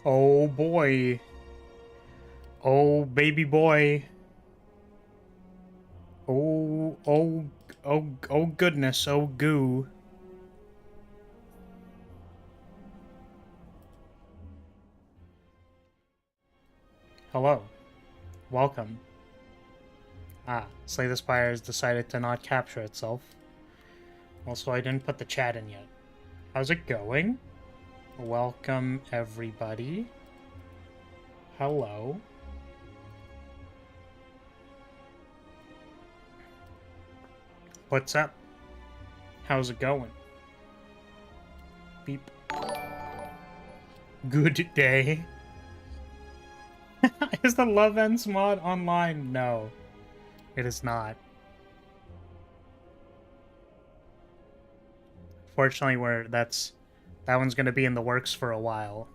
Oh boy. Oh baby boy. Oh goodness, oh goo. Hello. Welcome. Slay the Spire has decided to not capture itself. Also, I didn't put the chat in yet. How's it going? Welcome, everybody. Hello. What's up? How's it going? Beep. Good day. Is the Love Ends mod online? No, it is not. Fortunately, that one's gonna be in the works for a while.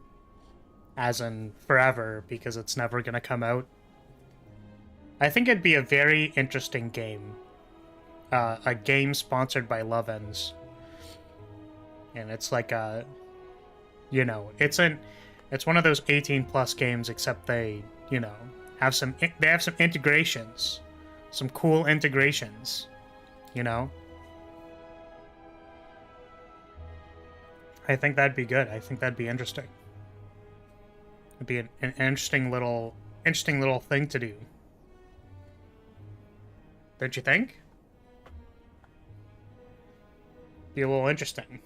As in forever, because it's never gonna come out. I think it'd be a very interesting game. A game sponsored by Love Ends. And it's like a... You know, it's one of those 18+ games, except they, you know, have some integrations. Some cool integrations. You know? I think that'd be good. I think that'd be interesting. It'd be an interesting little thing to do. Don't you think? Be a little interesting.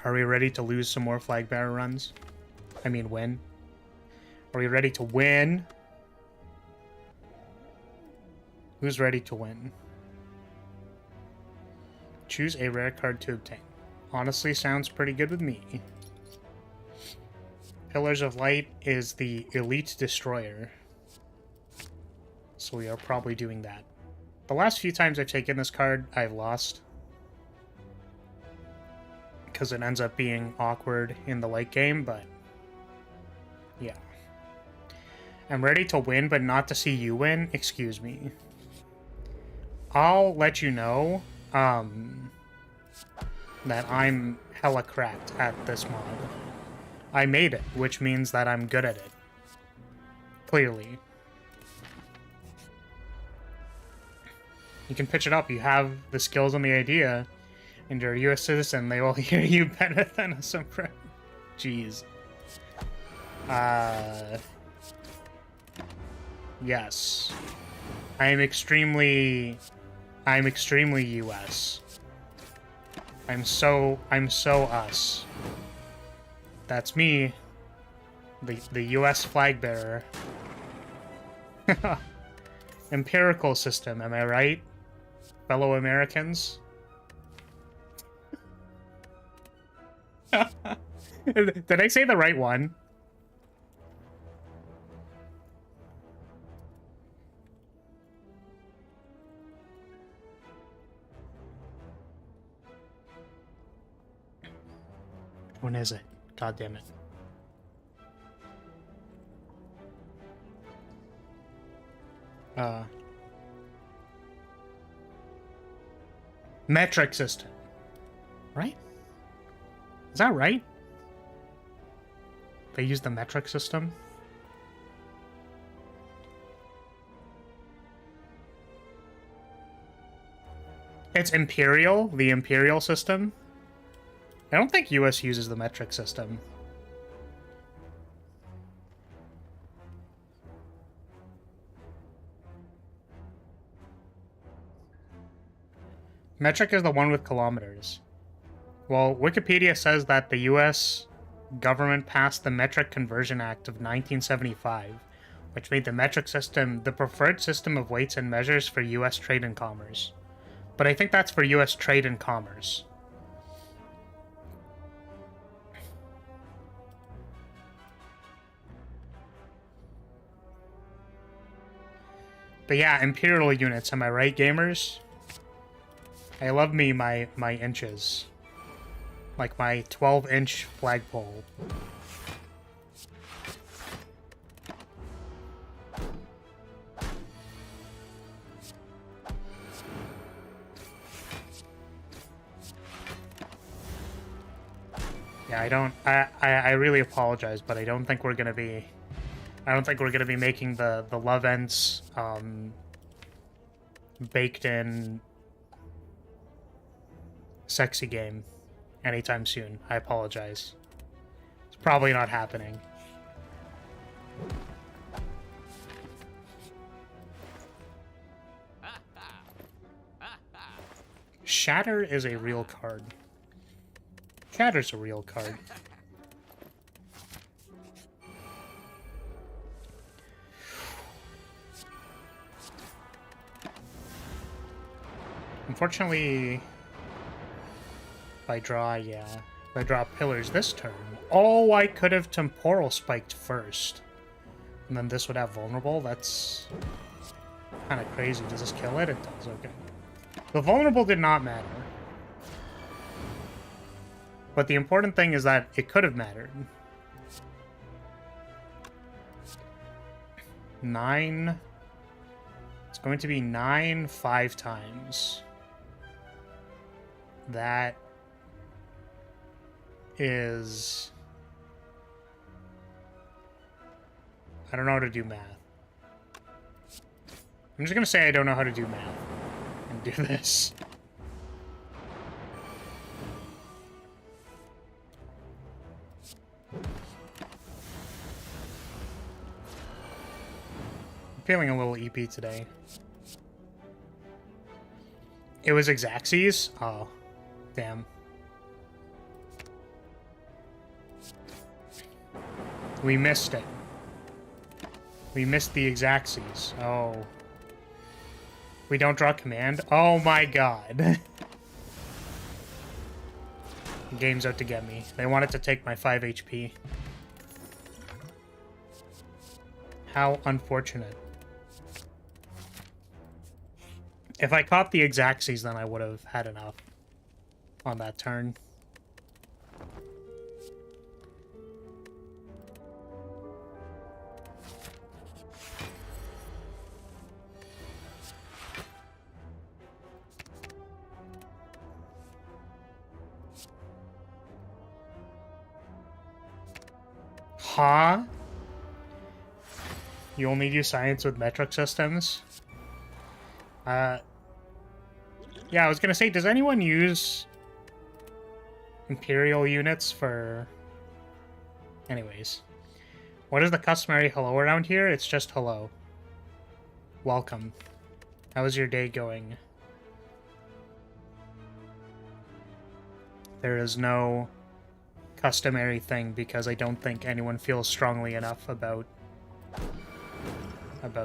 Are we ready to lose some more Flagbearer runs? I mean, win. Are we ready to win? Who's ready to win? Choose a rare card to obtain. Honestly, sounds pretty good with me. Pillars of Light is the Elite Destroyer. So we are probably doing that. The last few times I've taken this card, I've lost. Because it ends up being awkward in the late game, but... yeah. I'm ready to win, but not to see you win? Excuse me. I'll let you know, that I'm hella cracked at this mod. I made it, which means that I'm good at it. Clearly. You can pitch it up. You have the skills and the idea, and you're a U.S. citizen. They will hear you better than a supreme. Jeez. Yes. I'm extremely U.S. I'm so us. That's me. The U.S. flag bearer. Empirical system, am I right? Fellow Americans? Did I say the right one? Which one is it? God damn it. Metric system. Right? Is that right? They use the metric system? It's Imperial, the Imperial system. I don't think US uses the metric system. Metric is the one with kilometers. Well, Wikipedia says that the US government passed the Metric Conversion Act of 1975, which made the metric system the preferred system of weights and measures for US trade and commerce. But I think that's for US trade and commerce. But yeah, Imperial units, am I right, gamers? I love me my inches. Like my 12-inch flagpole. Yeah, I really apologize, but I don't think we're gonna be making the love ends baked in sexy game anytime soon. I apologize. It's probably not happening. Shatter is a real card. Shatter's a real card. Unfortunately, if I draw pillars this turn. Oh, I could have temporal spiked first. And then this would have vulnerable. That's kind of crazy. Does this kill it? It does, okay. The vulnerable did not matter. But the important thing is that it could have mattered. 9. It's going to be 9 5 times. That is... I don't know how to do math. I'm just going to say I don't know how to do math and do this. I'm feeling a little EP today. It was Exaxes? Oh, damn. We missed it. We missed the Exaxes. Oh. We don't draw command? Oh my god. The game's out to get me. They wanted to take my 5 HP. How unfortunate. If I caught the Exaxes, then I would have had enough on that turn. Huh? You only do science with metric systems? Yeah, I was gonna say, does anyone use Imperial units for... Anyways. What is the customary hello around here? It's just hello. Welcome. How's your day going? There is no customary thing because I don't think anyone feels strongly enough about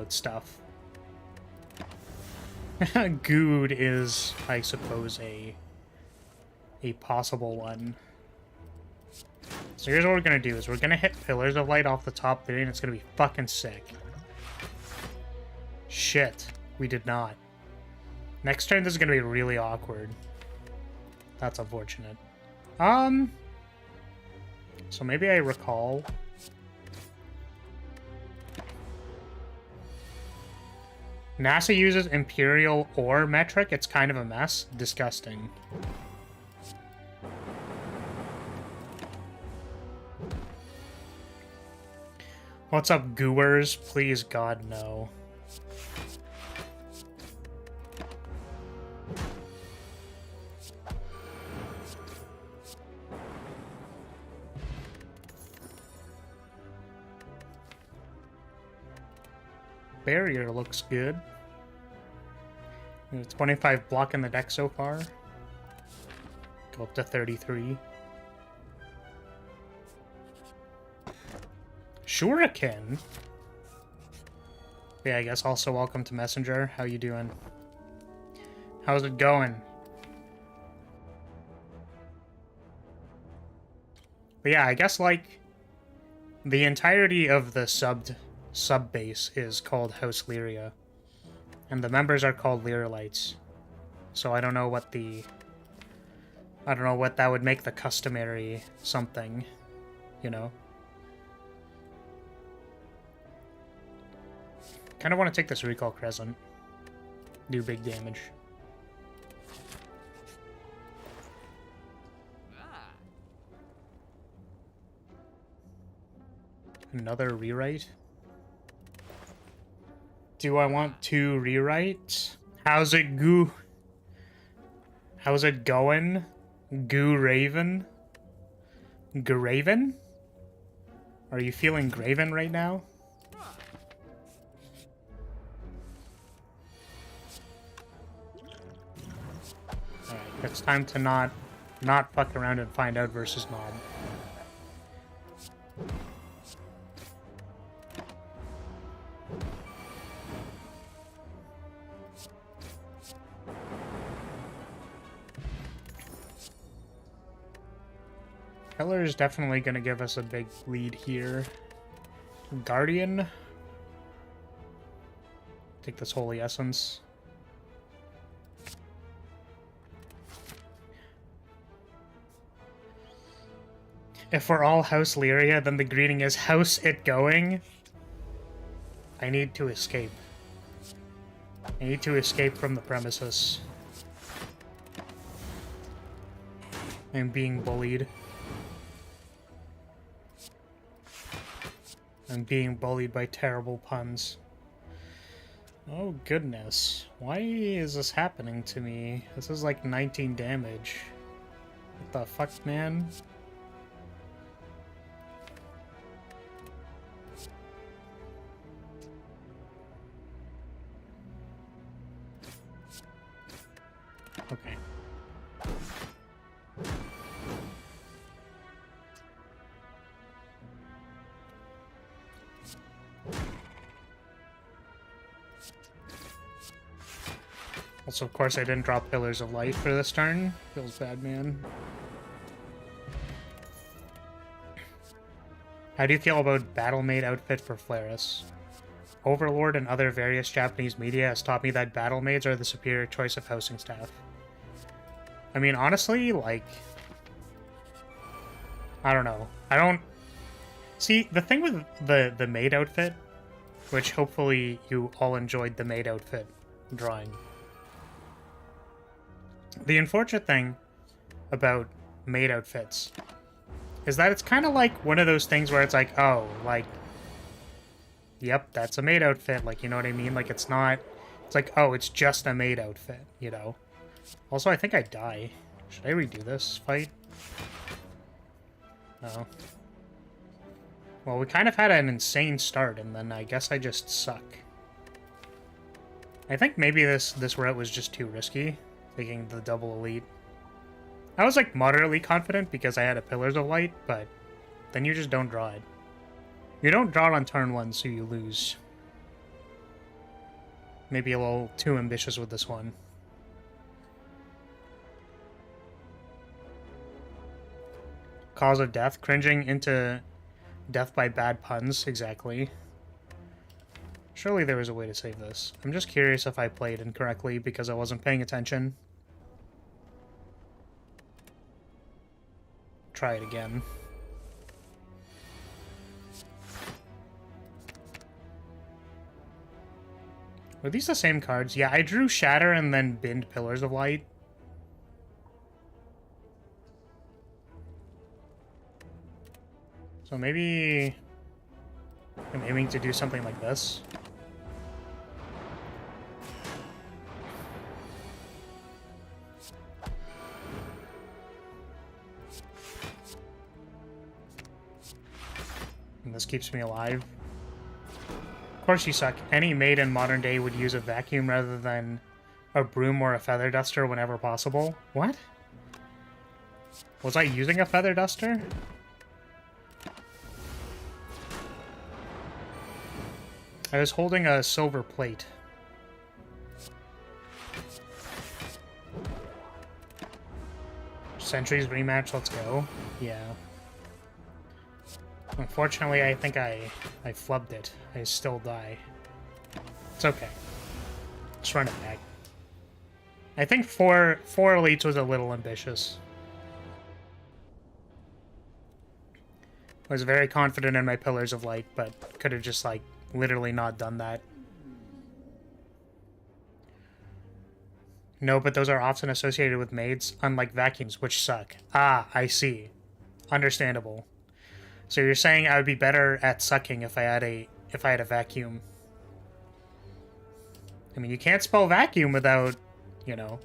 stuff. Good is, I suppose, a possible one. So here's what we're gonna do: is we're gonna hit Pillars of Light off the top 3, and it's gonna be fucking sick. Shit, we did not. Next turn, this is gonna be really awkward. That's unfortunate. So maybe I recall. NASA uses Imperial or metric. It's kind of a mess. Disgusting. What's up, gooers? Please, God, no. Barrier looks good. 25 block in the deck so far. Go up to 33. Shuriken? Yeah, I guess also welcome to Messenger. How you doing? How's it going? But yeah, I guess, like, the entirety of the sub base is called House Lyria, and the members are called Lyrilytes. So I don't know what that would make the customary something, you know. Kind of want to take this Recall Crescent, do big damage. Another rewrite? Do I want to rewrite? How's it goo? How's it going? Goo Raven? Graven? Are you feeling Graven right now? Alright, it's time to not fuck around and find out versus Knob. Pillar is definitely going to give us a big lead here. Guardian. Take this Holy Essence. If we're all House Lyria, then the greeting is House it going. I need to escape. I need to escape from the premises. I'm being bullied. I'm being bullied by terrible puns. Oh goodness. Why is this happening to me? This is like 19 damage. What the fuck, man? Okay. Also, of course, I didn't drop Pillars of Light for this turn. Feels bad, man. How do you feel about Battlemaid outfit for Flaris? Overlord and other various Japanese media has taught me that Battlemaids are the superior choice of housing staff. I mean, honestly, like... I don't know. I don't... See, the thing with the maid outfit, which hopefully you all enjoyed the maid outfit drawing. The unfortunate thing about maid outfits is that it's kind of like one of those things where it's like, oh, like, yep, that's a maid outfit, like, you know what I mean? Like, it's not, it's like, oh, it's just a maid outfit, you know? Also, I think I die. Should I redo this fight? No. Well, we kind of had an insane start, and then I guess I just suck. I think maybe this route was just too risky, taking the double elite. I was, like, moderately confident because I had a Pillars of Light, but then you just don't draw it. You don't draw it on turn 1, so you lose. Maybe a little too ambitious with this one. Cause of death. Cringing into death by bad puns. Exactly. Surely there was a way to save this. I'm just curious if I played incorrectly because I wasn't paying attention. Try it again. Were these the same cards? Yeah, I drew Shatter and then binned Pillars of Light. So maybe I'm aiming to do something like this. And this keeps me alive. Of course you suck. Any maid in modern day would use a vacuum rather than a broom or a feather duster whenever possible. What? Was I using a feather duster? I was holding a silver plate. Sentries rematch, let's go. Yeah. Unfortunately, I think I flubbed it. I still die. It's okay. Just run it back. I think four elites was a little ambitious. I was very confident in my Pillars of Light, but could have just, like, literally not done that. No, but those are often associated with maids, unlike vacuums, which suck. Ah, I see. Understandable. So you're saying I would be better at sucking if I had a vacuum. I mean, you can't spell vacuum without, you know.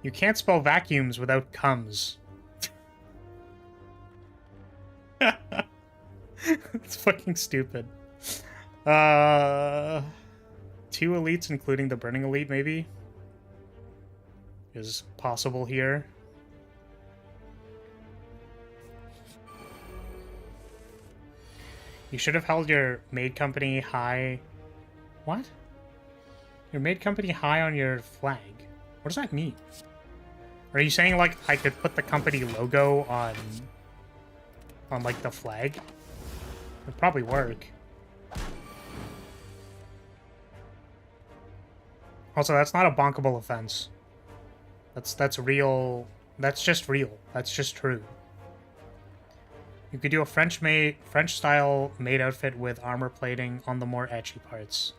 You can't spell vacuums without cums. It's fucking stupid. 2 elites, including the burning elite, maybe, is possible here. You should have held your maid company high. What? Your maid company high on your flag. What does that mean? Are you saying, like, I could put the company logo on like, the flag? It'd probably work. Also, that's not a bonkable offense. That's real. That's just real. That's just true. You could do a French-style maid outfit with armor plating on the more etchy parts.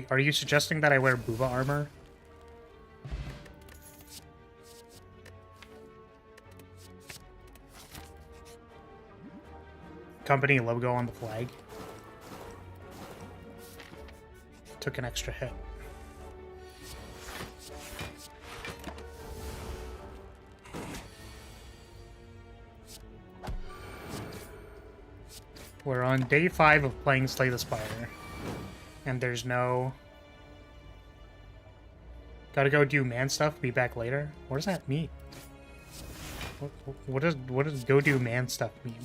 Are you suggesting that I wear booba armor? Company logo on the flag. Took an extra hit. We're on day 5 of playing Slay the Spire. And there's no... Gotta go do man stuff, be back later? What does that mean? What does go do man stuff mean?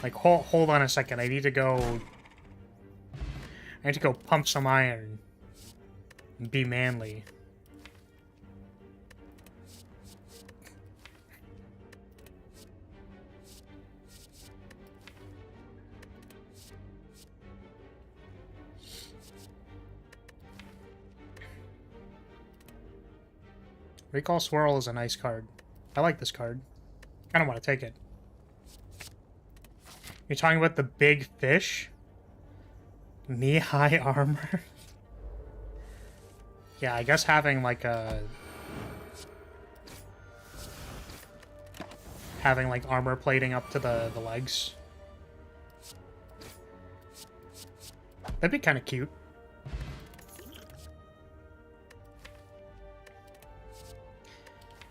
Like, hold on a second, I need to go pump some iron and be manly. Recall Swirl is a nice card. I like this card. I don't want to take it. You're talking about the big fish? Knee-high armor? Yeah, I guess having like a... Having like armor plating up to the legs. That'd be kind of cute.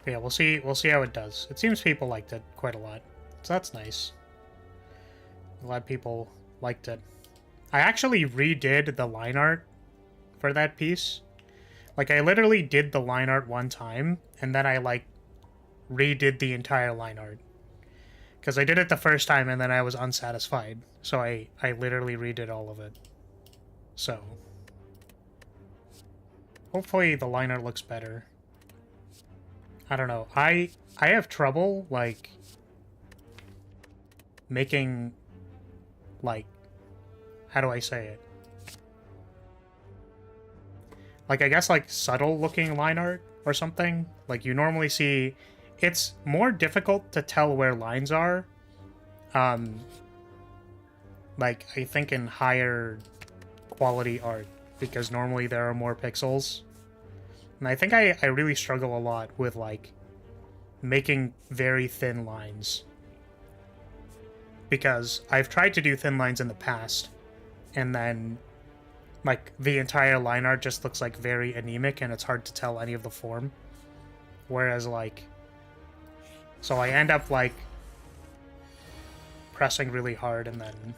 But yeah, we'll see how it does. It seems people liked it quite a lot. So that's nice. I'm glad people liked it. I actually redid the line art for that piece. Like, I literally did the line art one time, and then I, like, redid the entire line art. Because I did it the first time, and then I was unsatisfied. So I literally redid all of it. So, hopefully the line art looks better. I don't know. I have trouble, like, making, like, how do I say it? Like, I guess, like, subtle-looking line art or something. Like, you normally see... It's more difficult to tell where lines are. Like, I think in higher quality art. Because normally there are more pixels. And I think I really struggle a lot with, like, making very thin lines. Because I've tried to do thin lines in the past, and then, like, the entire line art just looks, like, very anemic, and it's hard to tell any of the form. Whereas, like... So I end up, like, pressing really hard, and then...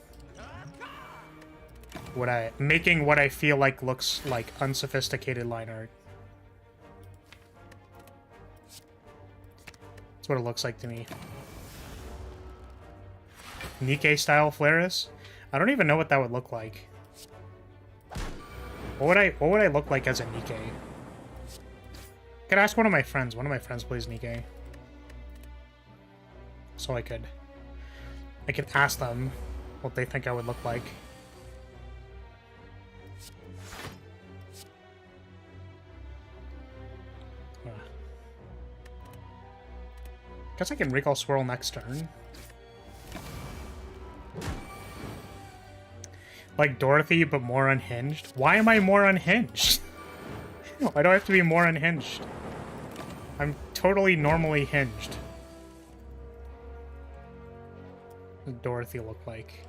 making what I feel like looks like unsophisticated line art. That's what it looks like to me. Nikkei style Flaris? I don't even know what that would look like. What would I look like as a Nikkei? I could ask one of my friends. One of my friends plays Nikkei. So I could ask them what they think I would look like. Guess I can recall Swirl next turn. Like Dorothy, but more unhinged? Why am I more unhinged? Why do I have to be more unhinged? I'm totally normally hinged. What does Dorothy look like?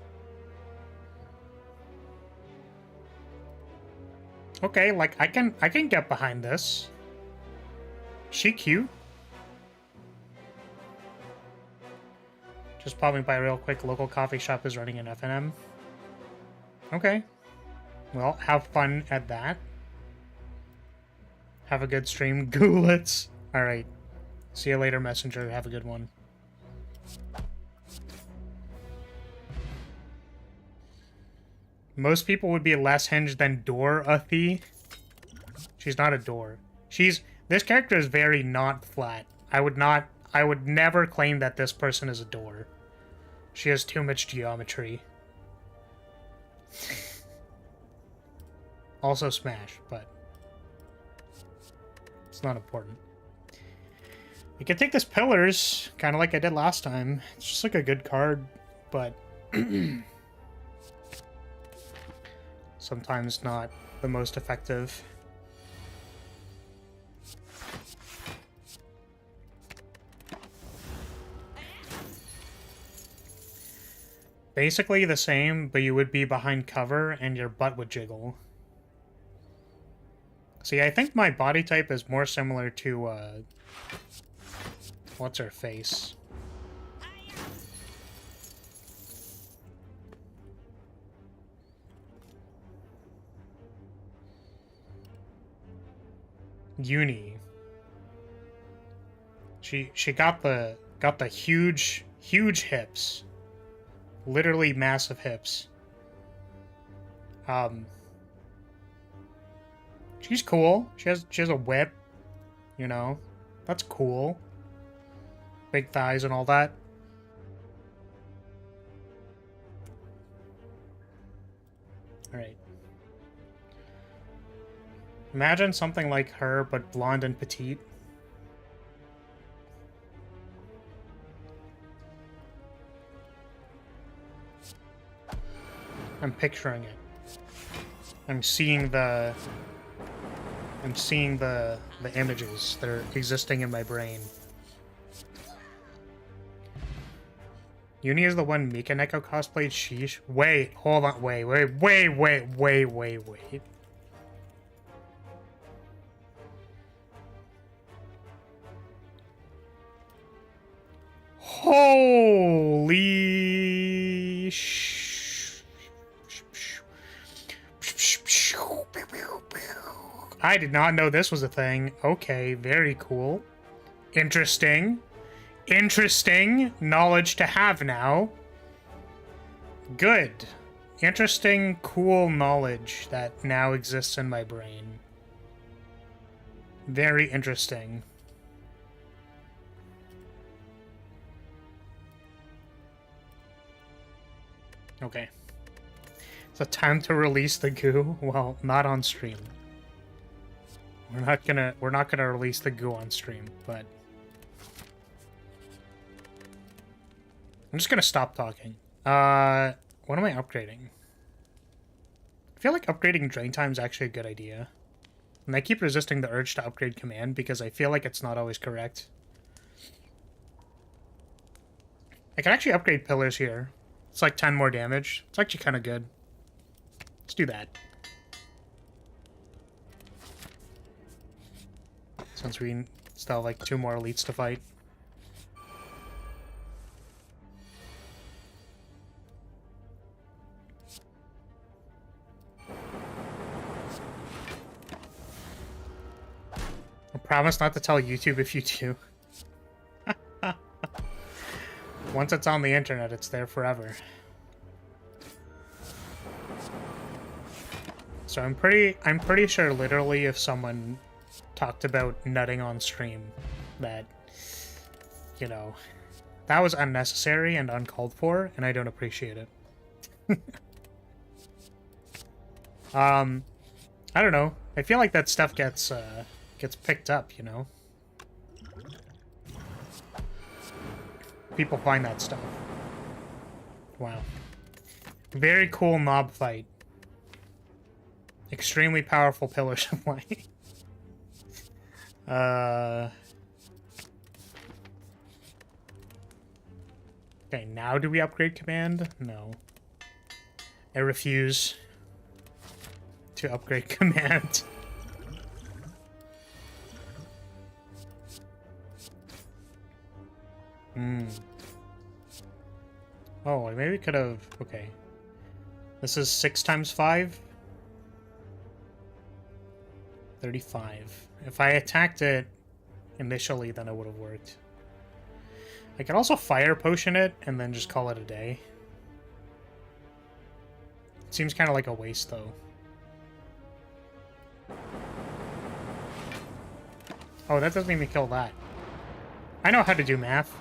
Okay, like I can get behind this. She cute. Just popping by real quick. Local coffee shop is running an FNM. Okay. Well, have fun at that. Have a good stream, Goolets. Alright. See you later, Messenger. Have a good one. Most people would be less hinged than Dorothy. She's not a door. This character is very not flat. I would never claim that this person is a door. She has too much geometry. Also Smash, but it's not important. You can take this Pillars, kind of like I did last time. It's just like a good card, but sometimes not the most effective. Basically the same, but you would be behind cover and your butt would jiggle. See, I think my body type is more similar to, what's her face? Uni. She got the huge hips. Literally massive hips. She's cool. She has a whip, you know. That's cool. Big thighs and all that. Alright. Imagine something like her, but blonde and petite. I'm picturing it. I'm seeing the images that are existing in my brain. Uni is the one Mika Neko cosplayed. Sheesh. Wait, hold on. Wait. Holy I did not know this was a thing. Okay, very cool. Interesting. Interesting knowledge to have now. Good. Interesting, cool knowledge that now exists in my brain. Very interesting. Okay. So time to release the goo. Well, not on stream. We're not gonna release the goo on stream, but I'm just gonna stop talking. What am I upgrading? I feel like upgrading drain time is actually a good idea. And I keep resisting the urge to upgrade command because I feel like it's not always correct. I can actually upgrade pillars here. It's like 10 more damage. It's actually kind of good. Let's do that. Since we still have like 2 more elites to fight. I promise not to tell YouTube if you do. Once it's on the internet, it's there forever. So I'm pretty sure literally if someone talked about nutting on stream that, you know, that was unnecessary and uncalled for, and I don't appreciate it. I don't know. I feel like that stuff gets picked up, you know? People find that stuff. Wow. Very cool mob fight. Extremely powerful pillars of light. Okay, now do we upgrade command? No. I refuse to upgrade command. Oh, maybe we could have... Okay. This is 6 times 5? 35. If I attacked it initially, then it would have worked. I could also fire potion it and then just call it a day. It seems kind of like a waste, though. Oh, that doesn't even kill that. I know how to do math.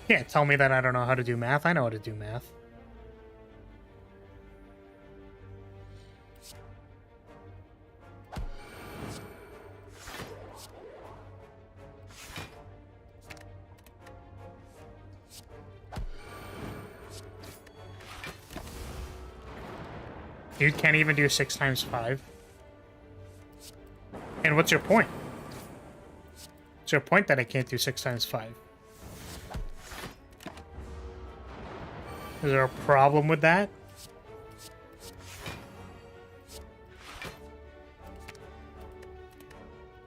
Yeah, tell me that I don't know how to do math. I know how to do math. Dude can't even do 6 times 5. And what's your point? What's your point that I can't do 6 times 5? Is there a problem with that?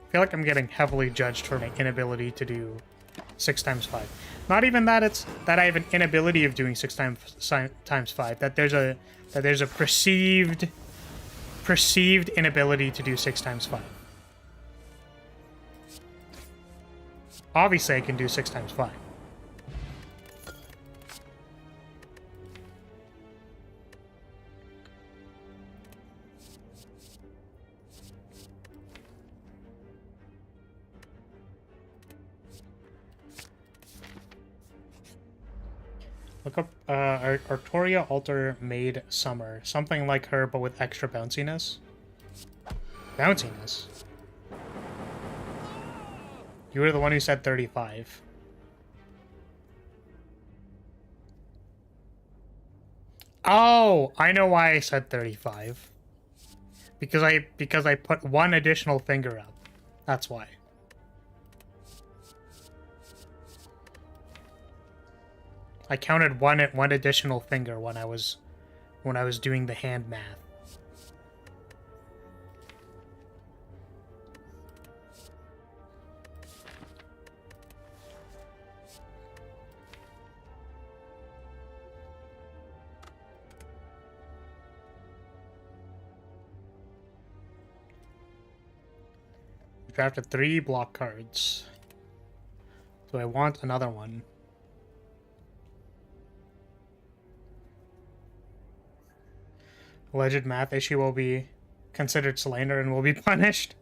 I feel like I'm getting heavily judged for my inability to do 6 times 5. Not even that it's that I have an inability of doing 6 times 5. That there's a perceived inability to do 6 times 5. Obviously, I can do 6 times 5. Look up Artoria Alter Maid Summer. Something like her, but with extra bounciness. Bounciness? You were the one who said 35. Oh, I know why I said 35. Because I put one additional finger up. That's why. I counted one additional finger when I was doing the hand math. Drafted 3 block cards. So I want another one. Alleged math issue will be considered slander and will be punished.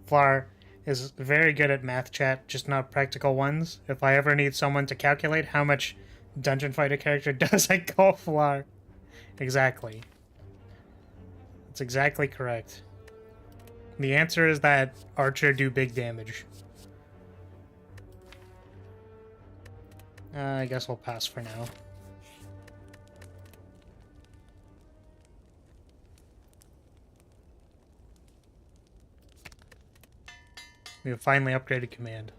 Flar is very good at math chat, just not practical ones. If I ever need someone to calculate how much dungeon fighter character does, I call Flar. Exactly. That's exactly correct. The answer is that Archer do big damage. I guess we'll pass for now. We have finally upgraded command.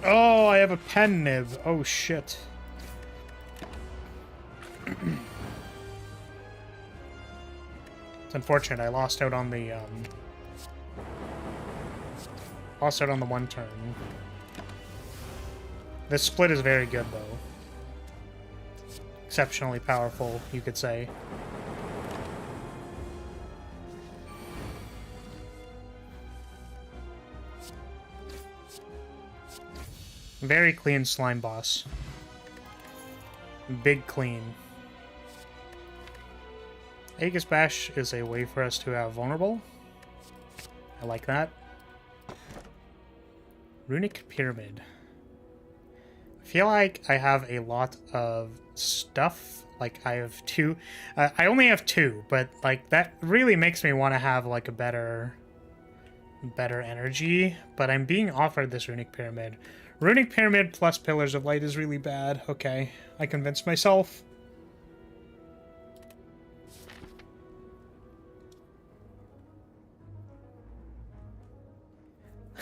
Oh, I have a pen nib. Oh, shit. It's unfortunate. I lost out on the, one turn. This split is very good, though. Exceptionally powerful, you could say. Very clean slime boss. Big clean. Aegis Bash is a way for us to have vulnerable. I like that. Runic Pyramid. I feel like I have a lot of stuff. Like, I have 2. I only have 2, but, like, that really makes me want to have, like, a better energy. But I'm being offered this Runic Pyramid. Runic Pyramid plus Pillars of Light is really bad. Okay, I convinced myself.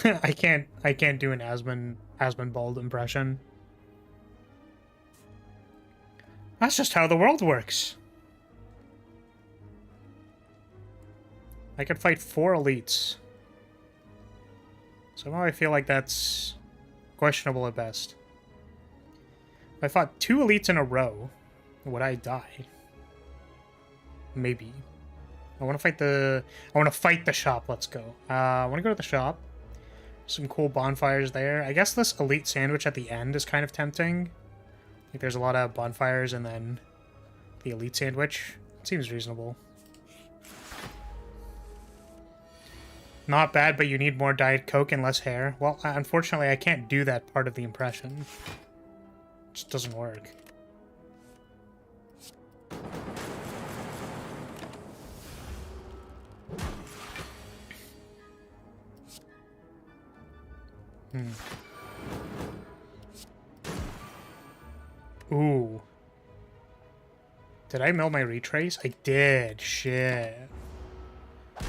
I can't do an Asmonbald impression. That's just how the world works. I could fight 4 elites. Somehow I feel like that's questionable at best. If I fought 2 elites in a row, would I die? Maybe. I want to fight the shop. Let's go. I want to go to the shop. Some cool bonfires there. I guess this elite sandwich at the end is kind of tempting. Like there's a lot of bonfires and then the elite sandwich. It seems reasonable. Not bad, but you need more Diet Coke and less hair. Well, unfortunately, I can't do that part of the impression. It just doesn't work. Ooh. Did I mill my retrace? I did. Shit. I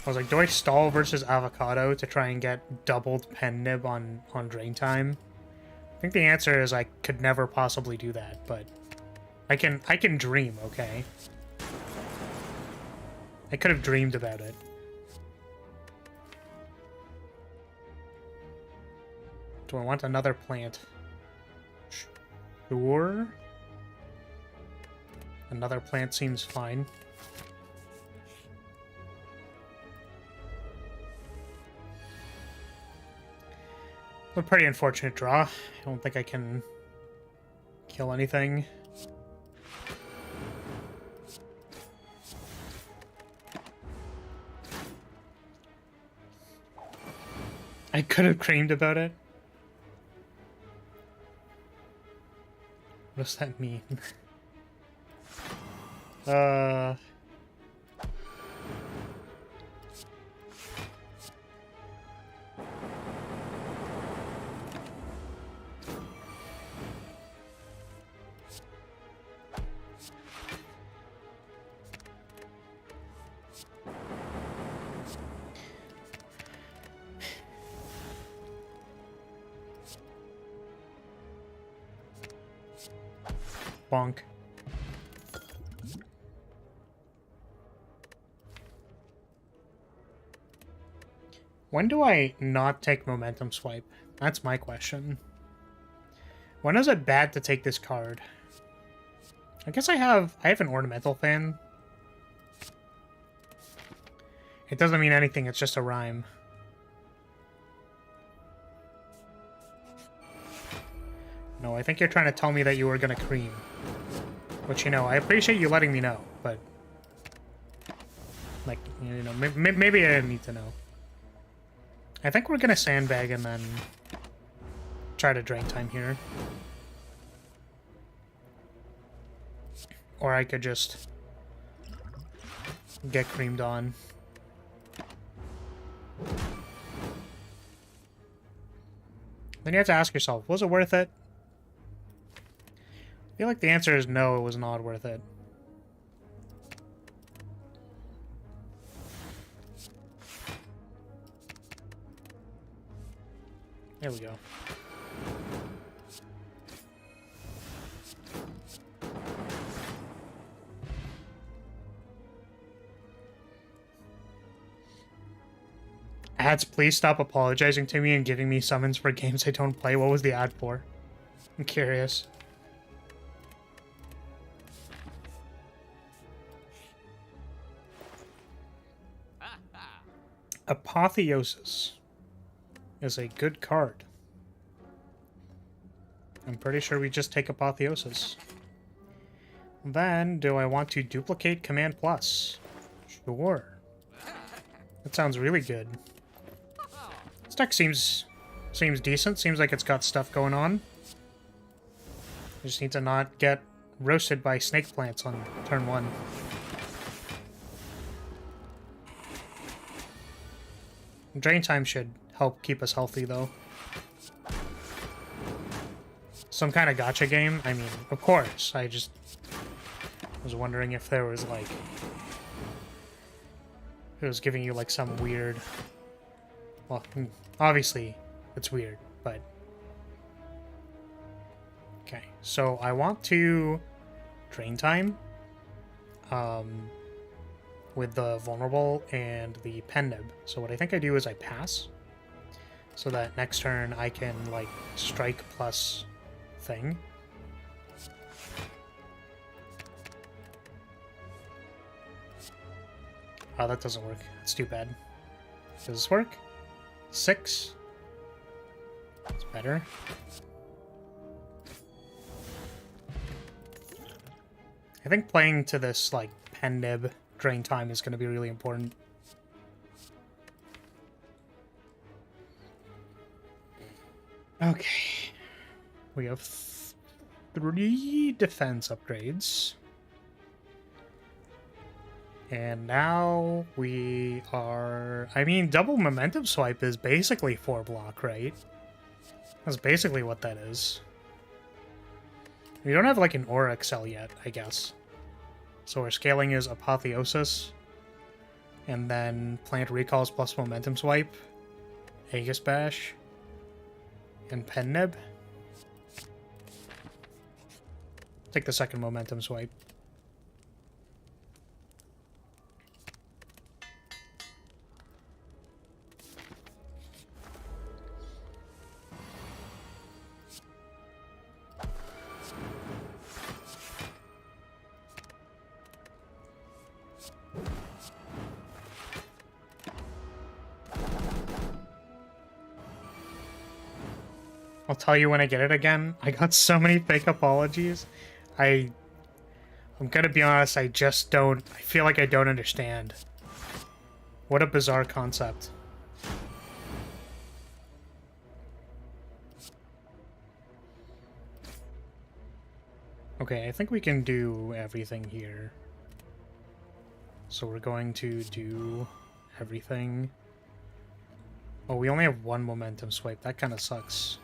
was like, do I stall versus avocado to try and get doubled pen nib on drain time? I think the answer is I could never possibly do that, but I can dream, okay? I could have dreamed about it. Do I want another plant? Sure. Another plant seems fine. A pretty unfortunate draw. I don't think I can kill anything. I could have creamed about it. What does that mean? Bonk. When do I not take momentum swipe? That's my question. When is it bad to take this card? I guess I have an ornamental fan. It doesn't mean anything, it's just a rhyme. No, I think you're trying to tell me that you were gonna cream. Which, you know, I appreciate you letting me know, but... like, you know, maybe I didn't need to know. I think we're gonna sandbag and then try to drain time here. Or I could just get creamed on. Then you have to ask yourself, was it worth it? I feel like the answer is no, it was not worth it. There we go. Ads, please stop apologizing to me and giving me summons for games I don't play. What was the ad for? I'm curious. Apotheosis is a good card. I'm pretty sure we just take Apotheosis. Then, do I want to duplicate Command Plus? Sure. That sounds really good. This deck seems decent. Seems like it's got stuff going on. I just need to not get roasted by snake plants on turn 1. Drain time should help keep us healthy, though. Some kind of gacha game? I mean, of course. I just was wondering if there was, like... it was giving you, like, some weird Well, obviously, it's weird, but... Okay, so I want to drain time with the vulnerable and the pen nib. So what I think I do is I pass, so that next turn I can, like, strike plus thing. Oh, that doesn't work. It's too bad. Does this work? 6. It's better. I think playing to this, like, pen nib drain time is going to be really important. Okay. We have 3 defense upgrades. And now we are... I mean, double momentum swipe is basically 4 block, right? That's basically what that is. We don't have, like, an aura excel yet, I guess. So our scaling is Apotheosis, and then Plant Recalls plus Momentum Swipe, Aegis Bash, and Pen Nib. Take the second Momentum Swipe. I'll tell you when I get it again. I got so many fake apologies. I'm gonna be honest, I just don't... I feel like I don't understand. What a bizarre concept. Okay, I think we can do everything here. So we're going to do everything. Oh, we only have 1 momentum swipe. That kind of sucks.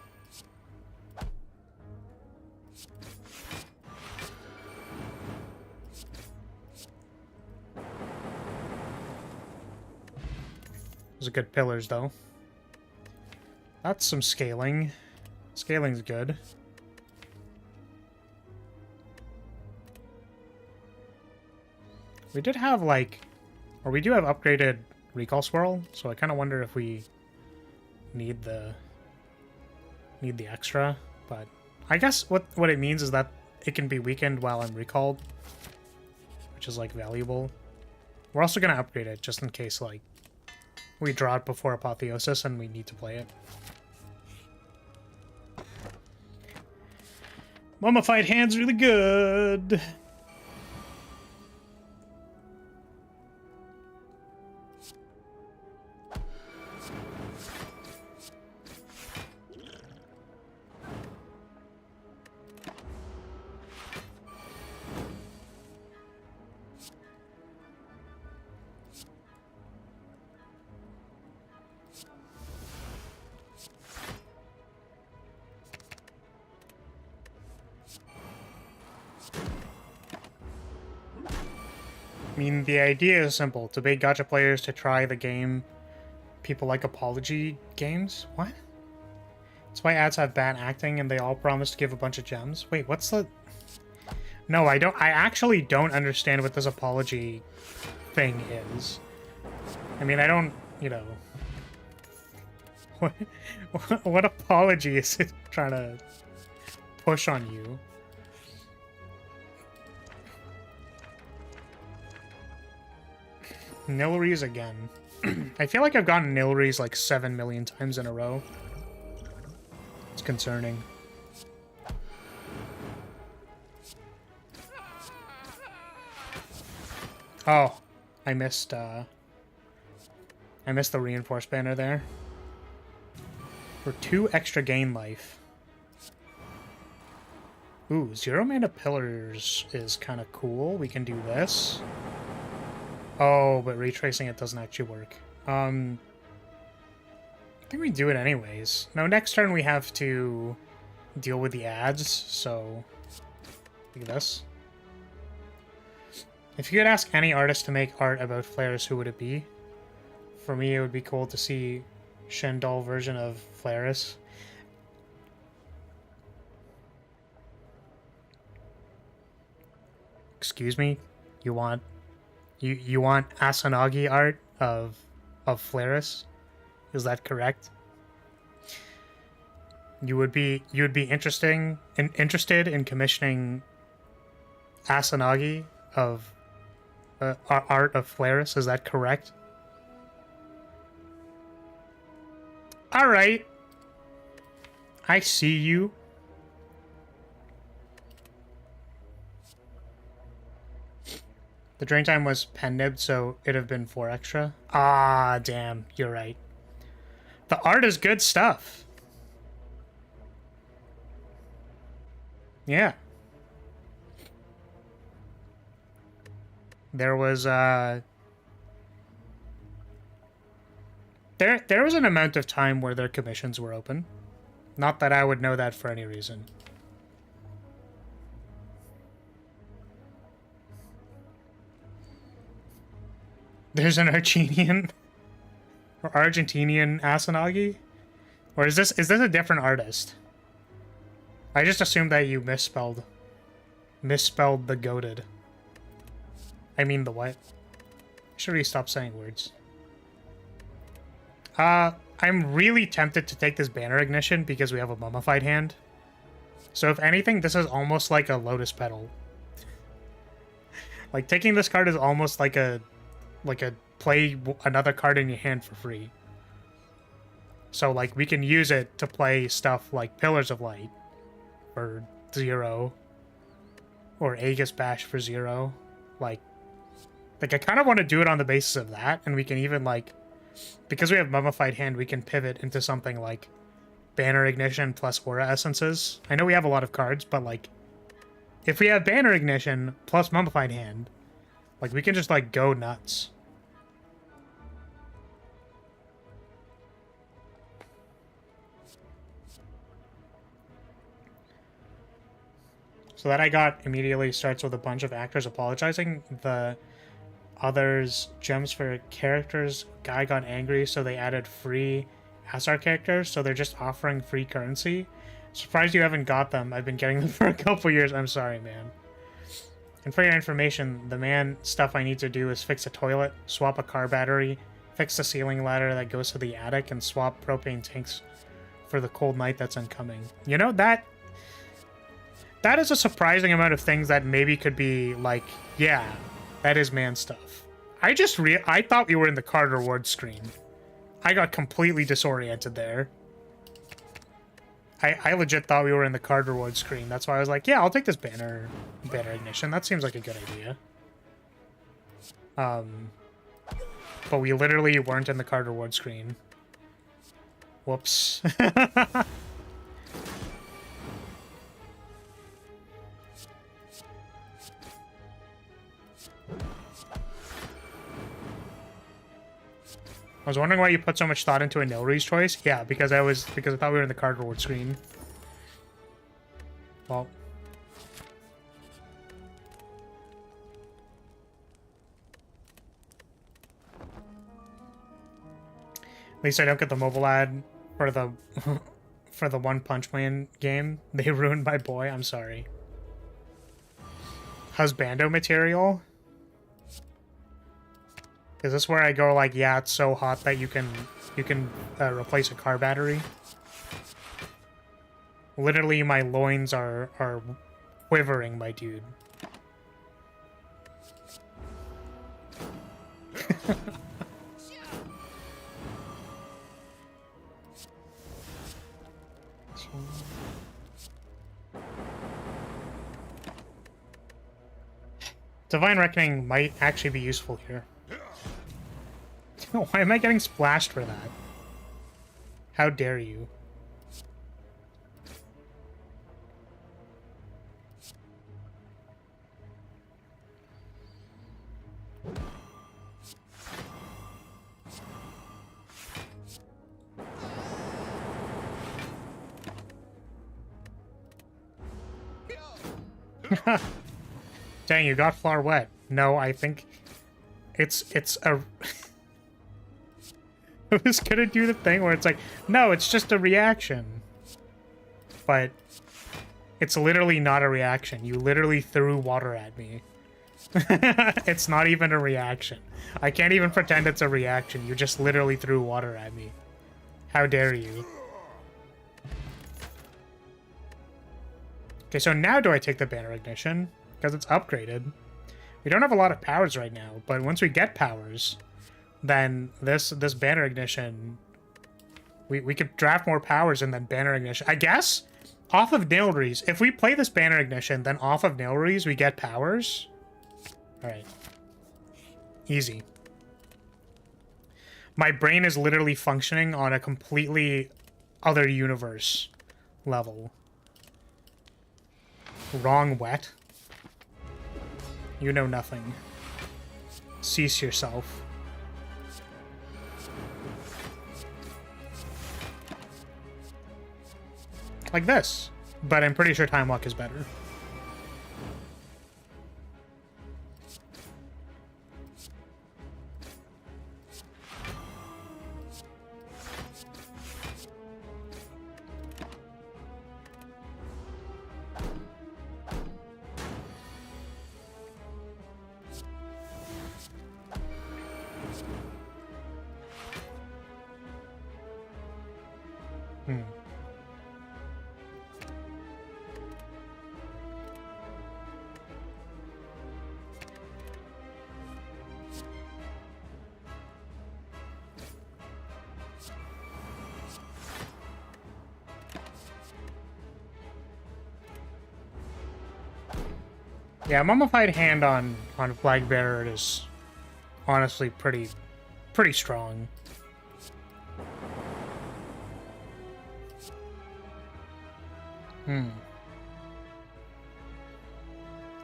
Those are good pillars, though. That's some scaling. Scaling's good. We did have, like... Or we do have upgraded Recall Swirl, so I kind of wonder if we need the extra, but I guess what it means is that it can be weakened while I'm recalled, which is, like, valuable. We're also going to upgrade it just in case, like, we draw it before Apotheosis and we need to play it. Mummified Hand's really good! I mean, the idea is simple. To bait gacha players to try the game people like apology games? What? That's why ads have bad acting and they all promise to give a bunch of gems. Wait, what's the... No, I actually don't understand what this apology thing is. I mean, I don't, you know... What apology is it trying to push on you? Nilries again. I feel like I've gotten Nilries like 7 million times in a row. It's concerning. Oh, I missed the reinforced banner there. For 2 extra gain life. Ooh, 0 mana pillars is kind of cool. We can do this. Oh, but retracing it doesn't actually work. I think we do it anyways. No, next turn we have to deal with the ads, so look at this. If you could ask any artist to make art about flares, who would it be? For me, it would be cool to see Shendol version of Flaris. Excuse me? You want Asanagi art of Flaris? Is that correct? You would be interested in commissioning Asanagi of art of Flaris? Is that correct? All right. I see you. The drain time was pen nibbed, so it'd have been 4 extra. Ah, damn. You're right. The art is good stuff. Yeah. There was, there was an amount of time where their commissions were open. Not that I would know that for any reason. There's an Argentinian or Argentinian Asanagi? Or is this a different artist? I just assumed that you misspelled the goated. I mean the what? Should really stop saying words. I'm really tempted to take this banner ignition because we have a mummified hand. So if anything, this is almost like a lotus petal. Like taking this card is almost like a play another card in your hand for free. So like we can use it to play stuff like Pillars of Light for 0 or Aegis Bash for 0. Like I kind of want to do it on the basis of that, and we can even like, because we have Mummified Hand, we can pivot into something like Banner Ignition plus Aura Essences. I know we have a lot of cards, but like if we have Banner Ignition plus Mummified Hand, like we can just like go nuts. So that I got immediately starts with a bunch of actors apologizing. The others gems for characters. Guy got angry, so they added free SR characters, so they're just offering free currency. Surprised you haven't got them. I've been getting them for a couple years. I'm sorry, man. And for your information, the man stuff I need to do is fix a toilet, swap a car battery, fix the ceiling ladder that goes to the attic, and swap propane tanks for the cold night that's incoming. You know, that is a surprising amount of things that maybe could be like, yeah, that is man stuff. I thought we were in the card reward screen. I got completely disoriented there. I legit thought we were in the card reward screen. That's why I was like, yeah, I'll take this banner ignition. That seems like a good idea. But we literally weren't in the card reward screen. Whoops. I was wondering why you put so much thought into a Nilry's choice. Yeah, because I thought we were in the card reward screen. Well. At least I don't get the mobile ad for the for the One Punch Man game. They ruined my boy. I'm sorry. Husbando material? Is this where I go like, yeah, it's so hot that you can replace a car battery? Literally, my loins are quivering, my dude. Divine Reckoning might actually be useful here. Why am I getting splashed for that? How dare you? Dang, you got Floor wet. No, I think it's a... I was gonna do the thing where it's like, no, it's just a reaction. But it's literally not a reaction. You literally threw water at me. It's not even a reaction. I can't even pretend it's a reaction. You just literally threw water at me. How dare you? Okay, so now do I take the banner ignition? Because it's upgraded. We don't have a lot of powers right now, but once we get powers, then this banner ignition, we could draft more powers and then banner ignition. I guess off of Nilry's, if we play this banner ignition, then off of Nilry's we get powers. All right, easy. My brain is literally functioning on a completely other universe level. Wrong wet. You know nothing. Cease yourself. Like this. But I'm pretty sure Time Walk is better. Yeah, Mummified Hand on Flagbearer is honestly pretty strong.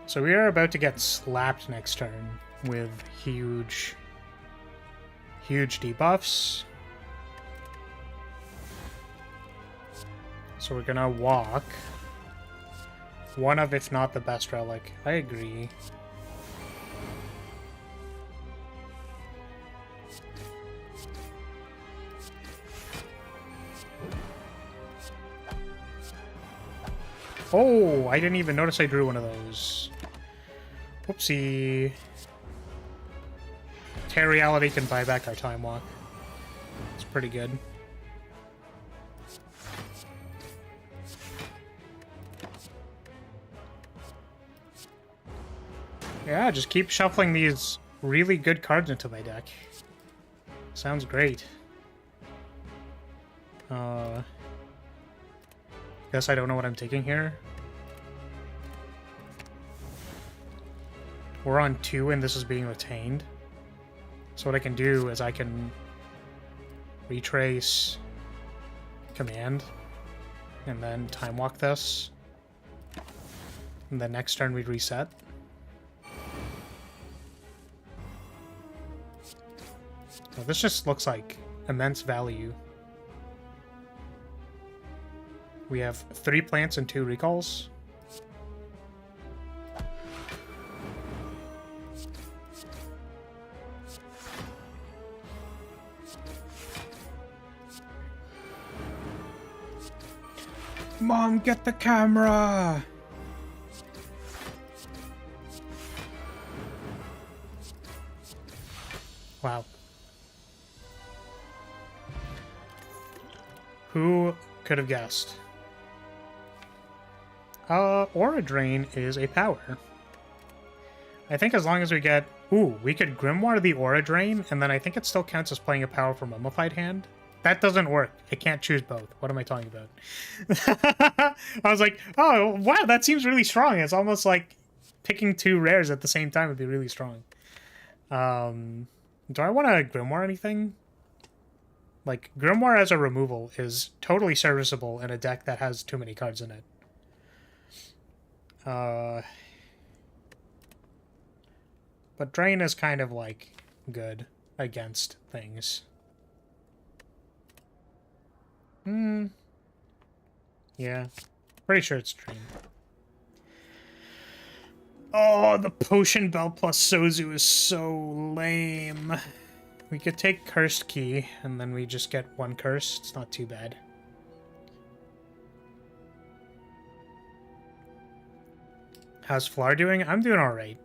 So we are about to get slapped next turn with huge debuffs. So we're gonna walk. One of, if not the best relic. I agree. Oh, I didn't even notice I drew one of those. Whoopsie. Tear Reality can buy back our Time Walk. It's pretty good. Yeah, just keep shuffling these really good cards into my deck. Sounds great. Guess I don't know what I'm taking here. We're on 2 and this is being retained. So what I can do is I can retrace command and then time walk this. And then next turn we reset. Well, this just looks like immense value. We have 3 plants and 2 recalls. Mom, get the camera! Wow. Who could have guessed? Aura Drain is a power. I think as long as we get... Ooh, we could Grimoire the Aura Drain, and then I think it still counts as playing a power from Mummified Hand. That doesn't work. I can't choose both. What am I talking about? I was like, oh, wow, that seems really strong. It's almost like picking 2 rares at the same time would be really strong. Do I want to Grimoire anything? Like, Grimoire as a removal is totally serviceable in a deck that has too many cards in it. But Drain is kind of, like, good against things. Yeah. Pretty sure it's Drain. Oh, the Potion Belt plus Sozu is so lame. We could take Cursed Key, and then we just get one curse. It's not too bad. How's Flar doing? I'm doing alright.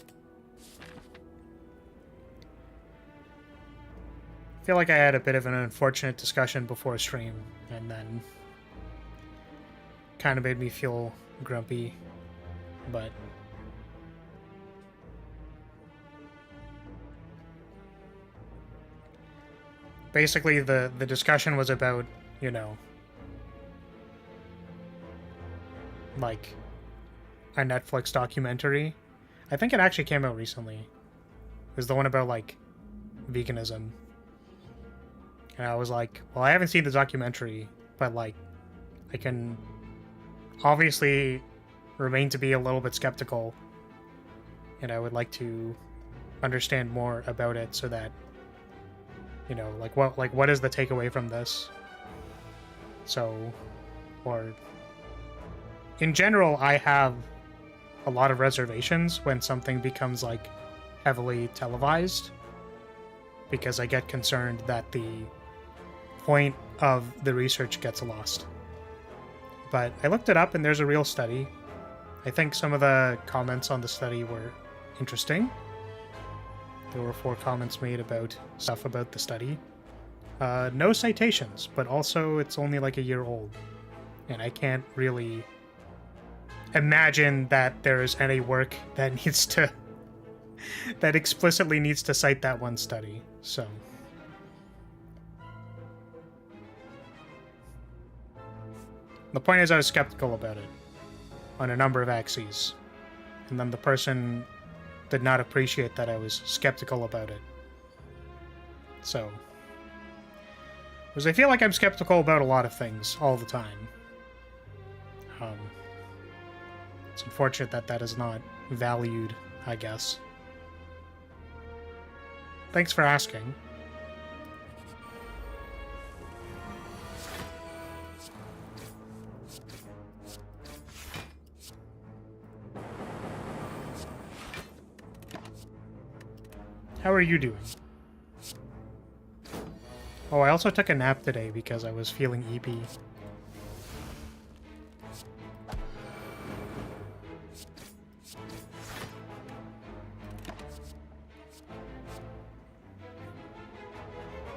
I feel like I had a bit of an unfortunate discussion before stream, and then kind of made me feel grumpy, but basically the discussion was about, you know, like a Netflix documentary. I think it actually came out recently. It was the one about like veganism. And I was like, well, I haven't seen the documentary, but like I can obviously remain to be a little bit skeptical, and I would like to understand more about it so that, you know, what is the takeaway from this? So, or in general, I have a lot of reservations when something becomes like heavily televised, because I get concerned that the point of the research gets lost. But I looked it up and there's a real study. I think some of the comments on the study were interesting. There were 4 comments made about stuff about the study. No citations, but also it's only like a year old. And I can't really imagine that there is any work that needs to that explicitly needs to cite that one study. So the point is I was skeptical about it on a number of axes. And then the person did not appreciate that I was skeptical about it. So, because I feel like I'm skeptical about a lot of things all the time. It's unfortunate that that is not valued, I guess. Thanks for asking. How are you doing? Oh, I also took a nap today because I was feeling EP.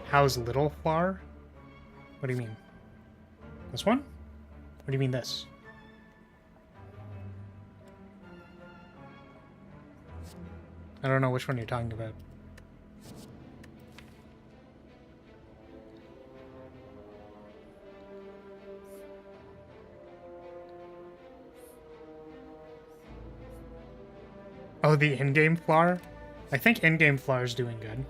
How's Little Flar? What do you mean? This one? What do you mean this? I don't know which one you're talking about. Oh, the in-game Flar? I think in-game Flar is doing good.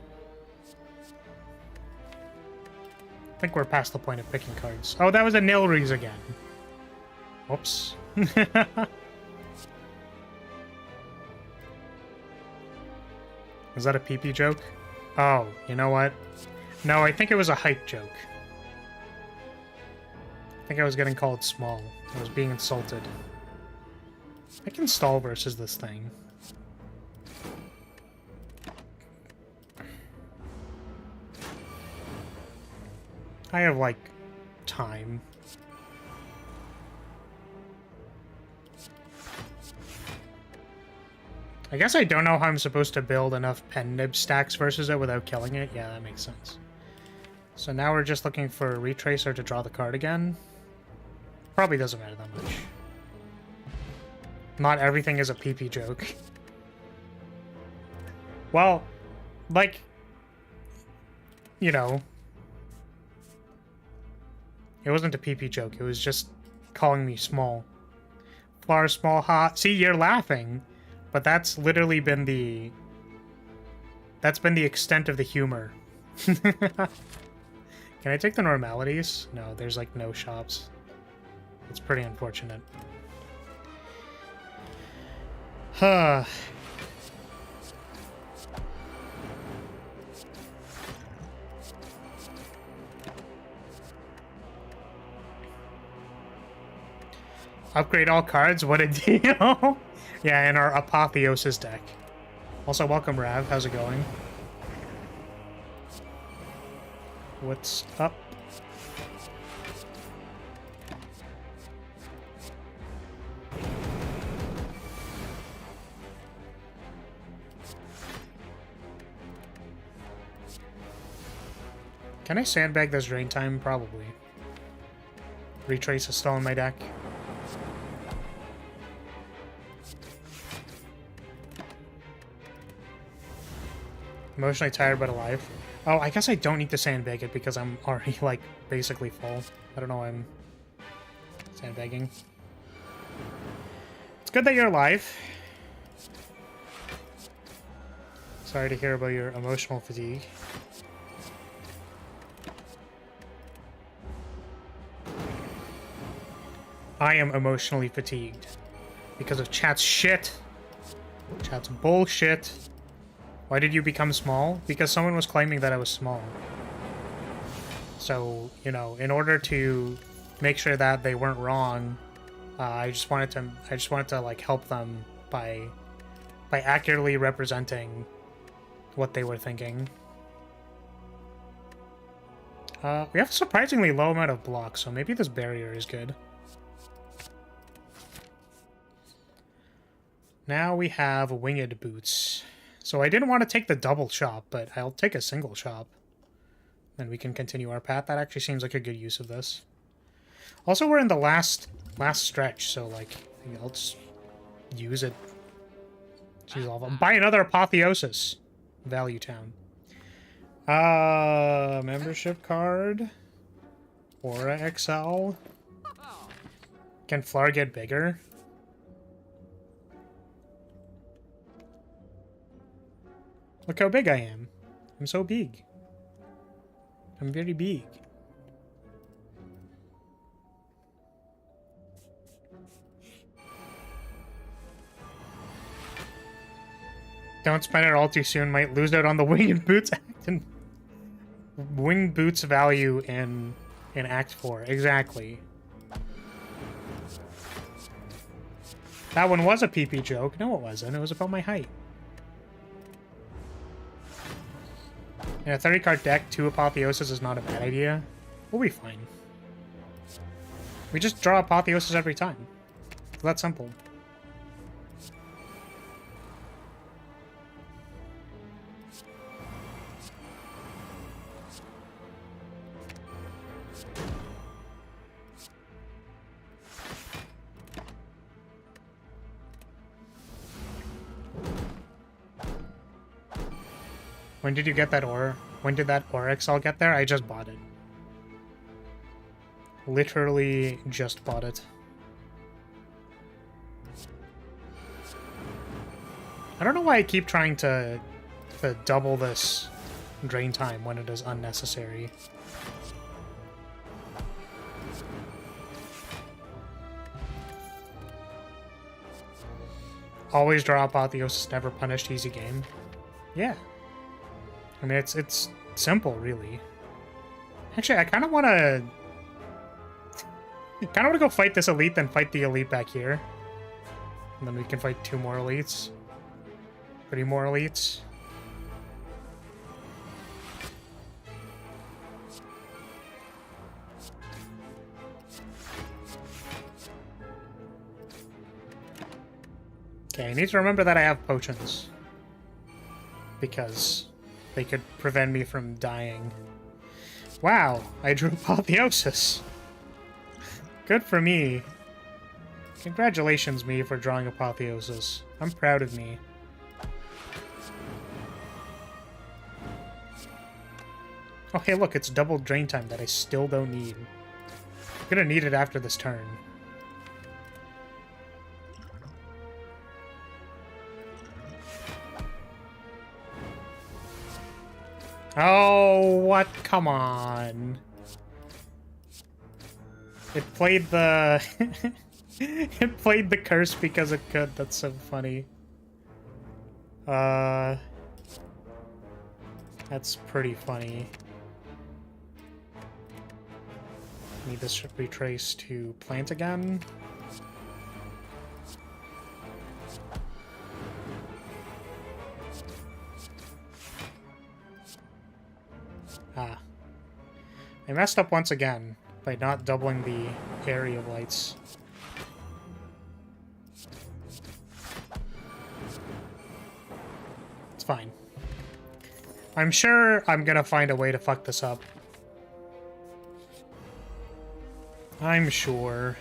I think we're past the point of picking cards. Oh, that was a Nilries again. Whoops. Was that a pee-pee joke? Oh, you know what? No, I think it was a height joke. I think I was getting called small. I was being insulted. I can stall versus this thing. I have, like, time. I guess I don't know how I'm supposed to build enough pen nib stacks versus it without killing it. Yeah, that makes sense. So now we're just looking for a retracer to draw the card again. Probably doesn't matter that much. Not everything is a PP joke. Well, like, you know, it wasn't a PP joke. It was just calling me small. Flar small, ha. See, you're laughing. But that's literally been the... That's been the extent of the humor. Can I take the normalities? No, there's like no shops. It's pretty unfortunate. Huh. Upgrade all cards? What a deal! Yeah, in our Apotheosis deck. Also, welcome, Rav. How's it going? What's up? Can I sandbag this drain time? Probably. Retrace is still in my deck. Emotionally tired but alive. Oh, I guess I don't need to sandbag it because I'm already, like, basically full. I don't know why I'm sandbagging. It's good that you're alive. Sorry to hear about your emotional fatigue. I am emotionally fatigued because of chat's shit. Chat's bullshit. Why did you become small? Because someone was claiming that I was small. So, you know, in order to make sure that they weren't wrong, I just wanted to like help them by accurately representing what they were thinking. We have a surprisingly low amount of blocks, so maybe this barrier is good. Now we have winged boots. So I didn't want to take the double shop, but I'll take a single shop. Then we can continue our path. That actually seems like a good use of this. Also, we're in the last stretch, so like I'll just use it. She's all buy another apotheosis. Value Town. Membership card. Aura XL. Can Flar get bigger? Look how big I am. I'm so big. I'm very big. Don't spend it all too soon. Might lose out on the winged boots act and winged boots value in Act 4. Exactly. That one was a PP joke. No, it wasn't. It was about my height. In a 30-card deck, 2 Apotheosis is not a bad idea. We'll be fine. We just draw Apotheosis every time. It's that simple. When did you get that ore? When did that ore XL get there? I just bought it. Literally just bought it. I don't know why I keep trying to double this drain time when it is unnecessary. Always draw Apotheosis, never punished, easy game. Yeah. I mean, it's simple, really. Actually, I kind of want to go fight this elite, then fight the elite back here. And then we can fight 2 more elites. 3 more elites. Okay, I need to remember that I have potions. Because they could prevent me from dying. Wow, I drew Apotheosis. Good for me. Congratulations, me, for drawing Apotheosis. I'm proud of me. Oh, hey, look, it's double drain time that I still don't need. I'm gonna need it after this turn. Oh, what? Come on. It played the... it played the curse because it could. That's so funny. That's pretty funny. Need this retrace to plant again. Ah. I messed up once again by not doubling the area of lights. It's fine. I'm sure I'm gonna find a way to fuck this up. I'm sure.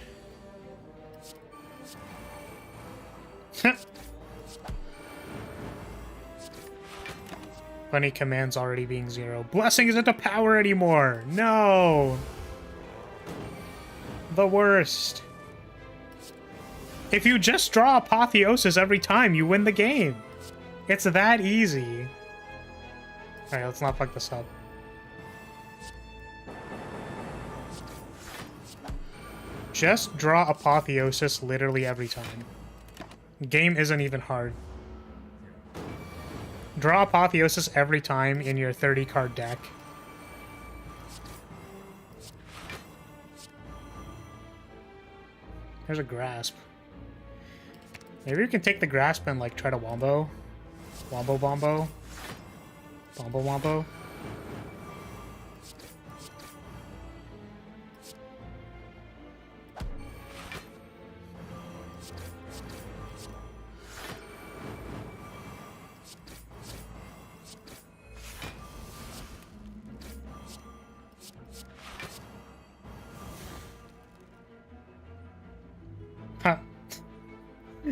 Funny commands already being 0. Blessing isn't a power anymore! No! The worst. If you just draw Apotheosis every time, you win the game. It's that easy. Alright, let's not fuck this up. Just draw Apotheosis literally every time. Game isn't even hard. Draw Apotheosis every time in your 30-card deck. There's a Grasp. Maybe we can take the Grasp and, like, try to Wombo. Wombo Bombo. Bombo Wombo. Huh.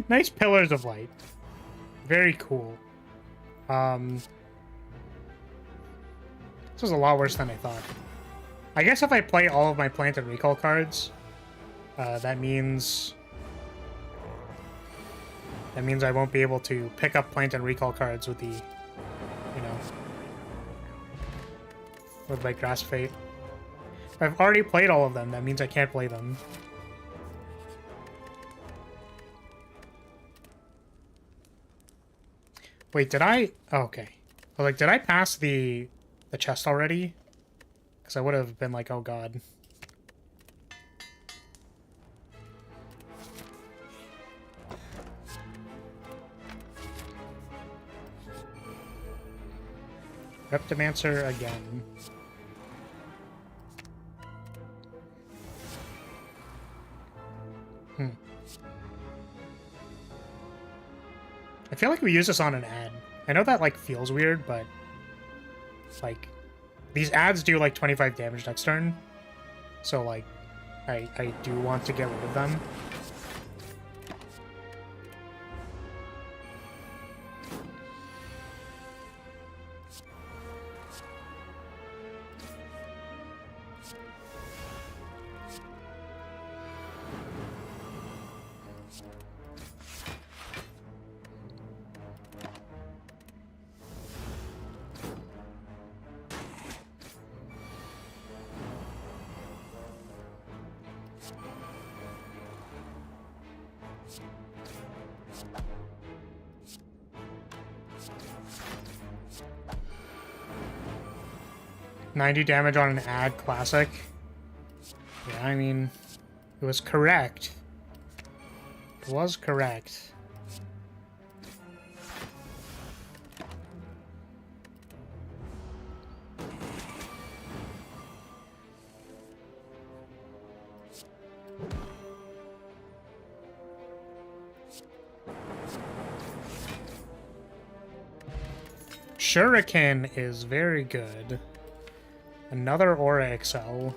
Nice pillars of light. Very cool. This was a lot worse than I thought. I guess if I play all of my plant and recall cards, that means I won't be able to pick up plant and recall cards with the, you know, with my Grasp Fate. If I've already played all of them, that means I can't play them. Wait, did I? Oh, okay. I was like, did I pass the chest already? Because I would have been like, oh god. Reptimancer again. I feel like we use this on an ad. I know that, like, feels weird, but, like, these ads do, like, 25 damage next turn. So, like, I do want to get rid of them. $90 damage on an ad classic. Yeah, I mean, it was correct. It was correct. Shuriken is very good. Another Aura XL.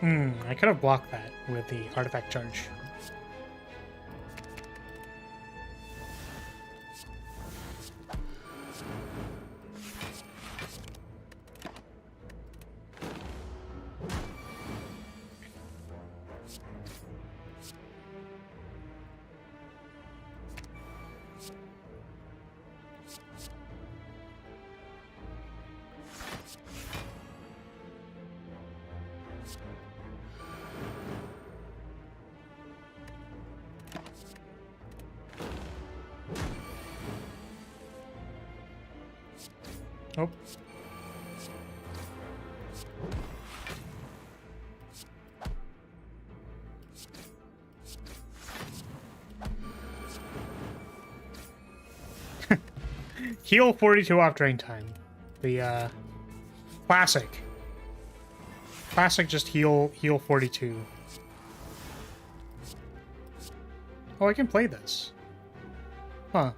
I could have blocked that with the artifact charge. Oh. Heal 42 off drain time. The classic. Classic just heal 42. Oh, I can play this. Huh.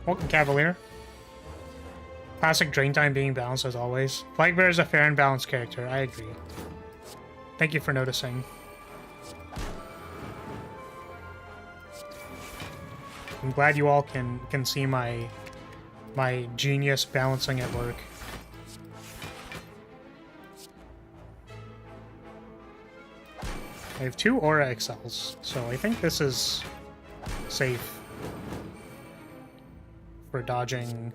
Welcome, Cavalier. Classic drain time being balanced as always. Flagbearer is a fair and balanced character. I agree. Thank you for noticing. I'm glad you all can see my genius balancing at work. I have 2 Aura Excels, so I think this is safe for dodging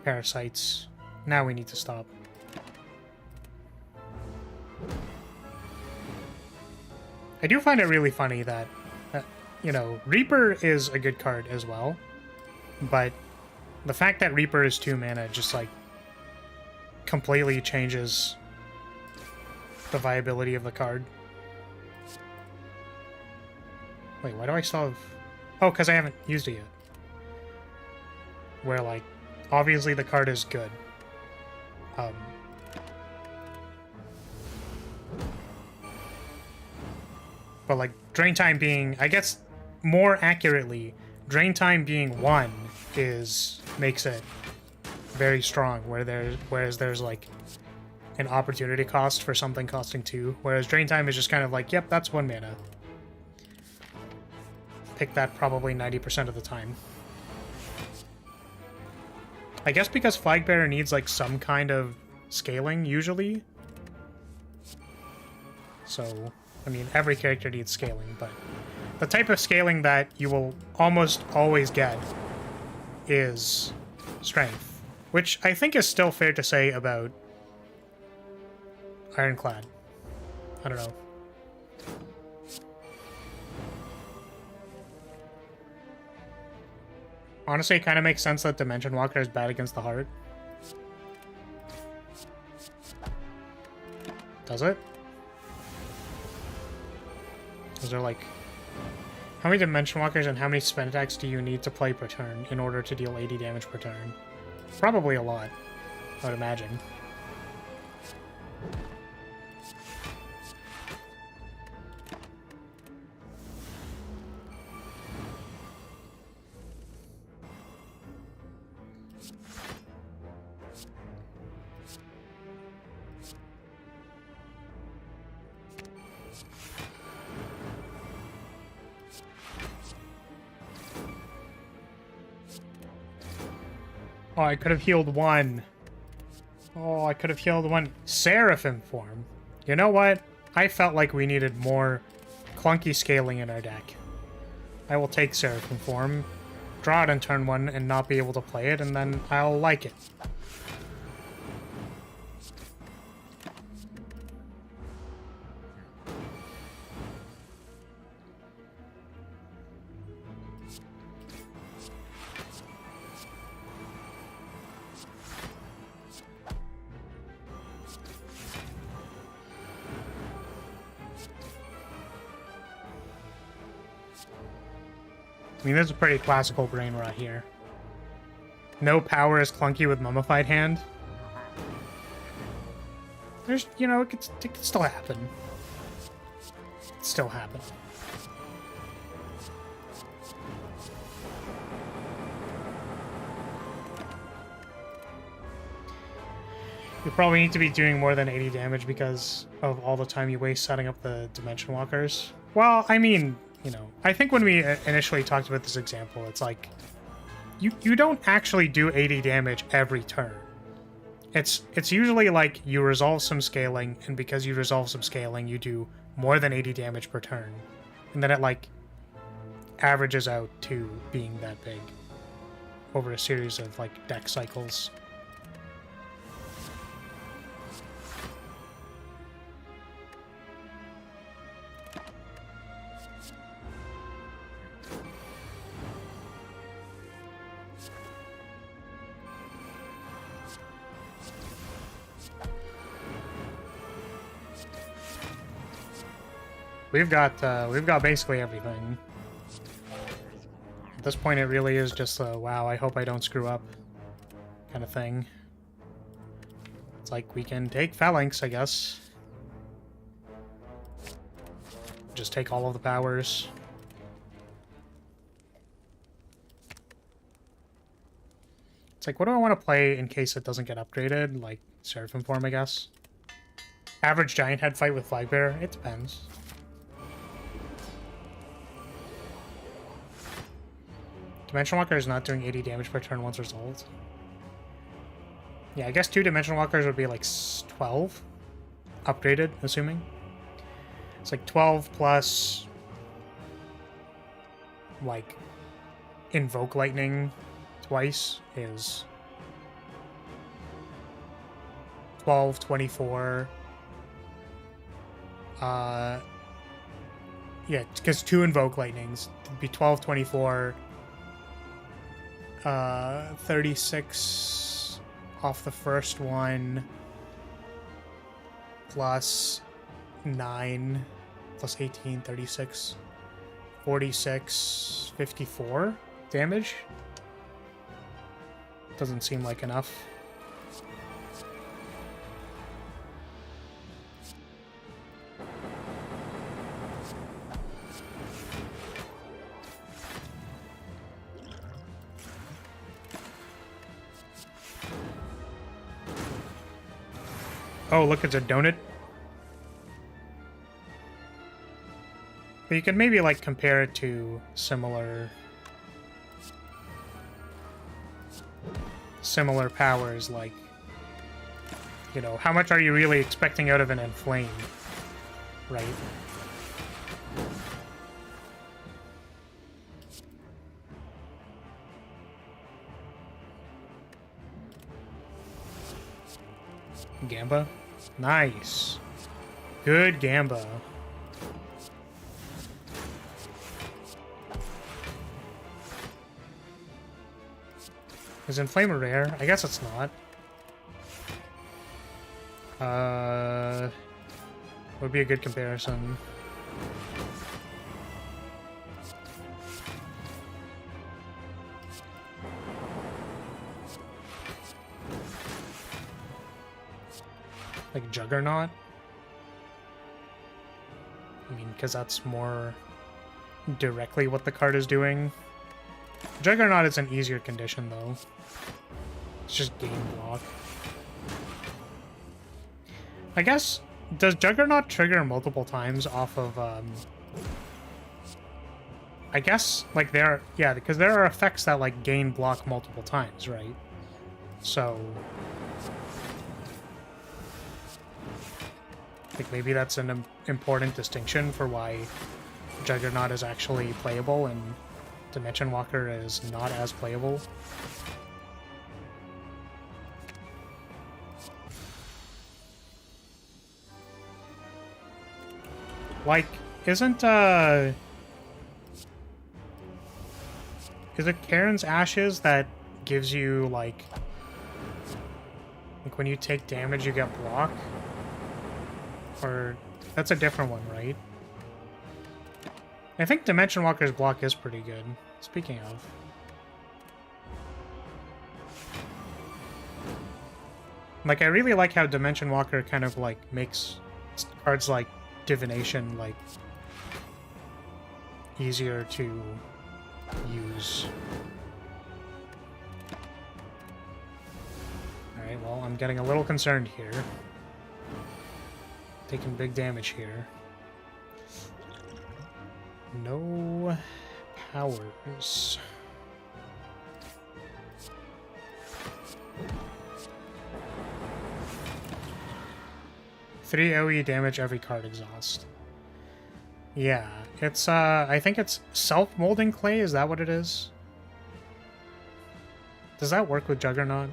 parasites. Now we need to stop. I do find it really funny that, you know, Reaper is a good card as well, but the fact that Reaper is 2 mana just, like, completely changes the viability of the card. Wait, why do I still have... Oh, because I haven't used it yet. Where, like, obviously the card is good. But, like, drain time being... I guess, more accurately, drain time being 1 makes it very strong, whereas there's, like, an opportunity cost for something costing 2, whereas drain time is just kind of like, yep, that's 1 mana. Pick that probably 90% of the time. I guess because Flagbearer needs, like, some kind of scaling, usually. So, I mean, every character needs scaling, but the type of scaling that you will almost always get is strength, which I think is still fair to say about Ironclad. I don't know. Honestly, it kind of makes sense that Dimension Walker is bad against the heart. Does it? Is there, like... How many Dimension Walkers and how many spin attacks do you need to play per turn in order to deal 80 damage per turn? Probably a lot, I would imagine. Oh, I could have healed 1. Oh, I could have healed 1. Seraphim form. You know what? I felt like we needed more clunky scaling in our deck. I will take Seraphim form, draw it in turn 1, and not be able to play it, and then I'll like it. I mean, this is a pretty classical brain rot here. No power is clunky with Mummified Hand. There's, you know, it could still happen. It could still happen. You probably need to be doing more than 80 damage because of all the time you waste setting up the Dimension Walkers. Well, I mean... You know, I think when we initially talked about this example, it's like, you don't actually do 80 damage every turn. It's usually like you resolve some scaling, and because you resolve some scaling, you do more than 80 damage per turn. And then it, like, averages out to being that big over a series of, like, deck cycles. we've got basically everything. At this point, it really is just a wow, I hope I don't screw up kind of thing. It's like we can take phalanx, I guess. Just take all of the powers. It's like, what do I want to play in case it doesn't get upgraded? Like, Seraphim form, I guess. Average giant head fight with Flagbearer? It depends. Dimension Walker is not doing 80 damage per turn once resolved. Yeah, I guess 2 Dimension Walkers would be like 12. Upgraded, assuming. It's like 12 plus... like... Invoke Lightning twice is... 12, 24... yeah, because 2 Invoke Lightnings would be 12, 24... 36 off the first one, plus 9, plus 18, 36, 46, 54 damage. Doesn't seem like enough. Oh, look, it's a donut. But you could maybe, like, compare it to similar powers, like, you know, how much are you really expecting out of an Inflame, right? Gamba? Nice. Good Gamba. Is Inflame rare? I guess it's not. Would be a good comparison. Like Juggernaut? I mean, because that's more directly what the card is doing. Juggernaut is an easier condition, though. It's just game block. I guess, does Juggernaut trigger multiple times off of, I guess, like, yeah, because there are effects that, like, gain block multiple times, right? So... like, maybe that's an important distinction for why Juggernaut is actually playable and Dimension Walker is not as playable. Like, is it Karen's Ashes that gives you, like when you take damage you get block? Or that's a different one, right? I think Dimension Walker's block is pretty good. Speaking of. Like, I really like how Dimension Walker kind of, like, makes cards like Divination, like, easier to use. Alright, well, I'm getting a little concerned here. Taking big damage here. No powers. Three AoE damage every card exhaust. Yeah, it's I think it's self-molding clay, is that what it is? Does that work with Juggernaut?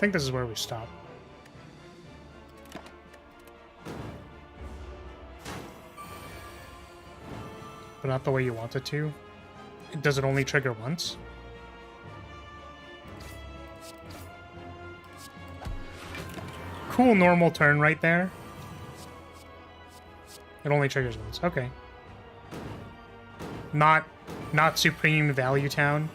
think this is where we stop. But not the way you want it to. Does it only trigger once? Cool normal turn right there. It only triggers once. Okay. Not Supreme Value Town.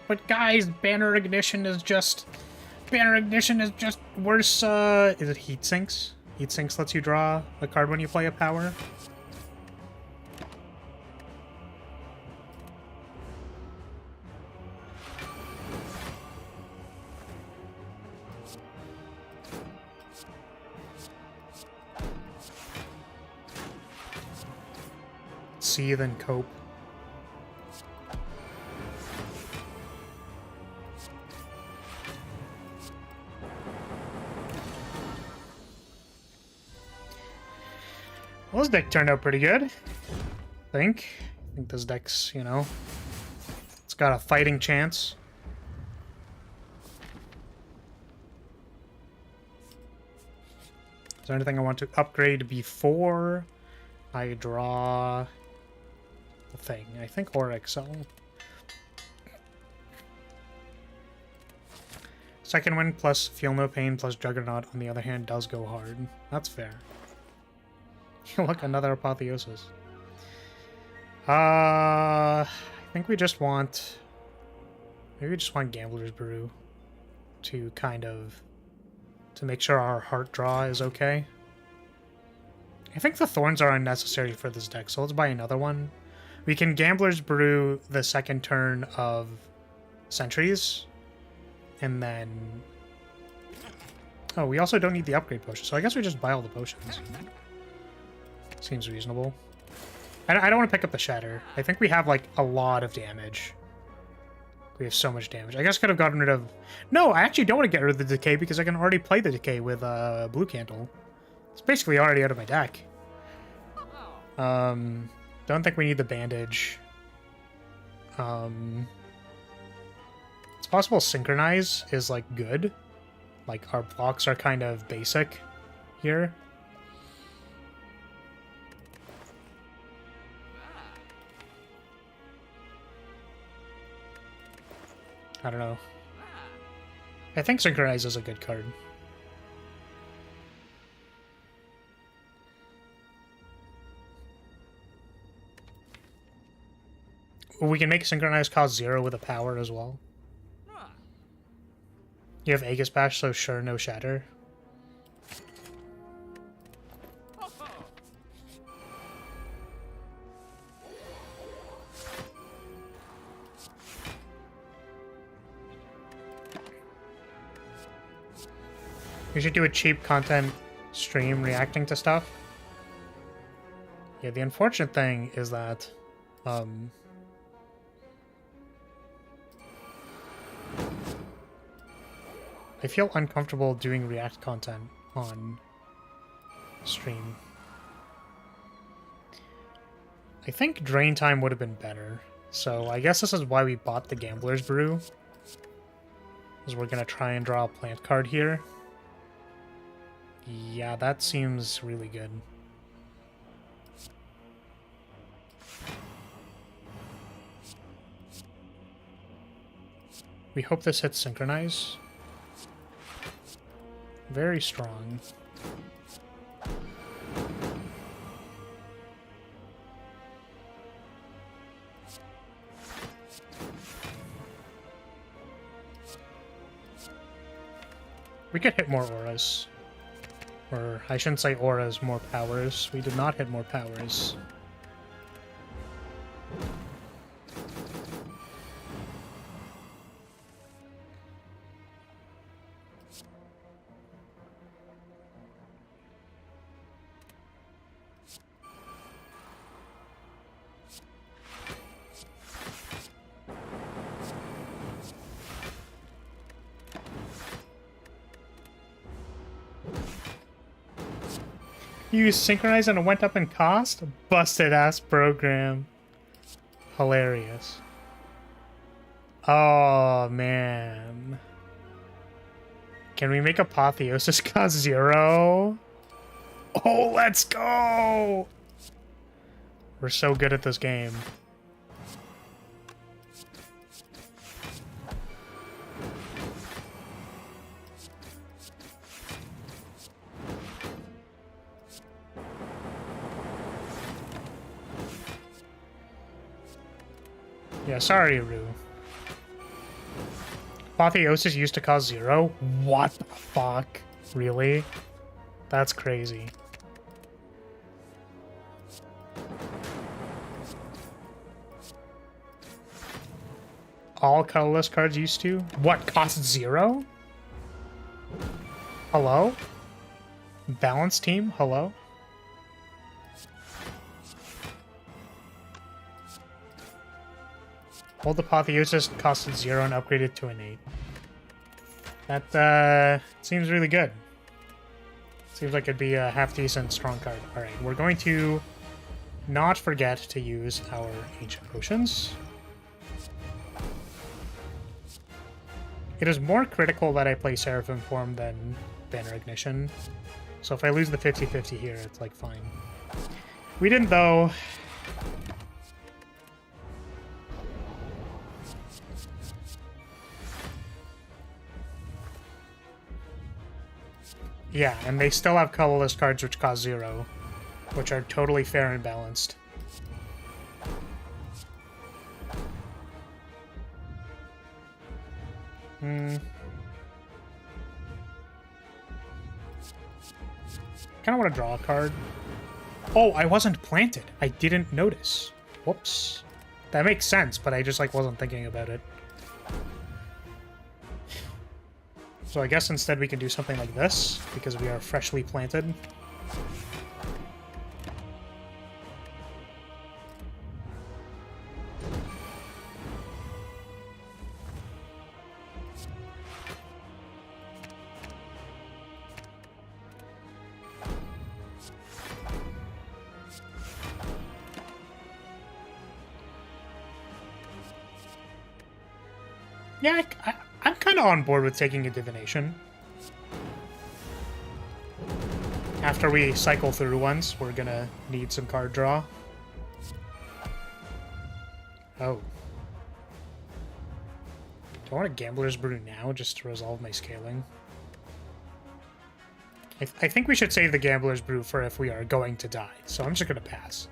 But guys, Banner Ignition is just worse. Is it Heat Sinks? Heat Sinks lets you draw a card when you play a power. Seethe and cope. Well, this deck turned out pretty good. I think this deck's, you know, it's got a fighting chance. Is there anything I want to upgrade before I draw the thing? I think Aura Excel. Second Wind plus Feel No Pain plus Juggernaut, on the other hand, does go hard. That's fair. Look, another Apotheosis. I think we just want... Maybe we just want Gambler's Brew to kind of... to make sure our heart draw is okay. I think the Thorns are unnecessary for this deck, so let's buy another one. We can Gambler's Brew the second turn of Sentries, and then... Oh, we also don't need the upgrade potion, so I guess we just buy all the potions. Seems reasonable. I don't want to pick up the Shatter. I think we have, like, a lot of damage. We have so much damage. I guess I could have gotten rid of... No, I actually don't want to get rid of the Decay because I can already play the Decay with Blue Candle. It's basically already out of my deck. Don't think we need the Bandage. It's possible Synchronize is, like, good. Like, our blocks are kind of basic here. I don't know. I think Synchronize is a good card. We can make Synchronize cost 0 with a power as well. You have Aegis Bash, so sure, no Shatter. We should do a cheap content stream reacting to stuff. Yeah, the unfortunate thing is that I feel uncomfortable doing React content on stream. I think Drain Time would have been better. So I guess this is why we bought the Gambler's Brew. Because we're going to try and draw a plant card here. Yeah, that seems really good. We hope this hits Synchronize. Very strong. We could hit more auras. Or, I shouldn't say auras, more powers. We did not hit more powers. You synchronized and it went up in cost? Busted ass program. Hilarious. Oh, man. Can we make Apotheosis cost 0? Oh, let's go! We're so good at this game. Yeah, sorry, Rue. Apotheosis used to cost 0? What the fuck? Really? That's crazy. All colorless cards used to? What, cost 0? Hello? Balance team? Hello? Old Apotheosis costed 0 and upgraded to an 8. That seems really good. Seems like it'd be a half-decent strong card. Alright, we're going to not forget to use our Ancient Potions. It is more critical that I play Seraphim Form than Banner Ignition. So if I lose the 50-50 here, it's like fine. We didn't though. Yeah, and they still have colorless cards which cost 0, which are totally fair and balanced. Kind of want to draw a card. Oh, I wasn't planted. I didn't notice. Whoops. That makes sense, but I just like wasn't thinking about it. So I guess instead we can do something like this, because we are freshly planted. Yeah, I'm kind of on board with taking a divination. After we cycle through ones, we're gonna need some card draw. Oh. Do I want a Gambler's Brew now just to resolve my scaling? I think we should save the Gambler's Brew for if we are going to die, so I'm just gonna pass.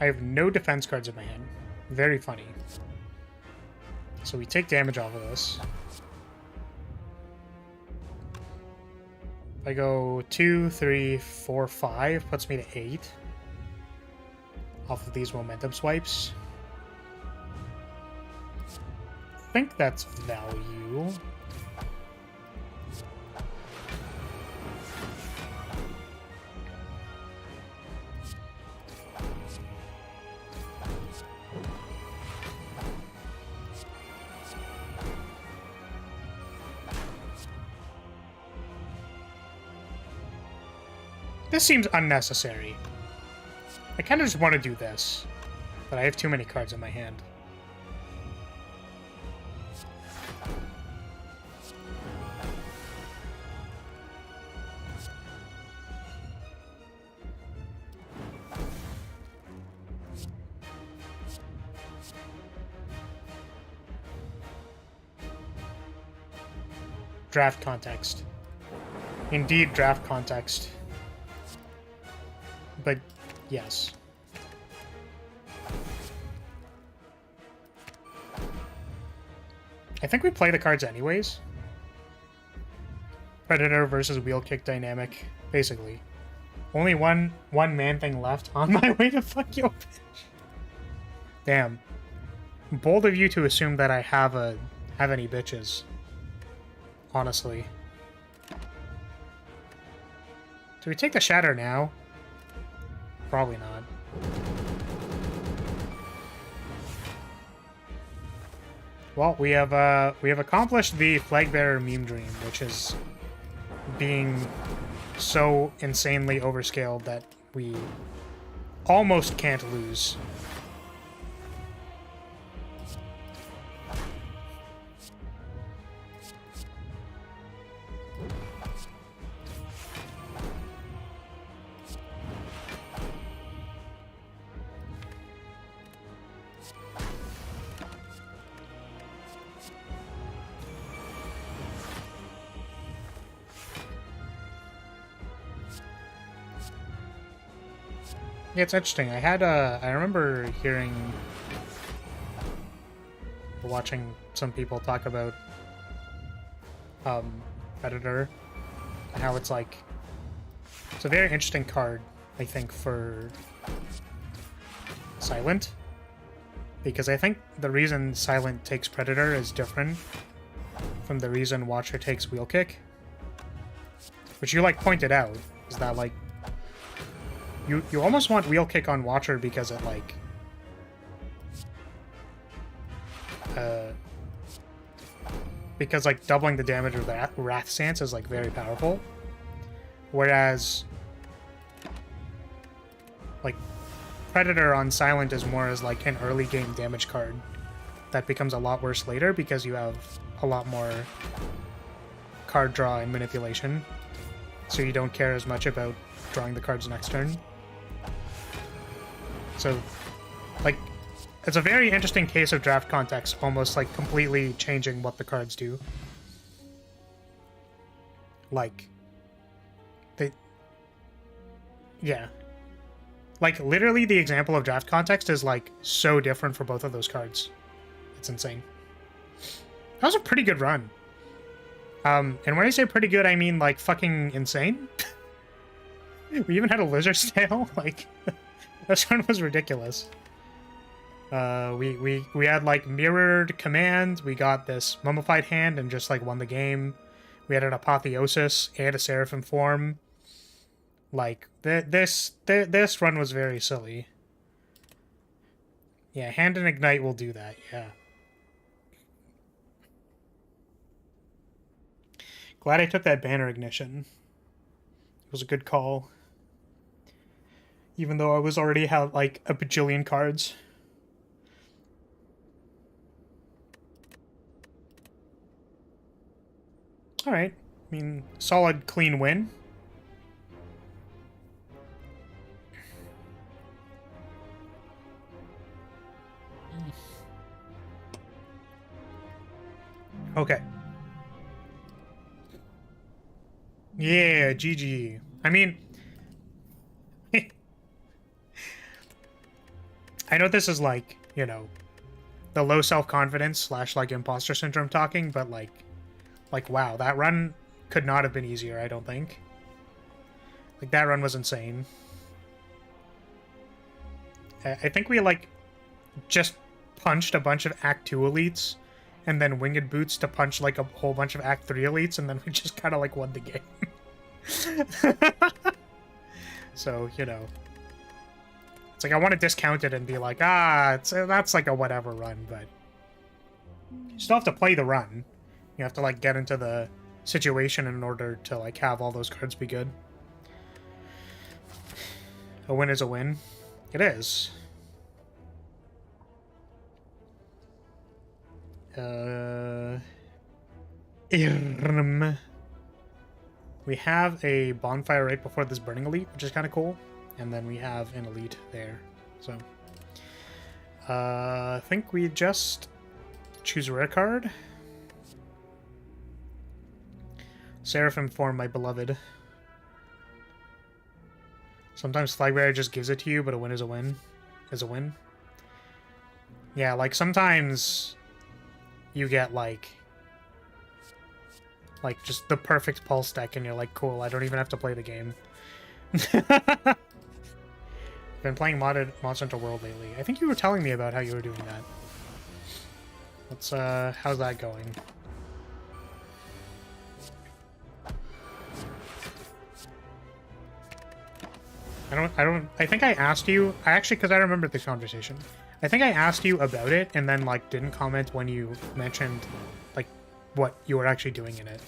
I have no defense cards in my hand. Very funny. So we take damage off of this. If I go 2, 3, 4, 5, puts me to 8. Off of these momentum swipes. I think that's value. This seems unnecessary. I kind of just want to do this, but I have too many cards in my hand. Draft context. Indeed, draft context. But, yes. I think we play the cards anyways. Predator versus wheel kick dynamic, basically. Only one man thing left on my way to fuck your bitch. Damn. Bold of you to assume that I have any bitches. Honestly. Do we take the shatter now? Probably not. Well, we have accomplished the Flagbearer meme dream, which is being so insanely overscaled that we almost can't lose. Yeah, it's interesting. I remember hearing, watching some people talk about Predator, and how it's like, it's a very interesting card, I think, for Silent, because I think the reason Silent takes Predator is different from the reason Watcher takes Wheel Kick, which you, like, pointed out, is that, like, you almost want Wheel Kick on Watcher because it, like, because, like, doubling the damage of the Wrath Stance is, like, very powerful. Whereas, like, Predator on Silent is more as, like, an early game damage card that becomes a lot worse later because you have a lot more card draw and manipulation. So you don't care as much about drawing the cards next turn. So, like, it's a very interesting case of draft context, almost, like, completely changing what the cards do. Like, yeah. Like, literally the example of draft context is, like, so different for both of those cards. It's insane. That was a pretty good run. And when I say pretty good, I mean, like, fucking insane. We even had a Lizard's Tail. Like, this one was ridiculous. We had, like, mirrored command. We got this mummified hand and just, like, won the game. We had an Apotheosis and a Seraphim form. Like, this run was very silly. Yeah, Hand and Ignite will do that, yeah. Glad I took that Banner Ignition. It was a good call. Even though I was already had, like, a bajillion cards. Alright. I mean, solid, clean win. Okay. Yeah, GG. I mean, I know this is, like, you know, the low self-confidence / like imposter syndrome talking, but like, wow, that run could not have been easier, I don't think. Like, that run was insane. I think we, like, just punched a bunch of Act 2 elites and then Winged Boots to punch, like, a whole bunch of Act 3 elites, and then we just kind of, like, won the game. So, you know. It's like, I want to discount it and be like, that's, like, a whatever run, but you still have to play the run. You have to, like, get into the situation in order to, like, have all those cards be good. A win is a win. It is. We have a bonfire right before this burning elite, which is kind of cool. And then we have an elite there. So, I think we just choose a rare card. Seraphim form, my beloved. Sometimes Flagbearer just gives it to you, but a win is a win. Is a win. Yeah, like, sometimes you get, like, just the perfect pulse deck, and you're like, cool, I don't even have to play the game. Been playing modded Monster Hunter World lately. I think you were telling me about how you were doing that. Let's, how's that going? I think I asked you, because I remember this conversation. I think I asked you about it, and then, like, didn't comment when you mentioned, like, what you were actually doing in it.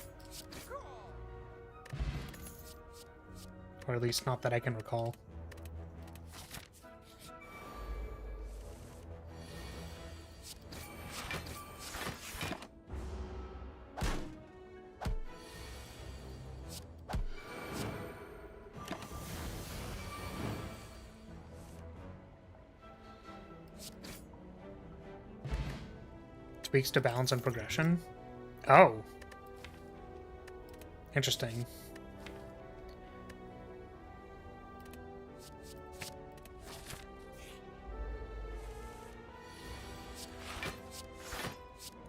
Or at least not that I can recall. Tweaks to balance and progression. Oh. Interesting.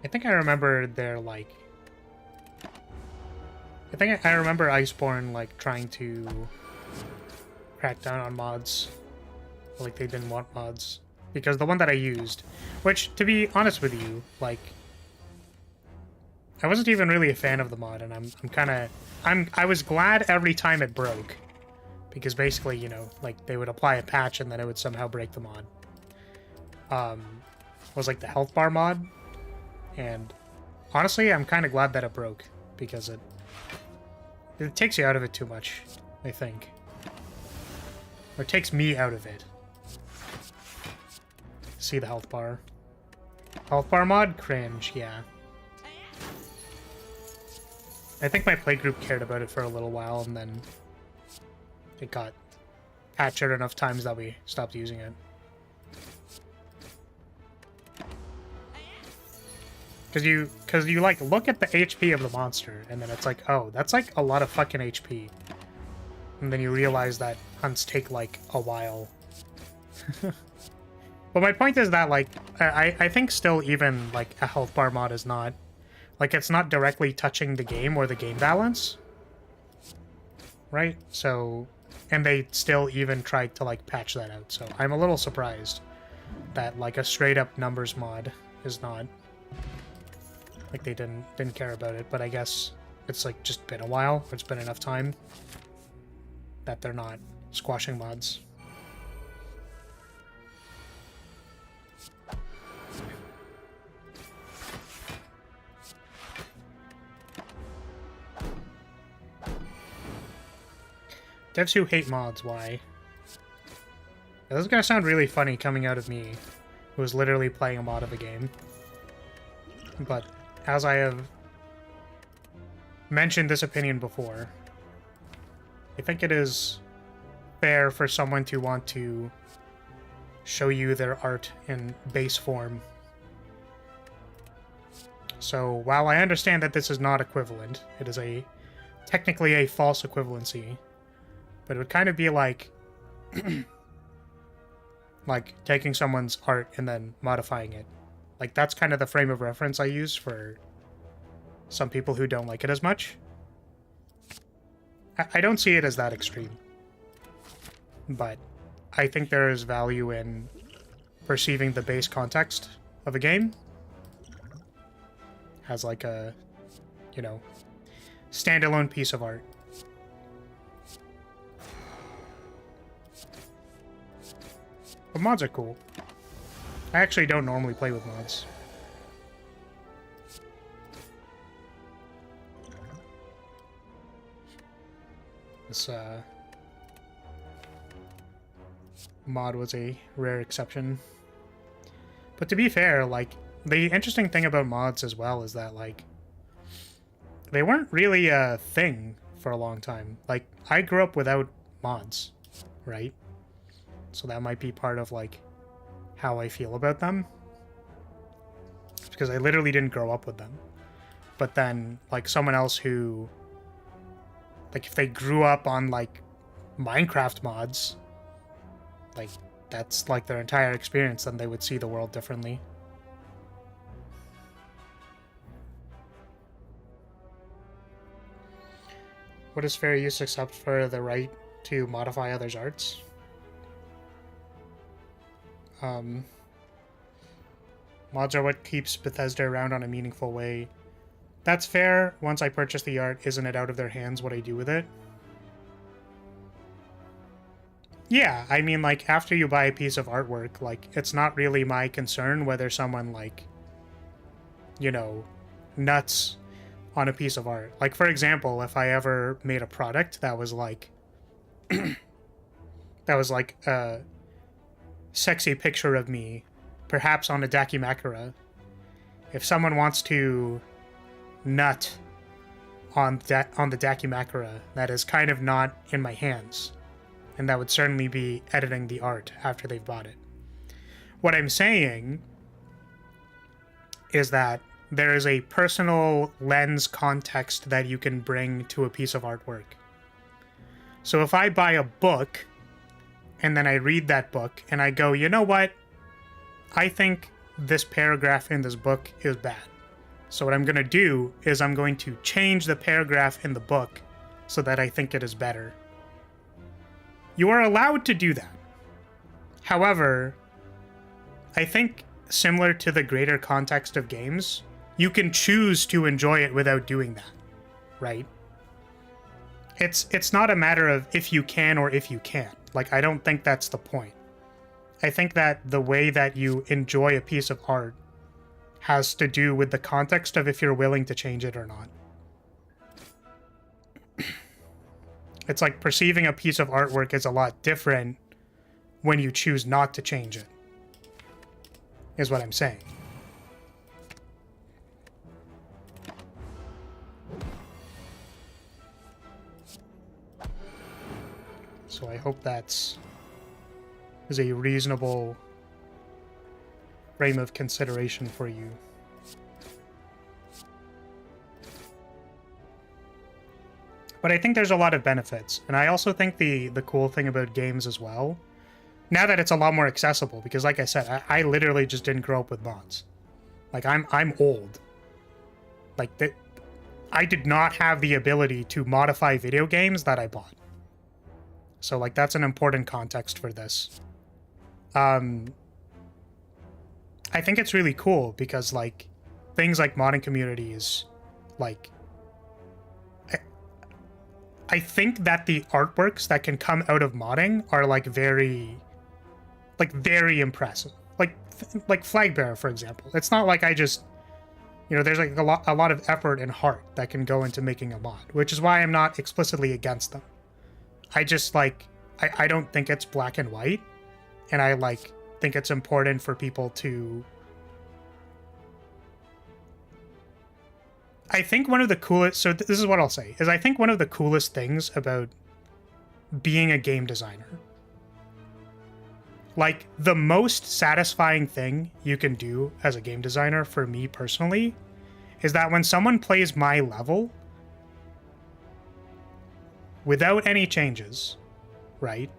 I think I remember they're like... I remember Iceborne like trying to crack down on mods. Like they didn't want mods. Because the one that I used, which to be honest with you, like I wasn't even really a fan of the mod, and I was glad every time it broke. Because basically, you know, like they would apply a patch and then it would somehow break the mod. Was like the health bar mod. And honestly, I'm kind of glad that it broke, because it takes you out of it too much, I think. Or it takes me out of it. See the health bar. Health bar mod? Cringe, yeah. I think my playgroup cared about it for a little while, and then it got patched enough times that we stopped using it. Because you like look at the HP of the monster, and then it's like, oh, that's like a lot of fucking HP. And then you realize that hunts take like a while. But my point is that like I think still even like a health bar mod is not like, it's not directly touching the game or the game balance, right? So, and they still even tried to like patch that out. So I'm a little surprised that like a straight up numbers mod is not. Like they didn't care about it, but I guess it's like just been a while. It's been enough time that they're not squashing mods. Devs who hate mods, why? This is gonna sound really funny coming out of me, who was literally playing a mod of a game. But as I have mentioned this opinion before, I think it is fair for someone to want to show you their art in base form. So while I understand that this is not equivalent, it is technically a false equivalency, but it would kind of be like like taking someone's art and then modifying it. Like that's kind of the frame of reference I use for some people who don't like it as much. I don't see it as that extreme, but I think there is value in perceiving the base context of a game as like a, you know, standalone piece of art. But mods are cool. I actually don't normally play with mods. This mod was a rare exception. But to be fair, like, the interesting thing about mods as well is that, like, they weren't really a thing for a long time. Like, I grew up without mods, right? So that might be part of, like, how I feel about them. Because I literally didn't grow up with them. But then, like, someone else who, like, if they grew up on, like, Minecraft mods, like, that's, like, their entire experience, then they would see the world differently. What is fair use except for the right to modify others' arts? Mods are what keeps Bethesda around on a meaningful way. That's fair. Once I purchase the art, isn't it out of their hands what I do with it? Yeah, I mean, like, after you buy a piece of artwork, like, it's not really my concern whether someone, like, you know, nuts on a piece of art. Like, for example, if I ever made a product that was, like, that was like a sexy picture of me, perhaps on a Dakimakura. If someone wants to nut on the Dakimakura, that is kind of not in my hands, and that would certainly be editing the art after they've bought it. What I'm saying is that there is a personal lens context that you can bring to a piece of artwork. So if I buy a book, and then I read that book, and I go, you know what? I think this paragraph in this book is bad. So what I'm going to do is I'm going to change the paragraph in the book so that I think it is better. You are allowed to do that. However, I think similar to the greater context of games, you can choose to enjoy it without doing that, right? It's not a matter of if you can or if you can't. Like, I don't think that's the point. I think that the way that you enjoy a piece of art has to do with the context of if you're willing to change it or not. It's like perceiving a piece of artwork is a lot different when you choose not to change it, is what I'm saying. So I hope that's is a reasonable frame of consideration for you. But I think there's a lot of benefits, and I also think the cool thing about games as well, now that it's a lot more accessible, because like I said, I literally just didn't grow up with mods. Like, I'm old. Like, I did not have the ability to modify video games that I bought. So, like, that's an important context for this. I think it's really cool because, like, things like modding communities, like, I think that the artworks that can come out of modding are, like, very impressive. Like Flagbearer, for example. It's not like I just, you know, there's, like, a lot of effort and heart that can go into making a mod, which is why I'm not explicitly against them. I just, like, I don't think it's black and white, and I, like, think it's important for people to... I think one of the coolest... So this is what I'll say, is I think one of the coolest things about being a game designer, like, the most satisfying thing you can do as a game designer, for me personally, is that when someone plays my level, without any changes, right?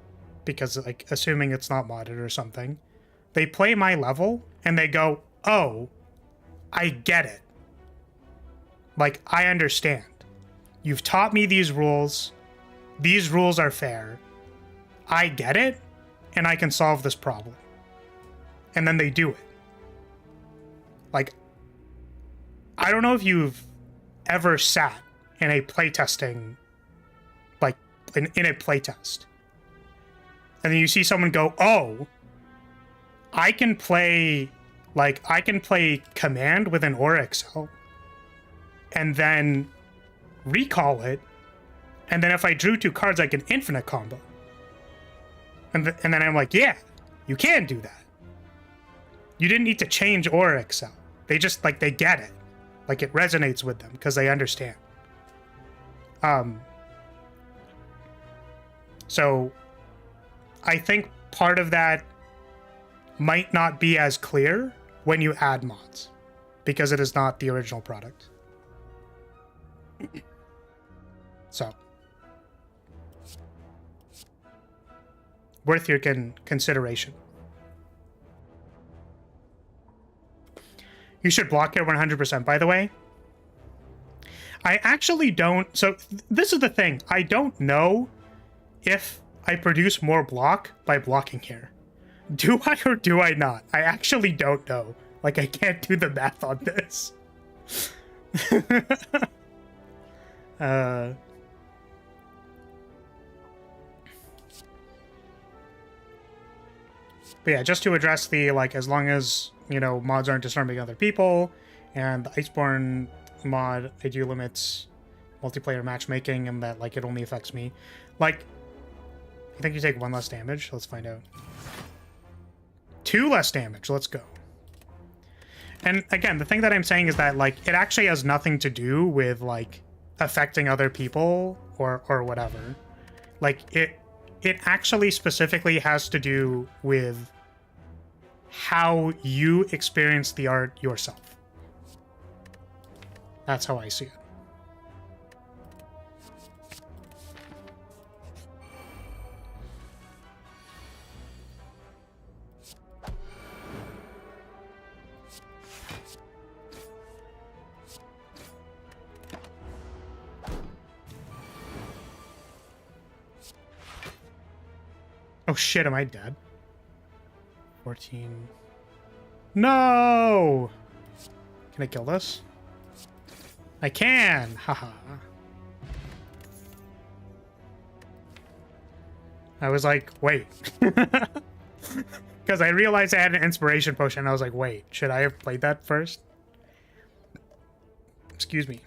Because, like, assuming it's not modded or something, they play my level and they go, oh, I get it. Like, I understand. You've taught me these rules. These rules are fair. I get it, and I can solve this problem. And then they do it. Like, I don't know if you've ever sat in a playtesting, like, in a playtest, and then you see someone go, oh, I can play command with an Aura cell, and then recall it, and then if I drew 2 cards, I can infinite combo. And then I'm like, yeah, you can do that. You didn't need to change Aura cell. They just, like, they get it. Like, it resonates with them because they understand. So I think part of that might not be as clear when you add mods, because it is not the original product. So, worth your consideration. You should block it 100%, by the way. I actually don't... So, this is the thing. I don't know if I produce more block by blocking here. Do I or do I not? I actually don't know. Like, I can't do the math on this. But yeah, just to address the, like, as long as, you know, mods aren't disturbing other people, and the Iceborne mod, I do limits multiplayer matchmaking, and that, like, it only affects me. Like, You think you take 1 less damage? Let's find out. 2 less damage. Let's go. And again, the thing that I'm saying is that, like, it actually has nothing to do with, like, affecting other people or whatever. Like, it actually specifically has to do with how you experience the art yourself. That's how I see it. Oh shit, am I dead? 14. No! Can I kill this? I can! Haha. I was like, wait. Because I realized I had an inspiration potion, and I was like, wait, should I have played that first? Excuse me.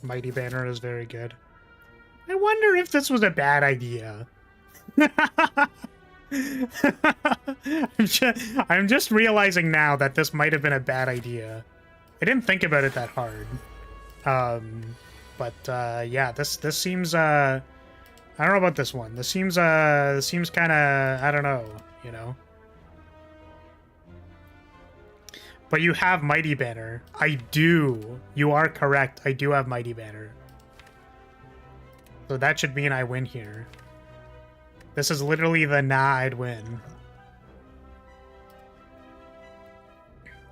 Mighty Banner is very good. I wonder if this was a bad idea. I'm just realizing now that this might have been a bad idea. I didn't think about it that hard. Yeah, this seems I don't know about this one. This seems kind of, I don't know, you know. But you have Mighty Banner. I do. You are correct. I do have Mighty Banner. So that should mean I win here. This is literally the I'd win.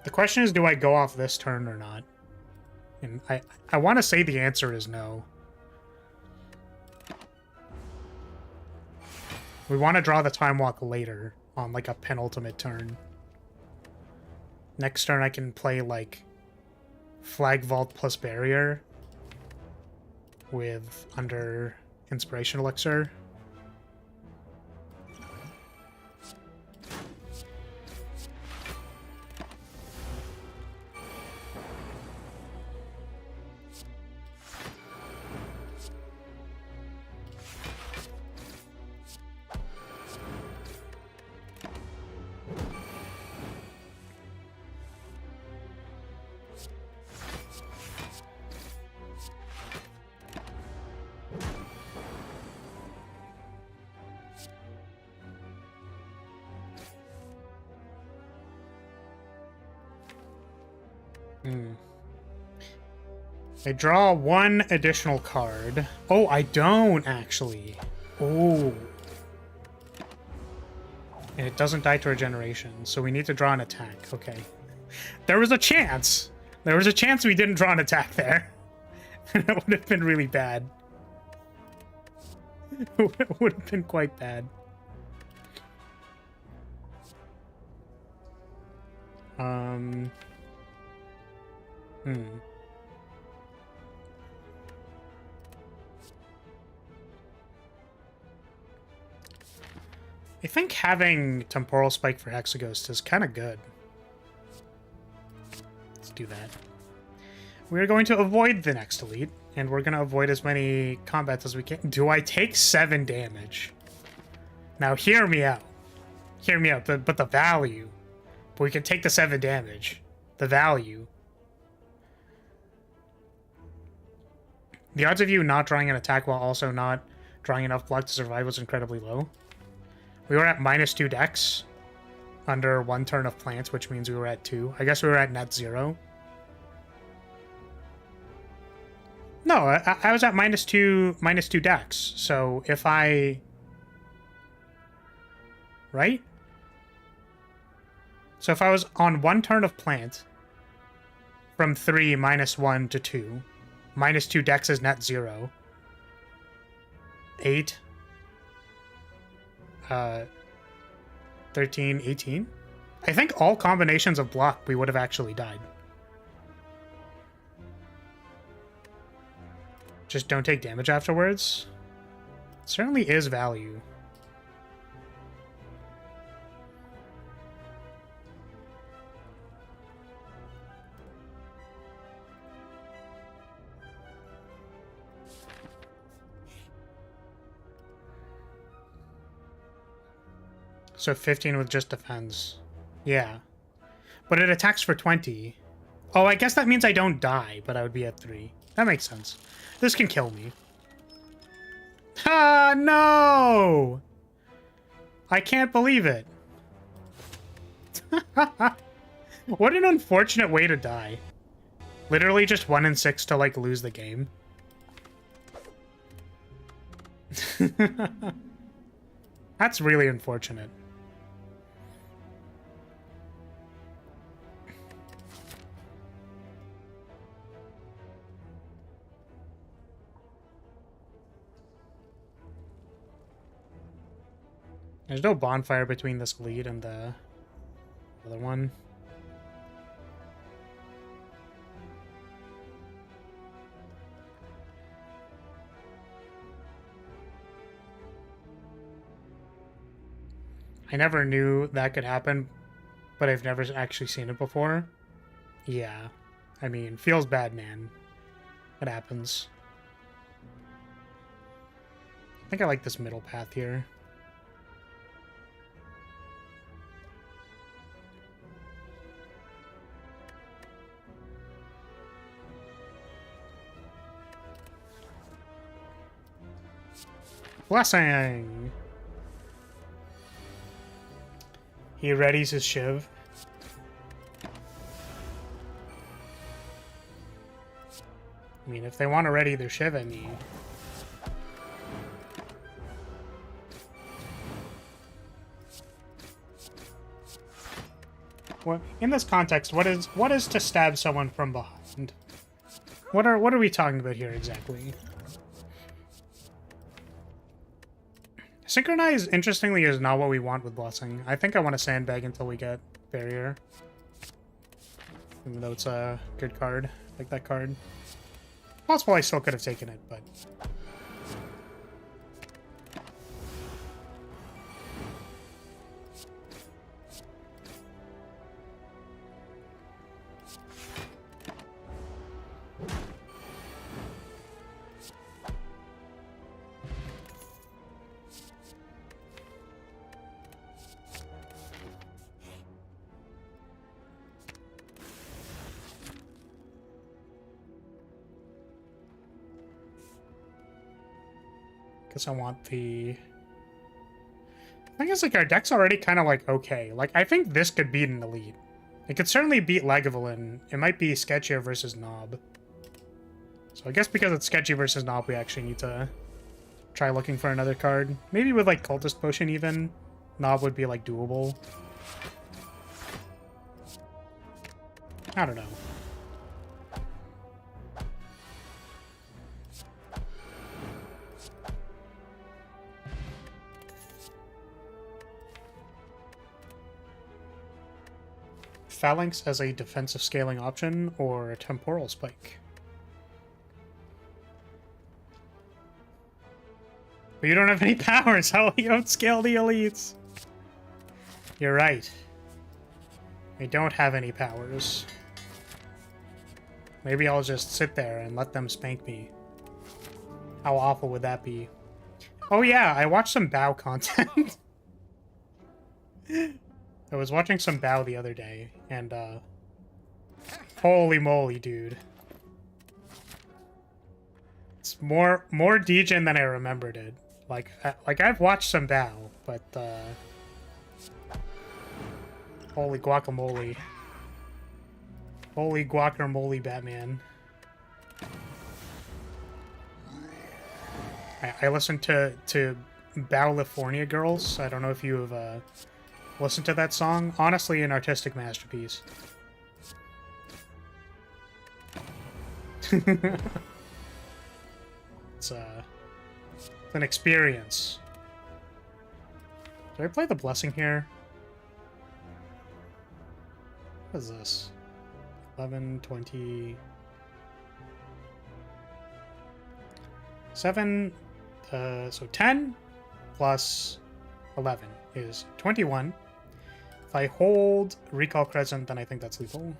The question is, do I go off this turn or not? And I want to say the answer is no. We want to draw the Time Walk later on like a penultimate turn. Next turn I can play like Flag Vault plus Barrier with under Inspiration Elixir. I draw 1 additional card. Oh, I don't actually. Oh. And it doesn't die to regeneration, so we need to draw an attack. Okay. There was a chance. There was a chance we didn't draw an attack there. That would have been really bad. It would have been quite bad. I think having Temporal Spike for Hexaghost is kind of good. Let's do that. We're going to avoid the next elite, and we're going to avoid as many combats as we can. Do I take 7 damage? Now, hear me out. Hear me out, but the value. But we can take the 7 damage. The value. The odds of you not drawing an attack while also not drawing enough block to survive was incredibly low. We were at -2 dex under 1 turn of plants, which means we were at 2. I guess we were at net 0. No, I was at -2 dex. So if I... Right? So if I was on 1 turn of plant from 3 -1 to 2, -2 dex is net 0. 8... 13, 18. I think all combinations of block we would have actually died. Just don't take damage afterwards. It certainly is value. So 15 with just defense. Yeah. But it attacks for 20. Oh, I guess that means I don't die, but I would be at 3. That makes sense. This can kill me. Ah, no! I can't believe it. What an unfortunate way to die. Literally just 1 in 6 to, like, lose the game. That's really unfortunate. There's no bonfire between this lead and the other one. I never knew that could happen, but I've never actually seen it before. Yeah. I mean, feels bad, man. It happens. I think I like this middle path here. Blessing! He readies his shiv. I mean, if they want to ready their shiv at me... Well, in this context, what is to stab someone from behind? What are we talking about here exactly? Synchronize, interestingly, is not what we want with Blessing. I think I want to sandbag until we get Barrier. Even though it's a good card. I like that card. Possible I still could have taken it, but... Guess I want the... I guess, like, our deck's already kind of, like, okay. Like, I think this could beat an Elite. It could certainly beat Lagavulin. It might be sketchier versus Knob. So I guess because it's sketchy versus Knob, we actually need to try looking for another card. Maybe with, like, Cultist Potion, even. Knob would be, like, doable. I don't know. Phalanx as a defensive scaling option, or a Temporal Spike. But you don't have any powers, how you don't scale the elites? You're right. I don't have any powers. Maybe I'll just sit there and let them spank me. How awful would that be? Oh yeah, I watched some Bao content. I was watching some Bao the other day, and, holy moly, dude. It's more degen than I remembered it. Like I've watched some Bao, but, holy guacamole. Holy guacamole, Batman. I listened to California Girls. I don't know if you have, listened to that song. Honestly, an artistic masterpiece. It's an experience. Did I play the Blessing here? What is this? 11, 20... 7, so 10 plus 11 is 21. If I hold Recall Crescent, then I think that's lethal.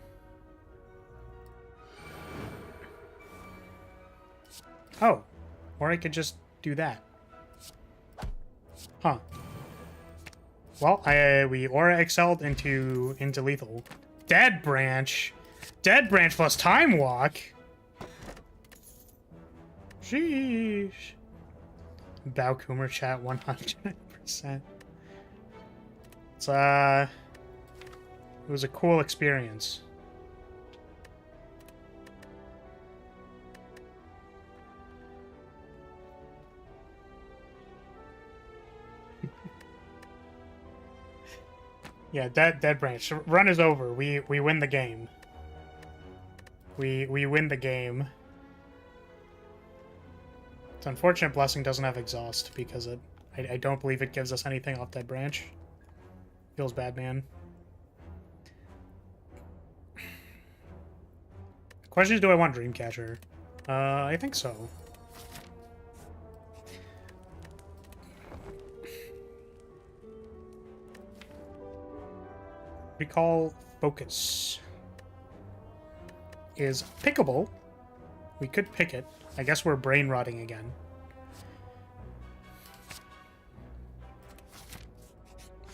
Oh, or I could just do that. Huh. Well, we aura excelled into lethal. Dead Branch plus Time Walk. Sheesh. Bowcoomer chat 100%. It's it was a cool experience. Yeah, dead branch. Run is over. We win the game. We win the game. It's unfortunate Blessing doesn't have exhaust because I don't believe it gives us anything off dead branch. Feels bad, man. Question is, do I want Dreamcatcher? I think so. Recall Focus is pickable. We could pick it. I guess we're brain rotting again.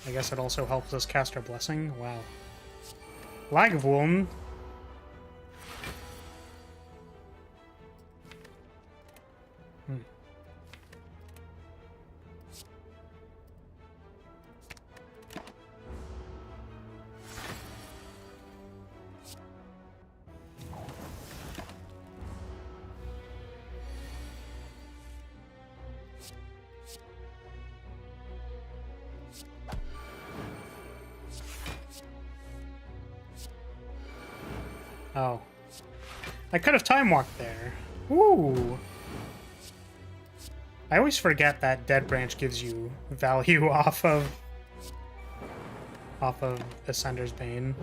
I guess it also helps us cast our Blessing. Wow. Lagavuln. Oh. I could have time walked there. Ooh. I always forget that Dead Branch gives you value off of Ascender's Bane.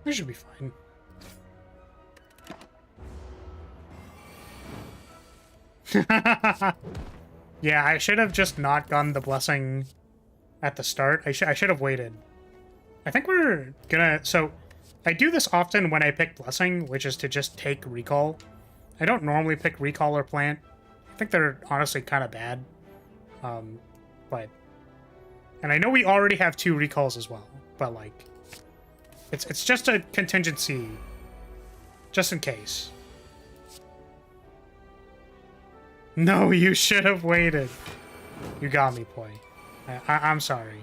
We should be fine. Yeah, I should have just not gotten the Blessing at the start. I should have waited. I think we're gonna... So, I do this often when I pick Blessing, which is to just take Recall. I don't normally pick Recall or Plant. I think they're honestly kind of bad. But... And I know we already have 2 Recalls as well, but like... It's just a contingency, just in case. No, you should have waited. You got me, Poi. I'm sorry.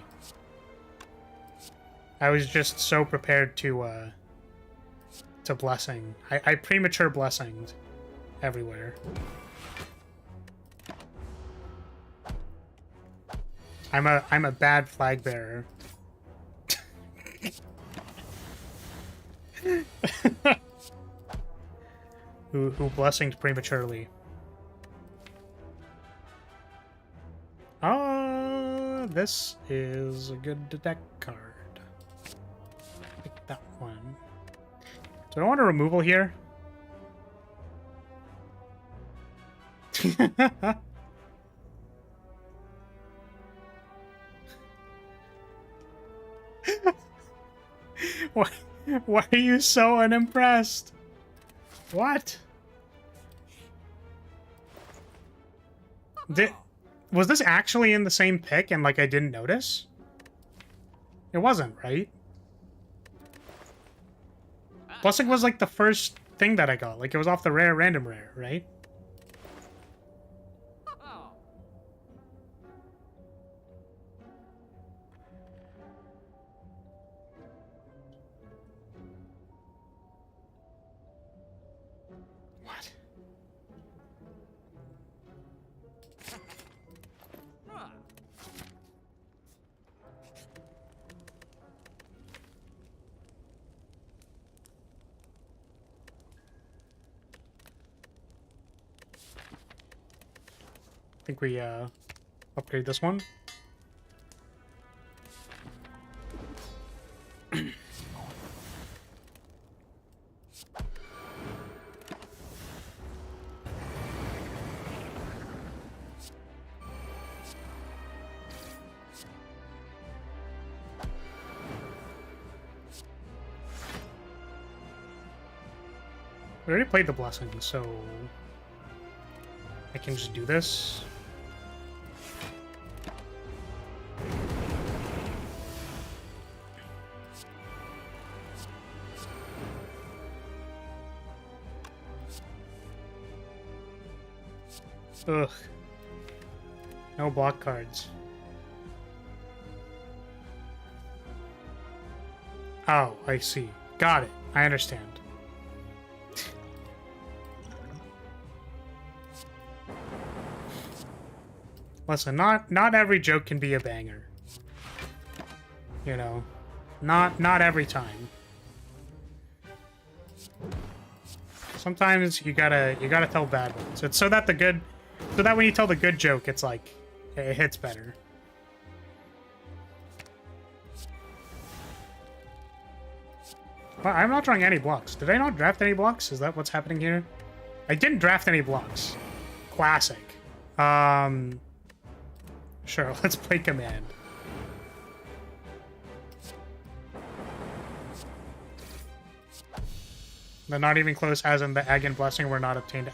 I was just so prepared to Blessing. I premature Blessinged everywhere. I'm a bad Flagbearer. who blessinged prematurely. This is a good deck card. Pick that one. Do I want a removal here? Why are you so unimpressed? What? Was this actually in the same pick and like I didn't notice? It wasn't, right? Blessing was like the first thing that I got. Like it was off the rare, random rare, right? What? I think we upgrade this one. We already played the blessing, so I can just do this. Ugh. No block cards. Oh, I see. Got it. I understand. Listen, not every joke can be a banger. You know, not every time. Sometimes you gotta tell bad ones. It's so that when you tell the good joke, it's like it hits better. Well, I'm not drawing any blocks. Did I not draft any blocks? Is that what's happening here? I didn't draft any blocks. Classic. Sure, let's play command. They're not even close, as in the egg and blessing were not obtained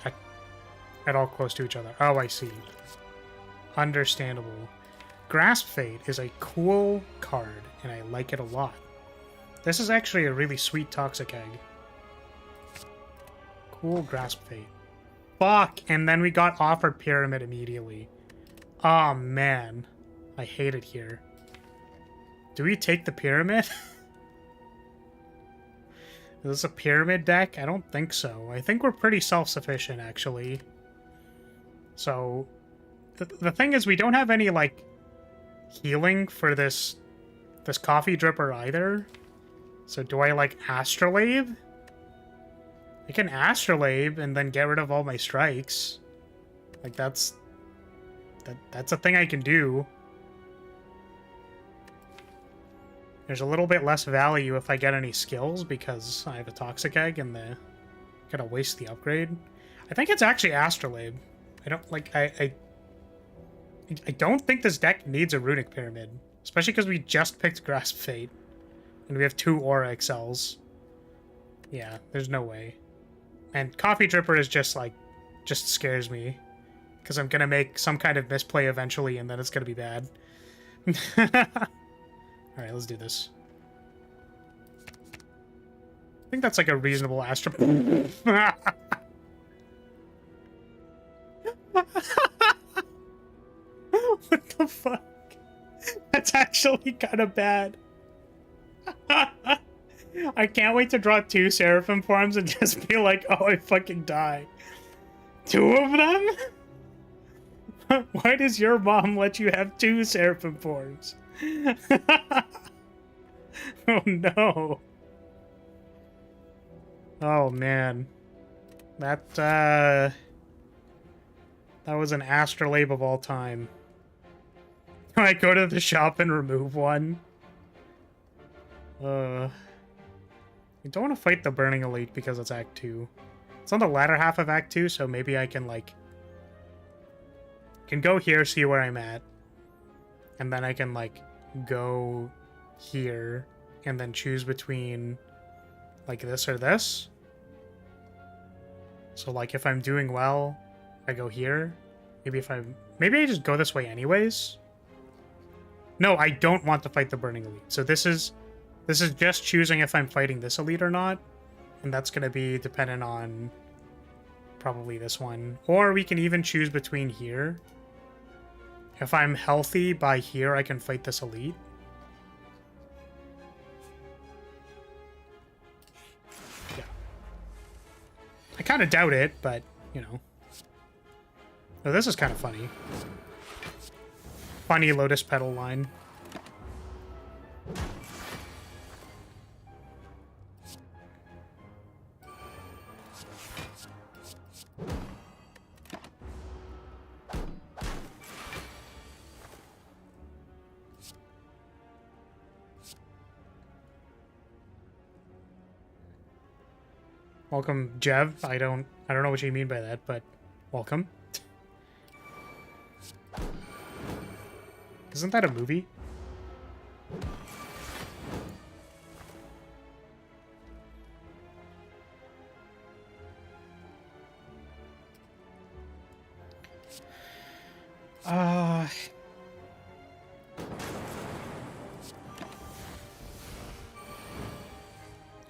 at all close to each other. Oh, I see. Understandable. Grasp Fate is a cool card, and I like it a lot. This is actually a really sweet Toxic Egg. Cool Grasp Fate. Fuck! And then we got offered Pyramid immediately. Oh, man. I hate it here. Do we take the Pyramid? Is this a Pyramid deck? I don't think so. I think we're pretty self-sufficient, actually. So, the thing is, we don't have any, like, healing for this Coffee Dripper either. So do I, like, Astrolabe? I can Astrolabe and then get rid of all my strikes. Like, that's a thing I can do. There's a little bit less value if I get any skills because I have a Toxic Egg and gotta waste the upgrade. I think it's actually Astrolabe. I don't like I don't think this deck needs a Runic Pyramid, especially because we just picked Grasp Fate and we have 2 Aura XLs. Yeah, there's no way. And Coffee Dripper is just scares me because I'm gonna make some kind of misplay eventually and then it's gonna be bad. Alright, let's do this. I think that's like a reasonable Astro. What the fuck? That's actually kind of bad. I can't wait to draw 2 Seraphim forms and just be like, oh, I fucking die. 2 of them? Why does your mom let you have 2 Seraphim forms? Oh no. Oh man. That was an Astrolabe of all time. I go to the shop and remove one. I don't want to fight the Burning Elite because it's Act 2. It's on the latter half of Act 2, so maybe I can, like... can go here, see where I'm at. And then I can, like, go here and then choose between, like, this or this. So, like, if I'm doing well, I go here. Maybe I just go this way anyways. No, I don't want to fight the Burning Elite. So this is just choosing if I'm fighting this elite or not. And that's going to be dependent on probably this one. Or we can even choose between here. If I'm healthy by here, I can fight this elite. Yeah. I kind of doubt it, but, you know. Oh, this is kind of funny. Funny Lotus Petal line. Welcome, Jev. I don't know what you mean by that, but welcome. Isn't that a movie?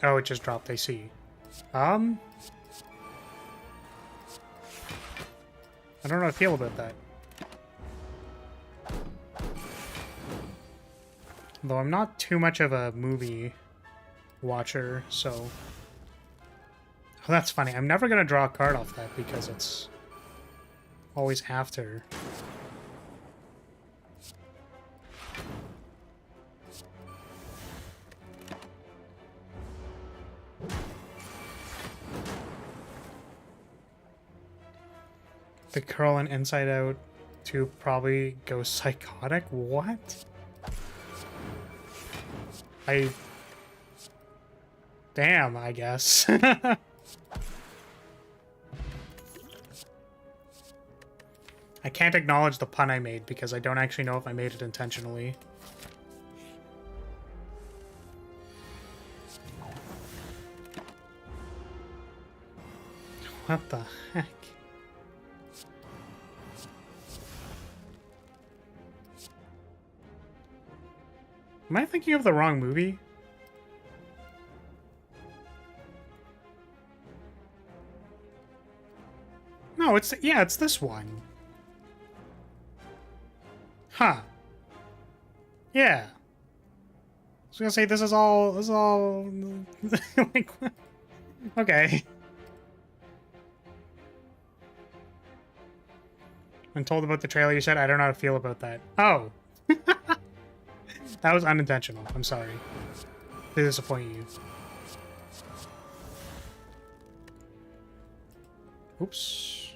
Oh, it just dropped, I see. I don't know how I feel about that. Though I'm not too much of a movie watcher, so... Oh, that's funny. I'm never going to draw a card off that because it's always after. The curl and Inside Out 2 probably go psychotic? What? Damn, I guess. I can't acknowledge the pun I made because I don't actually know if I made it intentionally. What the heck? Am I thinking of the wrong movie? No, it's this one. Huh. Yeah. I was gonna say this is all like, okay. When told about the trailer, you said, I don't know how to feel about that. Oh. That was unintentional. I'm sorry to disappoint you. Oops.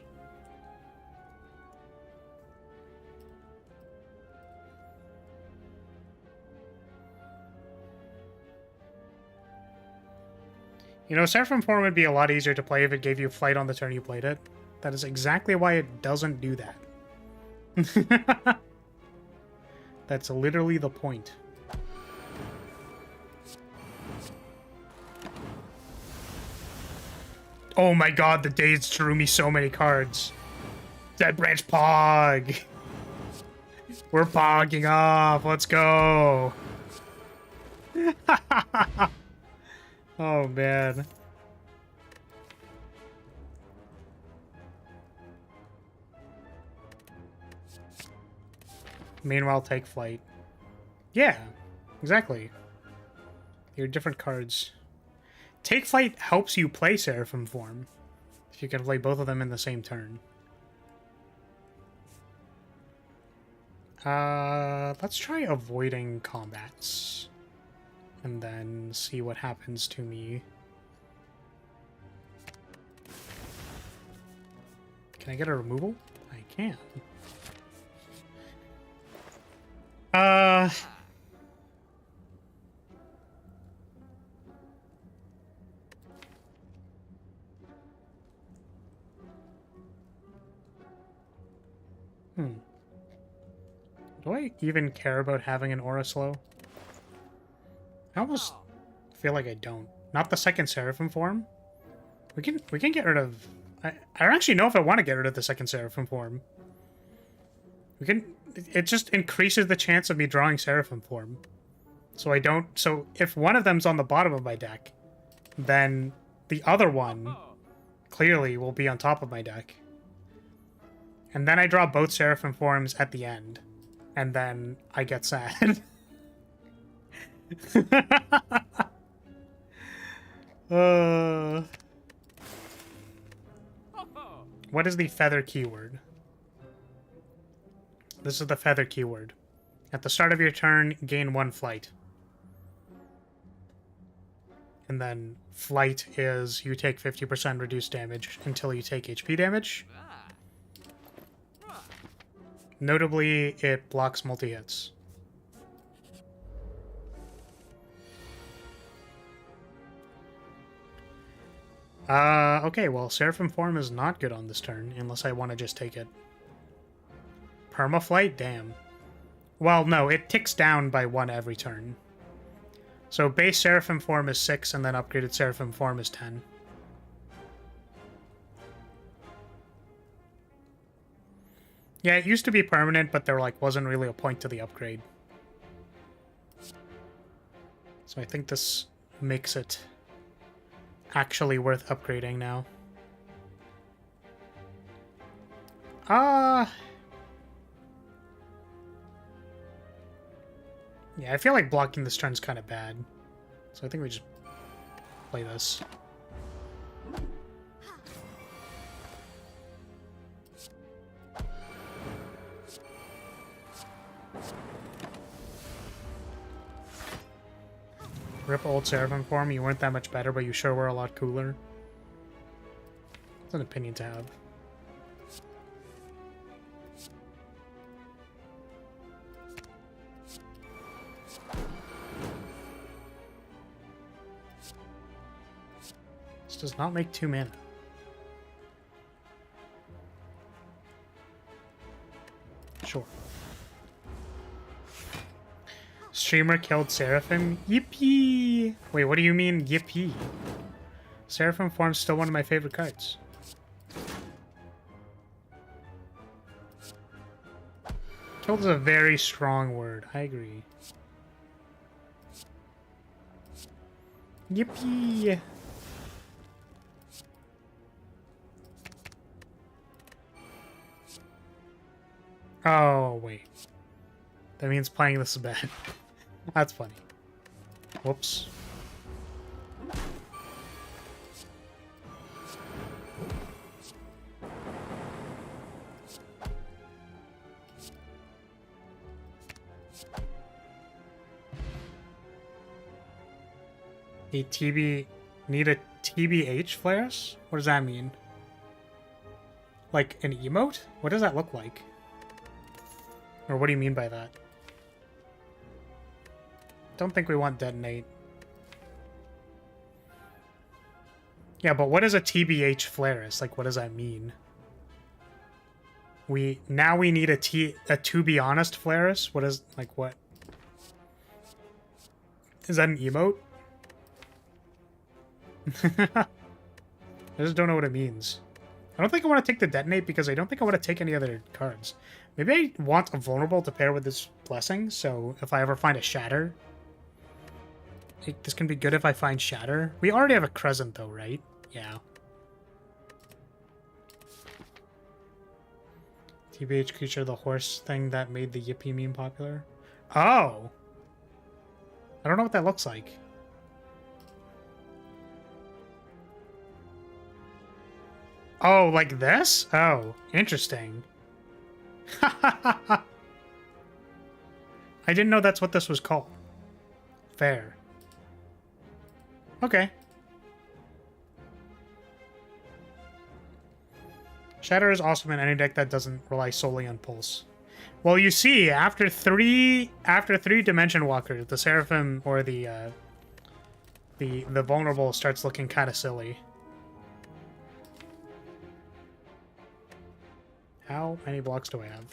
You know, Seraphim Form would be a lot easier to play if it gave you flight on the turn you played it. That is exactly why it doesn't do that. That's literally the point. Oh my god, the Days drew me so many cards. Dead Branch Pog! We're pogging off, let's go! Oh man. Meanwhile, take flight. Yeah, exactly. They're different cards. Take flight helps you play Seraphim Form, if you can play both of them in the same turn. Let's try avoiding combats. And then see what happens to me. Can I get a removal? I can. Do I even care about having an aura slow? I almost feel like I don't. Not the second Seraphim form. We can get rid of... I don't actually know if I want to get rid of the second Seraphim form. We can... It just increases the chance of me drawing Seraphim form. So I don't... So if one of them's on the bottom of my deck, then the other one clearly will be on top of my deck. And then I draw both Seraphim forms at the end. And then I get sad. What is the feather keyword? This is the feather keyword. At the start of your turn, gain 1 flight. And then flight is you take 50% reduced damage until you take HP damage. Notably, it blocks multi-hits. Okay, well, Seraphim form is not good on this turn, unless I want to just take it. Permaflight? Damn. Well, no, it ticks down by 1 every turn. So base Seraphim form is 6, and then upgraded Seraphim form is 10. Yeah, it used to be permanent, but there wasn't really a point to the upgrade. So I think this makes it actually worth upgrading now. Yeah, I feel like blocking this turn's kind of bad. So I think we just play this. Rip old Seraphim form, you weren't that much better, but you sure were a lot cooler. It's an opinion to have. This does not make 2 mana. Sure. Streamer killed Seraphim? Yippee! Wait, what do you mean, yippee? Seraphim form's still one of my favorite cards. Killed is a very strong word. I agree. Yippee! Oh, wait. That means playing this is bad. That's funny. Whoops. Need a TBH flares? What does that mean? Like an emote? What does that look like? Or what do you mean by that? Don't think we want detonate. Yeah, but what is a TBH Flareus? Like, what does that mean? Now we need a to be honest Flareus? What is, like, what? Is that an emote? I just don't know what it means. I don't think I want to take the detonate because I don't think I want to take any other cards. Maybe I want a vulnerable to pair with this blessing, so if I ever find a shatter... This can be good if I find shatter. We already have a crescent though, right? Yeah. TBH creature, the horse thing that made the Yippee meme popular. Oh! I don't know what that looks like. Oh, like this? Oh, interesting. I didn't know that's what this was called. Fair. Okay. Shatter is awesome in any deck that doesn't rely solely on pulse. Well, you see, after three Dimension Walker, the Seraphim or the vulnerable starts looking kind of silly. How many blocks do I have?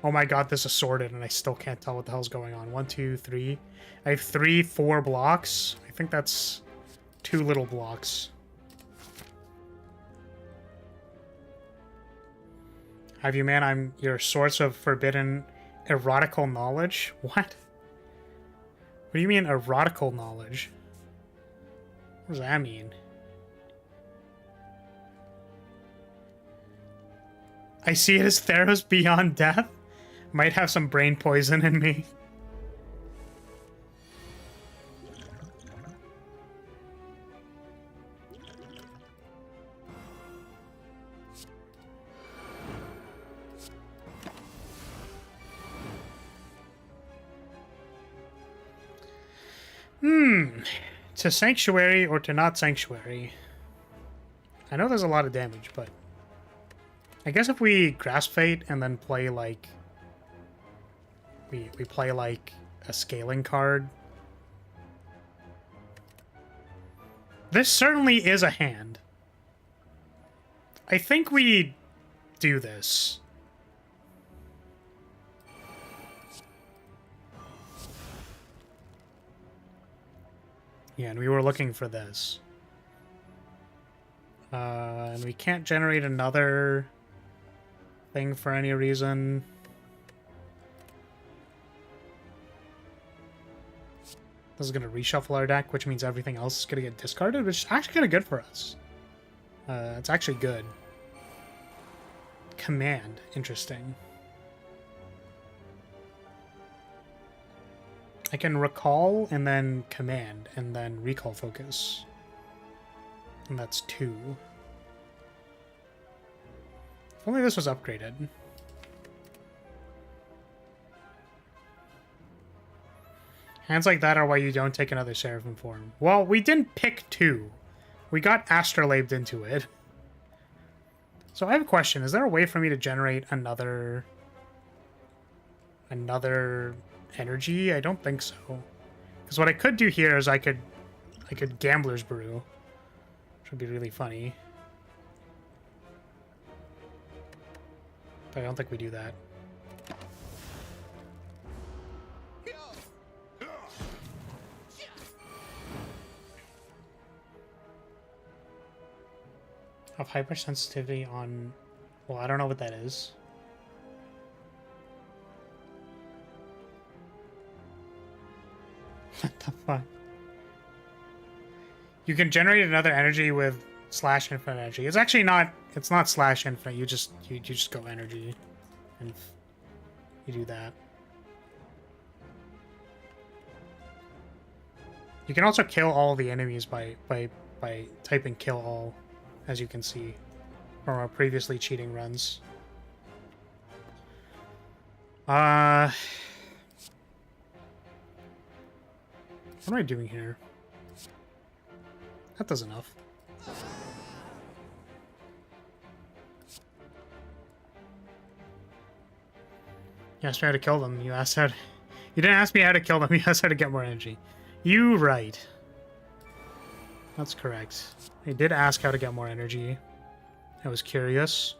Oh my god, this is sorted and I still can't tell what the hell's going on. 1, 2, 3. I have 3, 4 blocks. I think that's 2 little blocks. Have you, man? I'm your source of forbidden erotical knowledge? What? What do you mean erotical knowledge? What does that mean? I see it as Theros beyond death. Might have some brain poison in me. To Sanctuary or to not Sanctuary? I know there's a lot of damage, but I guess if we Grasp Fate and then play like we play like a scaling card. This certainly is a hand. I think we do this. Yeah, and we were looking for this. And we can't generate another thing for any reason. This is going to reshuffle our deck, which means everything else is going to get discarded, which is actually kind of good for us. It's actually good. Command. Interesting. I can recall and then command and then recall focus. And that's 2. If only this was upgraded. Hands like that are why you don't take another Seraphim form. Well, we didn't pick 2. We got astrolabed into it. So I have a question. Is there a way for me to generate another energy? I don't think so. Because what I could do here is I could Gambler's Brew, which would be really funny. But I don't think we do that. Have hypersensitivity on... Well, I don't know what that is. What the fuck? You can generate another energy with slash infinite energy. It's actually not... It's not slash infinite. You just go energy. And you do that. You can also kill all the enemies by typing kill all, as you can see from our previously cheating runs. What am I doing here? That does enough. You asked me how to kill them. You asked how to... You didn't ask me how to kill them. You asked how to get more energy. You right. That's correct. I did ask how to get more energy. I was curious.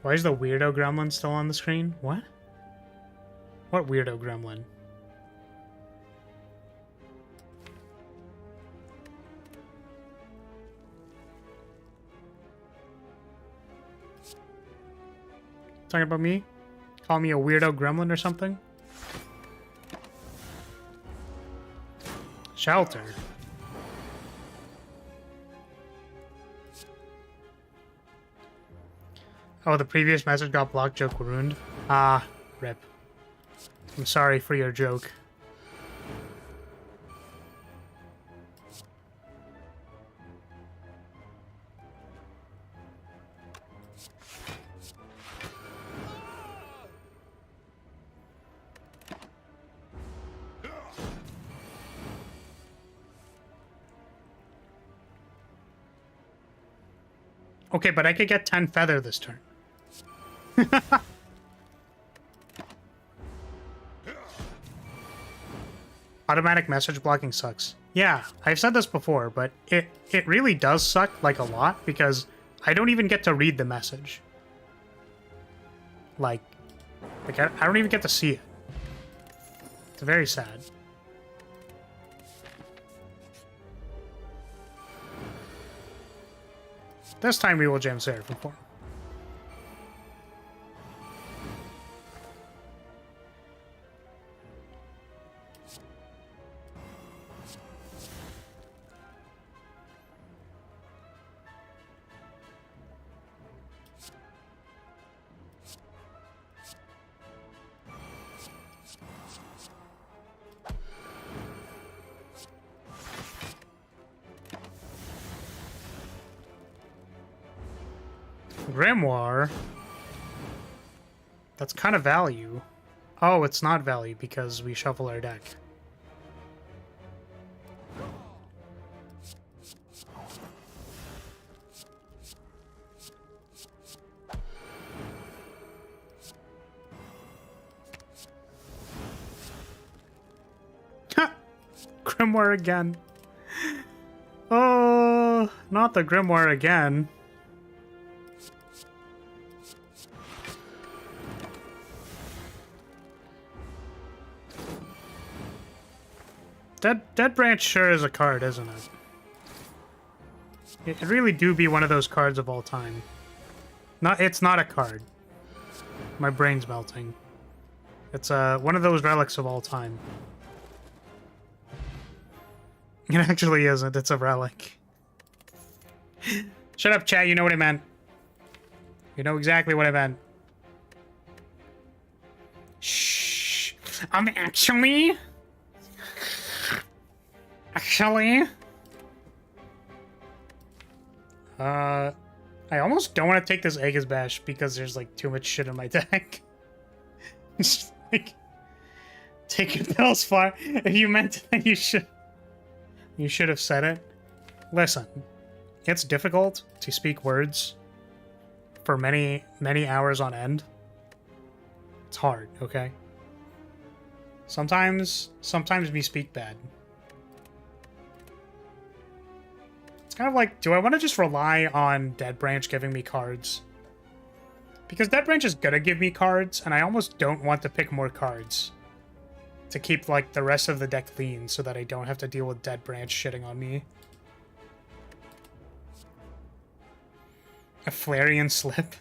Why is the weirdo gremlin still on the screen? What? What weirdo gremlin? Talking about me? Call me a weirdo gremlin or something? Shelter. Oh, the previous message got blocked, joke ruined. Ah, rip. I'm sorry for your joke. Okay, but I could get 10 feather this turn. Automatic message blocking sucks. Yeah, I've said this before, but it really does suck, like, a lot, because I don't even get to read the message. Like I don't even get to see it. It's very sad. This time we will jam Seraphim form. Grimoire? That's kind of value. Oh, it's not value because we shuffle our deck. Grimoire again. Oh, not the Grimoire again. Dead Branch sure is a card, isn't it? It really do be one of those cards of all time. It's not a card. My brain's melting. It's one of those relics of all time. It actually isn't. It's a relic. Shut up, chat. You know what I meant. You know exactly what I meant. Shh. I'm actually... I almost don't want to take this Aegis Bash because there's like too much shit in my deck. Just like... Take your pills far. If you meant that you should... You should have said it. Listen, it's difficult to speak words for many, many hours on end. It's hard, okay? Sometimes we speak bad. It's kind of like, do I want to just rely on Dead Branch giving me cards? Because Dead Branch is gonna give me cards, and I almost don't want to pick more cards to keep, like, the rest of the deck clean so that I don't have to deal with Dead Branch shitting on me. A Flareon Slip.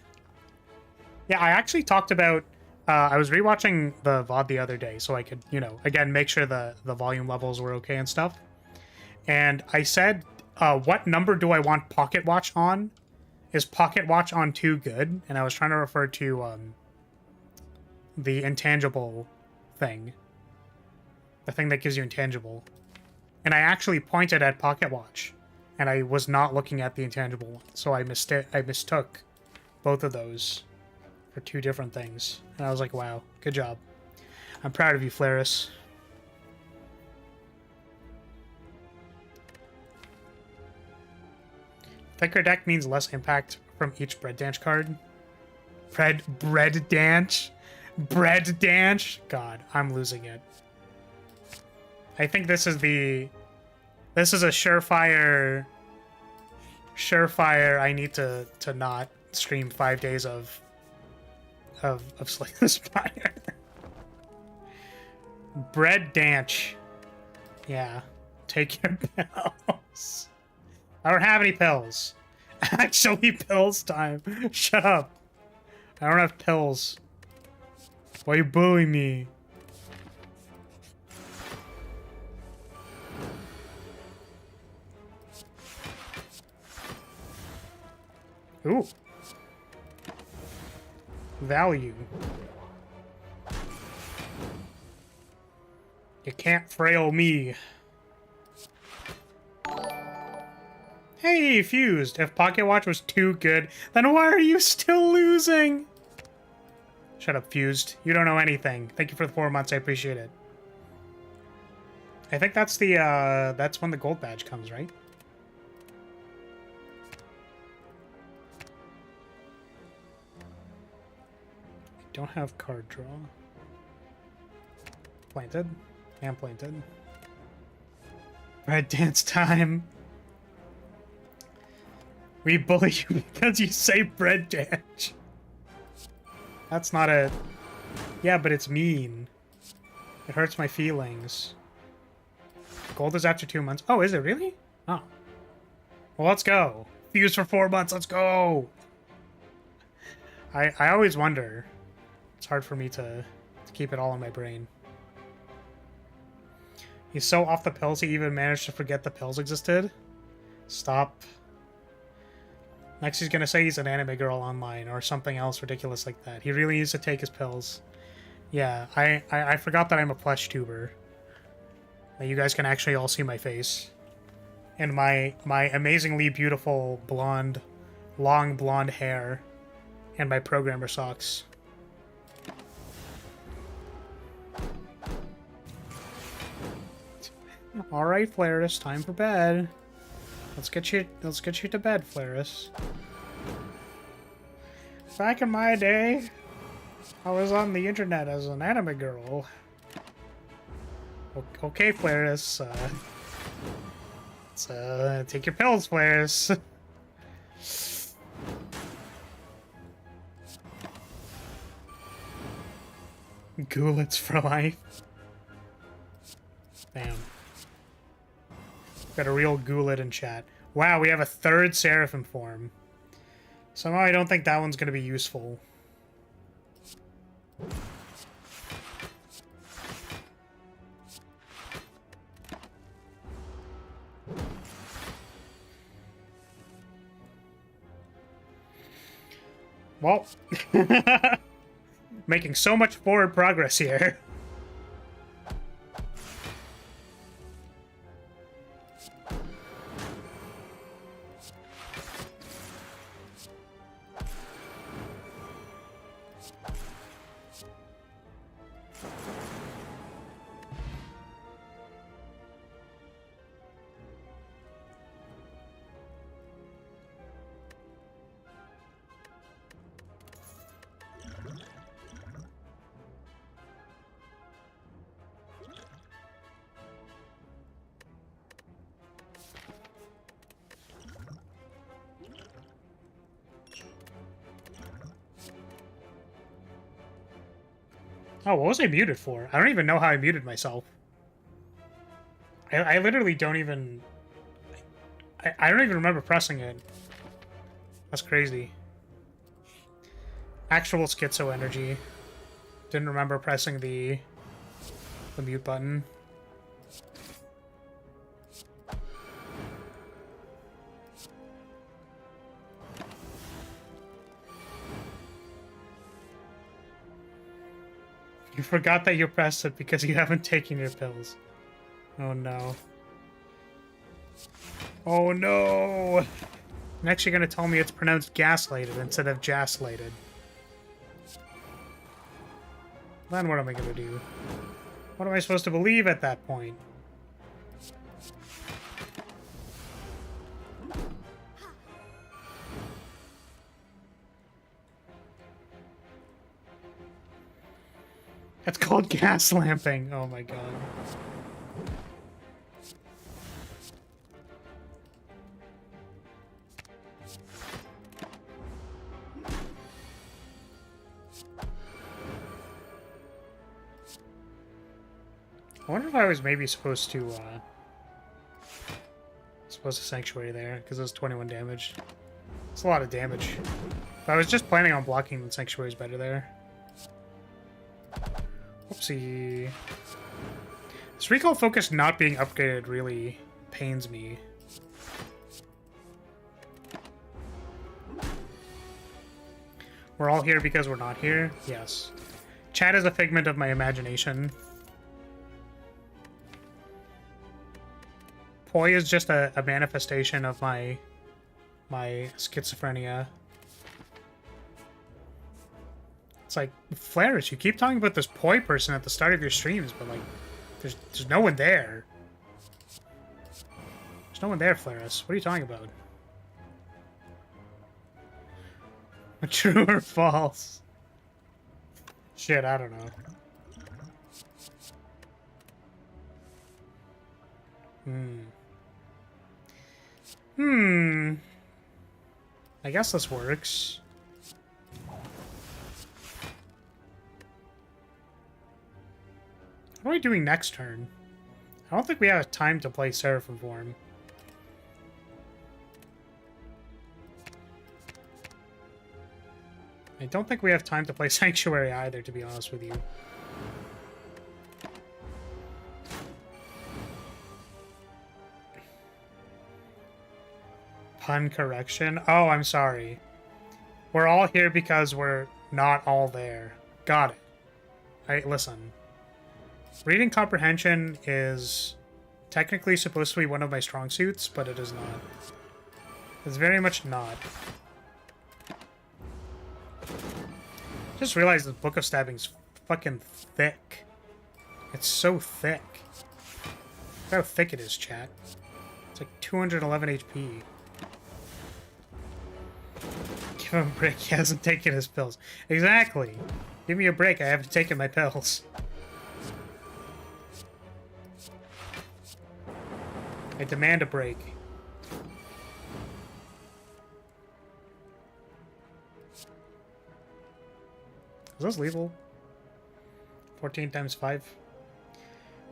Yeah, I actually talked about... I was rewatching the VOD the other day so I could, you know, again, make sure the volume levels were okay and stuff. And I said, what number do I want Pocket Watch on? Is Pocket Watch on too good? And I was trying to refer to the intangible thing. The thing that gives you intangible. And I actually pointed at Pocket Watch. And I was not looking at the intangible one. So I mistook both of those for two different things. And I was like, wow, good job. I'm proud of you, Flaris. Thicker deck means less impact from each Bread Dance card. Bread Dance? Bread Dance? God, I'm losing it. I think this is a surefire I need to not stream 5 days of Slay the Spire. Bread Dance. Yeah. Take your pills. I don't have any pills. Actually, pills time. Shut up. I don't have pills. Why are you bullying me? Ooh. Value. You can't frail me. Hey, Fused. If Pocket Watch was too good, then why are you still losing? Shut up, Fused. You don't know anything. Thank you for the 4 months. I appreciate it. I think that's the, that's when the gold badge comes, right? I don't have card draw. Planted. And planted. Bread Dance time. We bully you because you say Bread Dance. That's not a... Yeah, but it's mean. It hurts my feelings. Gold is after 2 months. Oh, is it really? Oh. Well, let's go. Fuse for 4 months. Let's go. I always wonder. It's hard for me to keep it all in my brain. He's so off the pills he even managed to forget the pills existed. Stop. Next he's gonna say he's an anime girl online or something else ridiculous like that. He really needs to take his pills. Yeah, I forgot that I'm a plush tuber. That you guys can actually all see my face. And my amazingly beautiful blonde, long blonde hair And my programmer socks. All right, Flaris, time for bed. Let's get you to bed, Flaris. Back in my day, I was on the internet as an anime girl. Okay, Flaris. Take your pills, Flaris. Ghoulets for life. Damn. Got a real ghoulet in chat. Wow, we have a third Seraphim form. Somehow I don't think that one's going to be useful. Well, making so much forward progress here. Oh, what was I muted for? I don't even know how I muted myself. I literally don't even... I don't even remember pressing it. That's crazy. Actual schizo energy. Didn't remember pressing the mute button. You forgot that you pressed it because you haven't taken your pills. Oh no. Oh no! Next you're gonna tell me it's pronounced gaslighted instead of jaslighted. Then what am I gonna do? What am I supposed to believe at that point? It's called gas lamping. Oh my god. I wonder if I was maybe supposed to sanctuary there, because it was 21 damage. It's a lot of damage. If I was just planning on blocking, the sanctuary is better there. Whoopsie. This recall focus not being upgraded really pains me. We're all here because we're not here? Yes. Chat is a figment of my imagination. Poi is just a manifestation of my schizophrenia. It's like, Flaris, you keep talking about this Poi person at the start of your streams, but like, there's no one there. There's no one there, Flaris. What are you talking about? True or false? Shit, I don't know. I guess this works. What are we doing next turn? I don't think we have time to play Seraphim form. I don't think we have time to play Sanctuary either, to be honest with you. Pun correction. Oh, I'm sorry. We're all here because we're not all there. Got it. Listen. Reading comprehension is technically supposed to be one of my strong suits, but it is not. It's very much not. Just realized the Book of Stabbing's fucking thick. It's so thick. Look how thick it is, chat. It's like 211 HP. Give him a break. He hasn't taken his pills. Exactly. Give me a break. I haven't taken my pills. I demand a break. Is this lethal? 14 times 5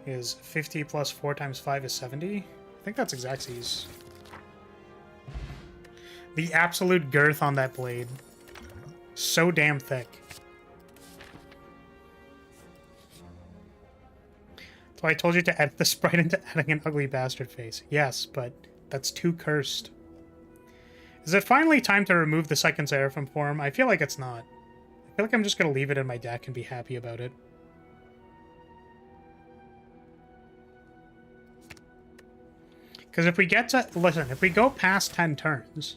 is 50 plus 4 times 5 is 70. I think that's exactsies. The absolute girth on that blade. So damn thick. So I told you to edit the sprite into adding an ugly bastard face. Yes, but that's too cursed. Is it finally time to remove the second Seraphim form? I feel like it's not. I feel like I'm just going to leave it in my deck and be happy about it. Because if we get to... Listen, if we go past 10 turns,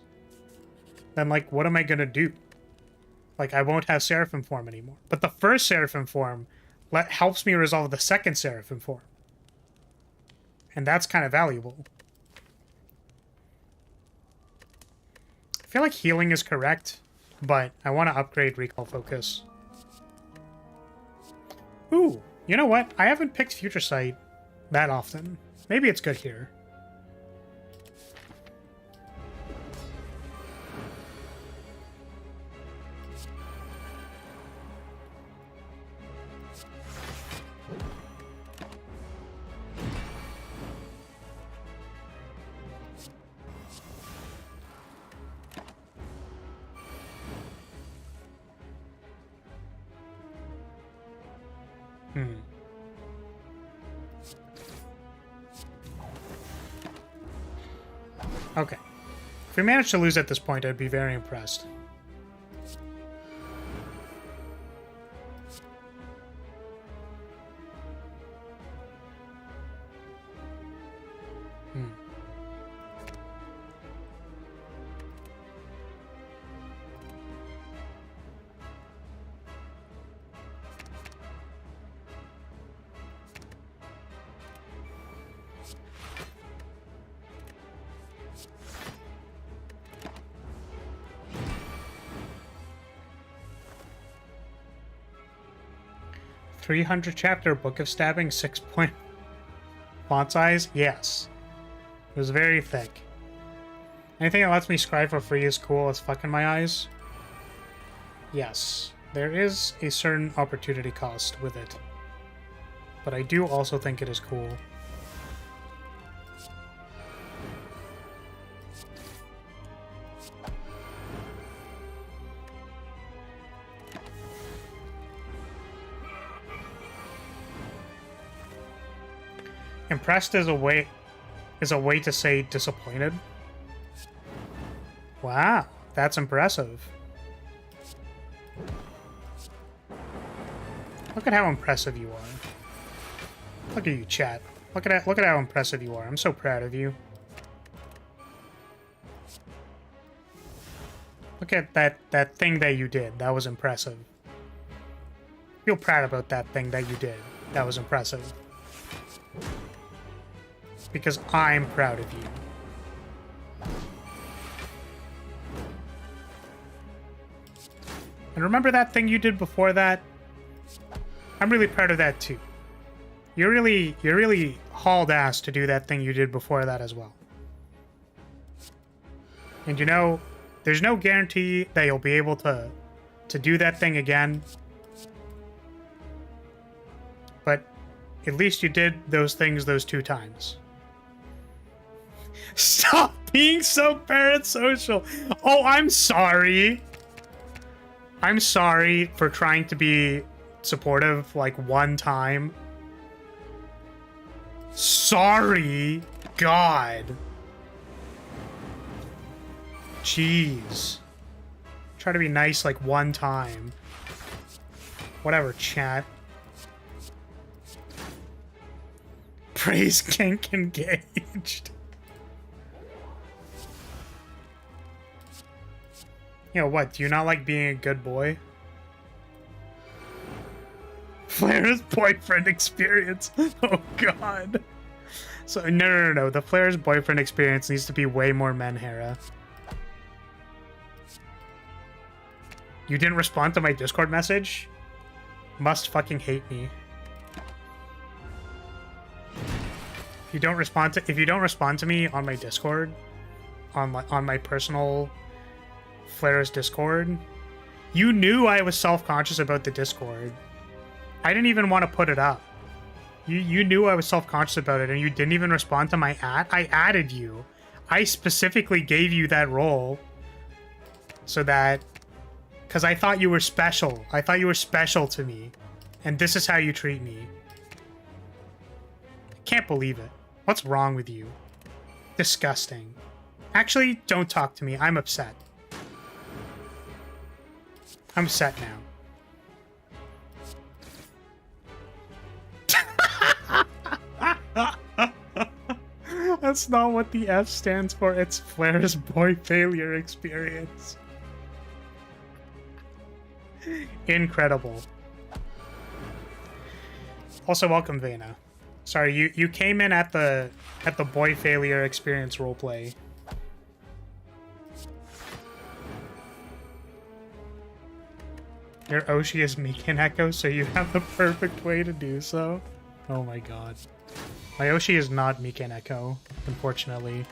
then, like, what am I going to do? Like, I won't have Seraphim form anymore. But the first Seraphim form helps me resolve the second Seraphim form. And that's kind of valuable. I feel like healing is correct, but I want to upgrade Recall Focus. Ooh, you know what? I haven't picked Future Sight that often. Maybe it's good here. Okay. If we manage to lose at this point, I'd be very impressed. $300 chapter, Book of Stabbing, 6-point font size? Yes. It was very thick. Anything that lets me scribe for free is cool as fuck in my eyes. Yes. There is a certain opportunity cost with it. But I do also think it is cool. Impressed is a way to say disappointed. Wow, that's impressive. Look at how impressive you are. Look at you, chat. Look at how impressive you are. I'm so proud of you. Look at that thing that you did. That was impressive. Feel proud about that thing that you did. That was impressive. Because I'm proud of you. And remember that thing you did before that? I'm really proud of that too. You're really hauled ass to do that thing you did before that as well. And you know, there's no guarantee that you'll be able to do that thing again. But at least you did those things those 2 times. Stop being so parasocial. Oh, I'm sorry. I'm sorry for trying to be supportive like 1 time. Sorry. God. Jeez. Try to be nice like 1 time. Whatever, chat. Praise kink engaged. You know what? Do you not like being a good boy? Flair's boyfriend experience. Oh god. So no. The Flair's boyfriend experience needs to be way more Menhera. You didn't respond to my Discord message? Must fucking hate me. If you don't respond to me on my Discord, on my personal Flair's Discord, you knew I was self-conscious about the Discord. I didn't even want to put it up. You knew I was self-conscious about it, and you didn't even respond to my ad. I added you. I specifically gave you that role so that... because I thought you were special. I thought you were special to me. And this is how you treat me. I can't believe it. What's wrong with you? Disgusting. Actually, don't talk to me. I'm upset. I'm upset now. That's not what the F stands for. It's Flair's boy failure experience. Incredible. Also, welcome, Vena. Sorry, you came in at the boy failure experience roleplay. Your Oshi is Mikaneko, so you have the perfect way to do so. Oh my god. My Oshi is not Mikaneko, unfortunately.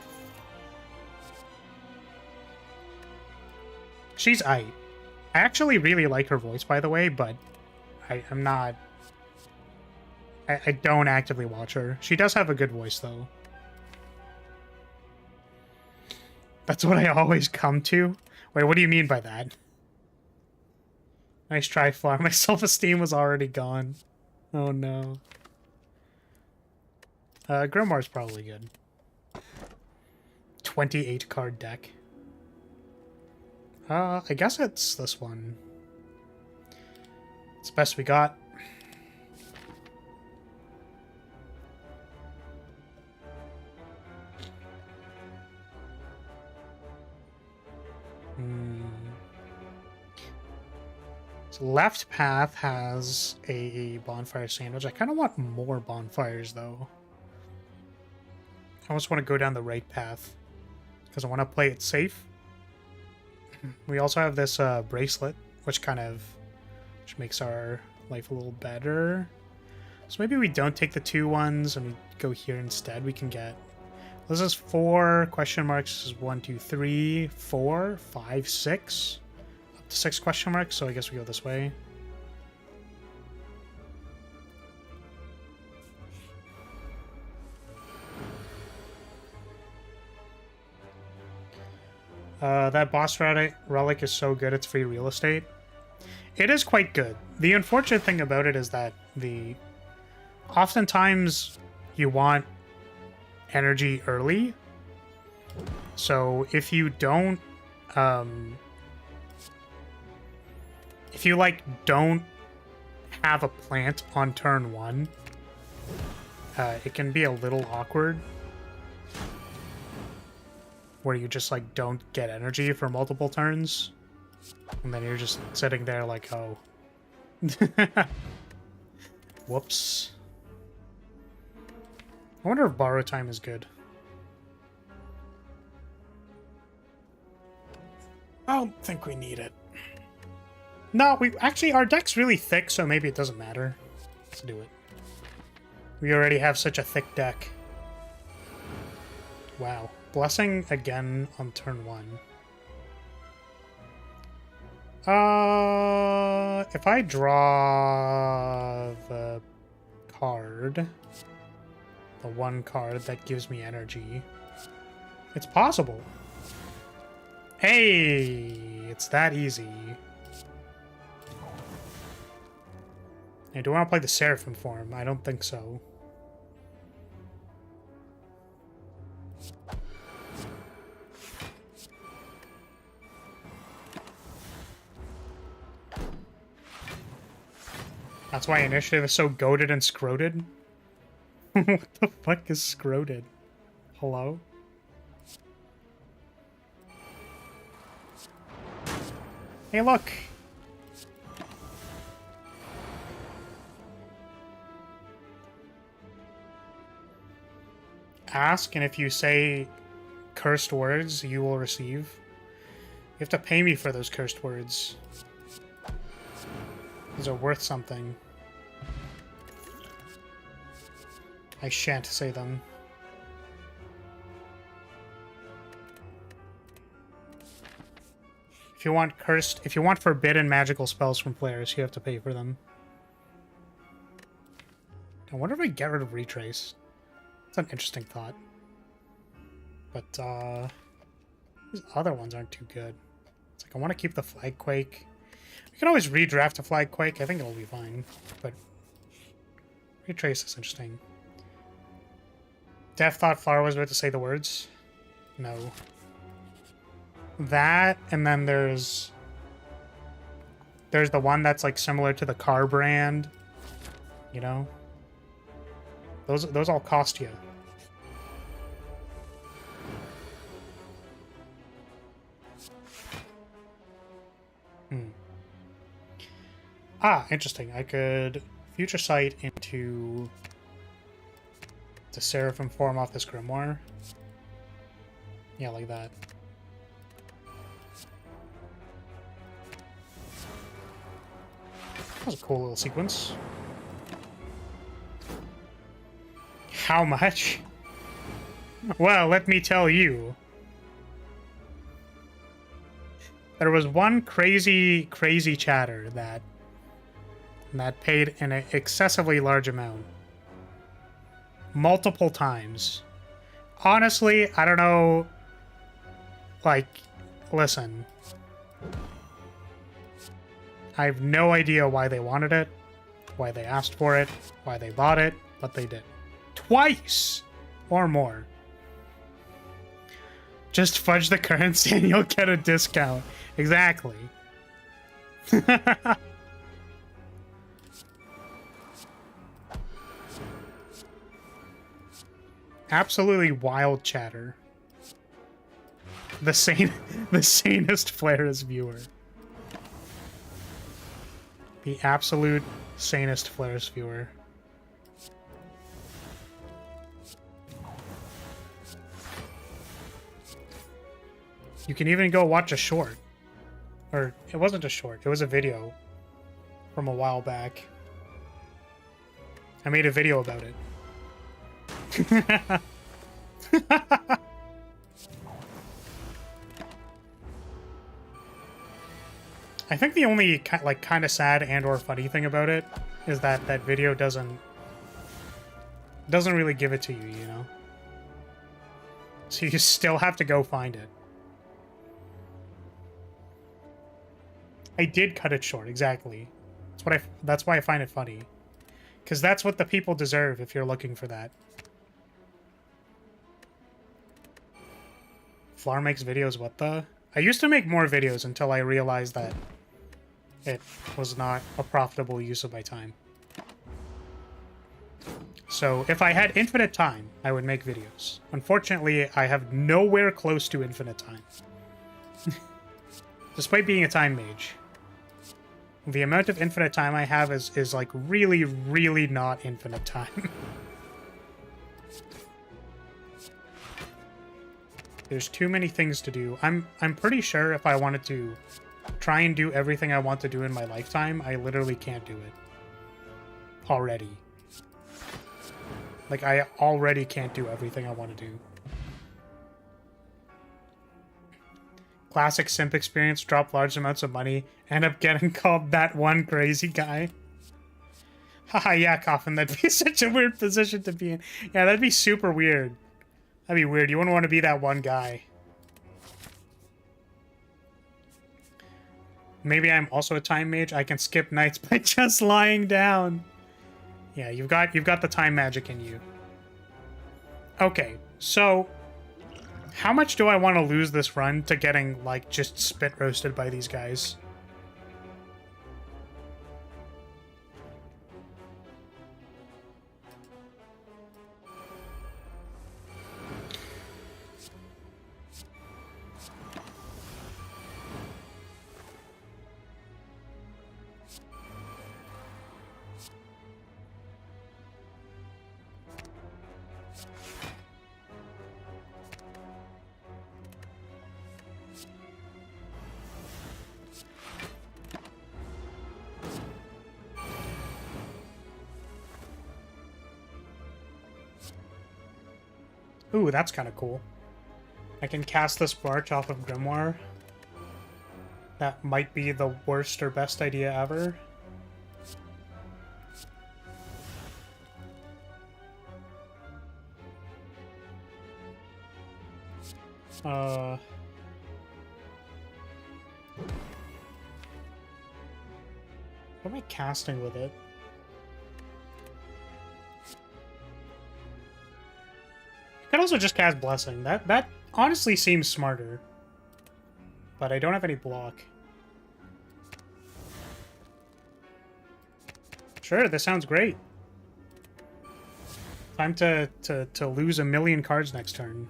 She's aight. I actually really like her voice, by the way, but I'm not... I don't actively watch her. She does have a good voice, though. That's what I always come to. Wait, what do you mean by that? Nice try, Flar. My self-esteem was already gone. Oh, no. Grimoire's probably good. 28 card deck. I guess it's this one. It's the best we got. So left path has a bonfire sandwich. I kind of want more bonfires, though. I almost want to go down the right path because I want to play it safe. We also have this bracelet, which makes our life a little better. So maybe we don't take the 2 ones and we go here instead. We can get... This is 4 question marks. This is 1, 2, 3, 4, 5, 6. Up to 6 question marks, so I guess we go this way. That boss relic is so good, it's free real estate. It is quite good. The unfortunate thing about it is that oftentimes you want energy early. So if you don't, if you don't have a plant on turn 1, it can be a little awkward. Where you just don't get energy for multiple turns. And then you're just sitting there like, oh. Whoops. I wonder if borrow time is good. I don't think we need it. No, our deck's really thick, so maybe it doesn't matter. Let's do it. We already have such a thick deck. Wow. Blessing again on turn 1. If I draw the card, the 1 card that gives me energy, it's possible. Hey, it's that easy. Hey, do I want to play the Seraphim form? I don't think so. That's why initiative is so goated and scroted? What the fuck is scroted? Hello? Hey, look! Ask, and if you say cursed words, you will receive. You have to pay me for those cursed words. Those are worth something. I shan't say them. If you want forbidden magical spells from players, you have to pay for them. I wonder if I get rid of Retrace. That's an interesting thought. But, these other ones aren't too good. It's like, I want to keep the Flagquake. We can always redraft a Flagquake. I think it'll be fine. But, Retrace is interesting. Def thought Flower was about to say the words. No. That, and then there's the one that's like similar to the car brand, you know? Those all cost you. Ah, interesting. I could future sight into the Seraphim form off this grimoire. Yeah, like that. That was a cool little sequence. How much? Well, let me tell you. There was one crazy chatter that paid an excessively large amount. Multiple times. Honestly, I don't know. Like, listen. I have no idea why they wanted it, why they asked for it, why they bought it, but they did. Twice! Or more. Just fudge the currency and you'll get a discount. Exactly. Absolutely wild chatter. The sanest Flare's viewer. The absolute sanest Flare's viewer. You can even go watch a short. Or, it wasn't a short, it was a video from a while back. I made a video about it. I think the only kind of sad and or funny thing about it is that that video doesn't really give it to you, you know? So you still have to go find it. I did cut it short, exactly. That's why I find it funny. Because that's what the people deserve if you're looking for that. Flower makes videos, what the? I used to make more videos until I realized that it was not a profitable use of my time. So if I had infinite time, I would make videos. Unfortunately, I have nowhere close to infinite time. Despite being a time mage. The amount of infinite time I have is like really, really not infinite time. There's too many things to do. I'm pretty sure if I wanted to try and do everything I want to do in my lifetime, I literally can't do it. Already. Like, I already can't do everything I want to do. Classic simp experience, drop large amounts of money, end up getting called that one crazy guy. Haha, yeah, Coffin, that'd be such a weird position to be in. Yeah, that'd be super weird. That'd be weird. You wouldn't want to be that one guy. Maybe I'm also a time mage. I can skip nights by just lying down. Yeah, you've got the time magic in you. Okay, so how much do I want to lose this run to getting, like, just spit roasted by these guys? Ooh, that's kind of cool. I can cast this Barch off of Grimoire. That might be the worst or best idea ever. What am I casting with it? I could also just cast Blessing. That honestly seems smarter. But I don't have any block. Sure, this sounds great. Time to lose 1,000,000 cards next turn.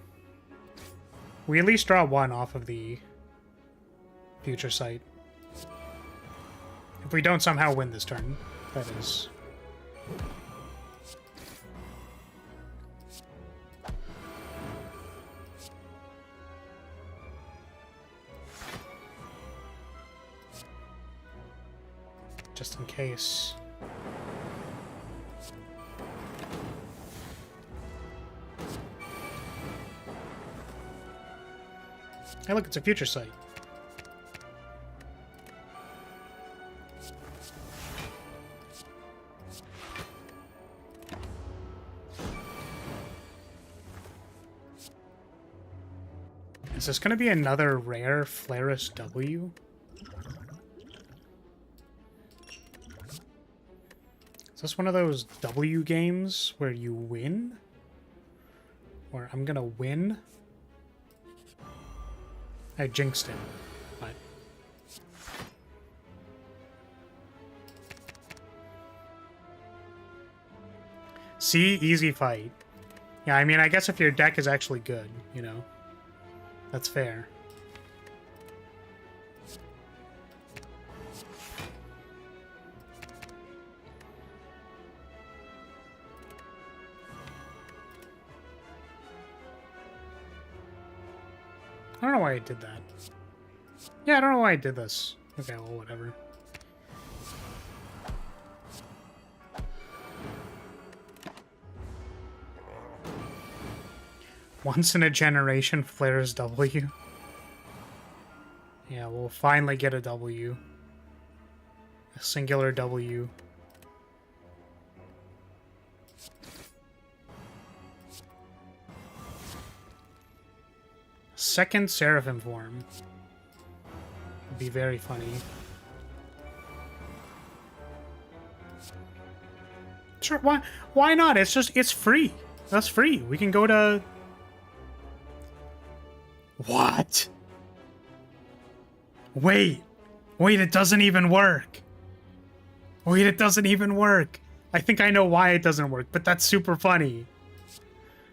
We at least draw one off of the future sight. If we don't somehow win this turn, that is. Just in case. Hey, look, it's a future sight. Is this going to be another rare Flaris W? Is this one of those W games where you win? Or I'm going to win? I jinxed it, but... See? Easy fight. Yeah, I mean, I guess if your deck is actually good, you know? That's fair. I don't know why I did that. Yeah, I don't know why I did this. Okay, well, whatever. Once in a generation Flares W. Yeah, we'll finally get a W. A singular W. Second Seraphim form. Would be very funny. Sure, why not? It's free. That's free. We can go to... What? Wait, it doesn't even work. Wait, it doesn't even work. I think I know why it doesn't work, but that's super funny.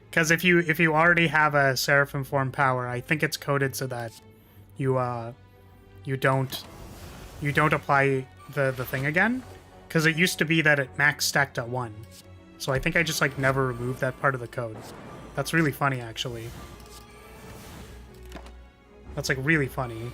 Because if you already have a Seraphim form power, I think it's coded so that you don't apply the thing again. Because it used to be that it max stacked at 1. So I think I just like never removed that part of the code. That's really funny, actually. That's like really funny.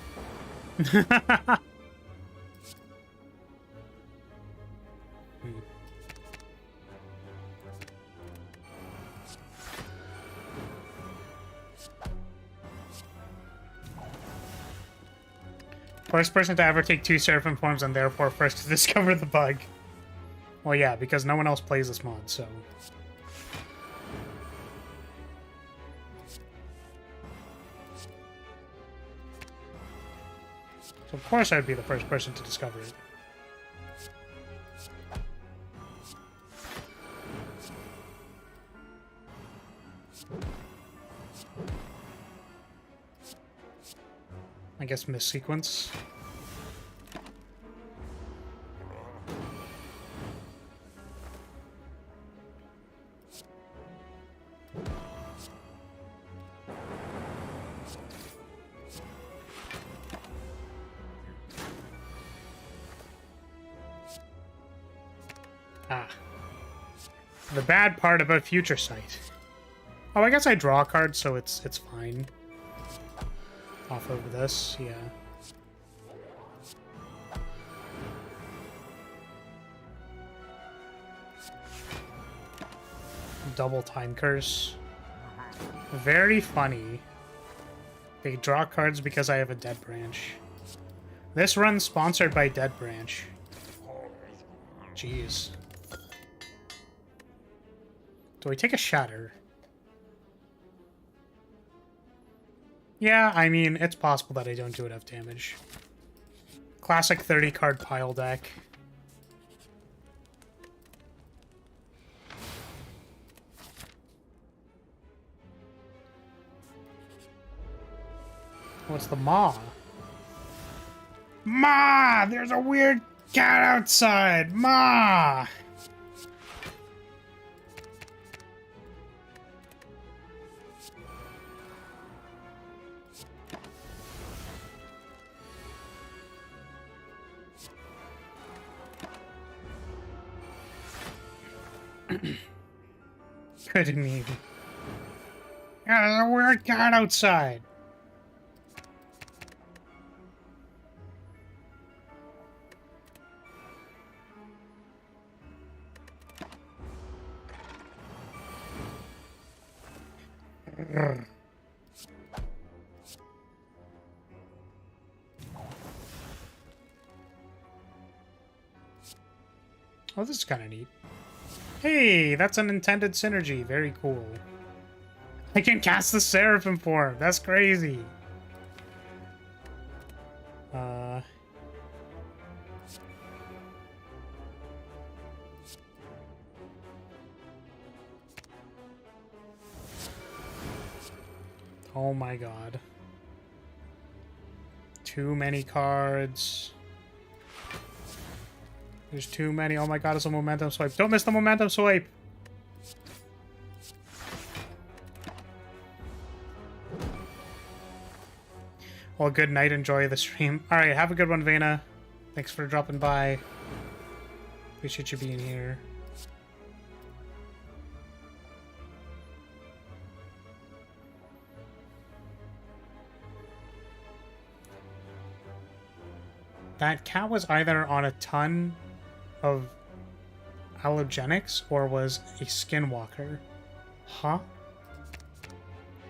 First person to ever take 2 Seraphim forms and therefore first to discover the bug. Well, yeah, because no one else plays this mod, so... So of course I'd be the first person to discover it. I guess miss sequence. Ah. The bad part about Future Sight. Oh, I guess I draw a card, so it's fine. Off of this, yeah. Double Time Curse. Very funny. They draw cards because I have a Dead Branch. This run's sponsored by Dead Branch. Jeez. Do I take a Shatter? Yeah, I mean, it's possible that I don't do enough damage. Classic 30-card pile deck. What's the Ma? Ma! There's a weird cat outside! Ma! Couldn't even. Yeah, there's a weird cat outside. Oh, this is kind of neat. Hey, that's an intended synergy. Very cool. I can cast the Seraphim form. That's crazy. Oh my god. Too many cards. There's too many. Oh my god, it's a momentum swipe. Don't miss the momentum swipe. Well, good night. Enjoy the stream. Alright, have a good one, Vena. Thanks for dropping by. Appreciate you being here. That cat was either on a ton of allogenics or was a skinwalker. Huh?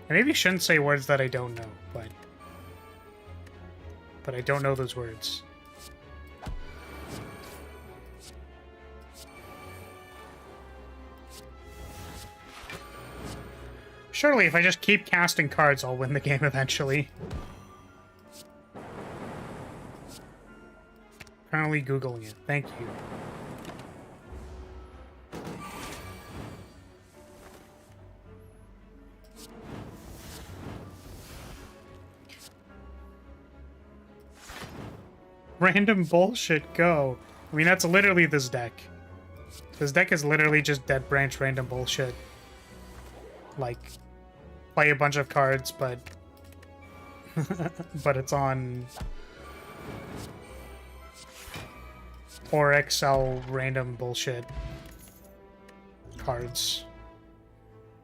I maybe shouldn't say words that I don't know, but I don't know those words. Surely if I just keep casting cards, I'll win the game eventually. Currently Googling it. Thank you. Random bullshit, go. I mean, that's literally this deck. This deck is literally just Dead Branch random bullshit. Like, play a bunch of cards, but... but it's on... or XL random bullshit cards.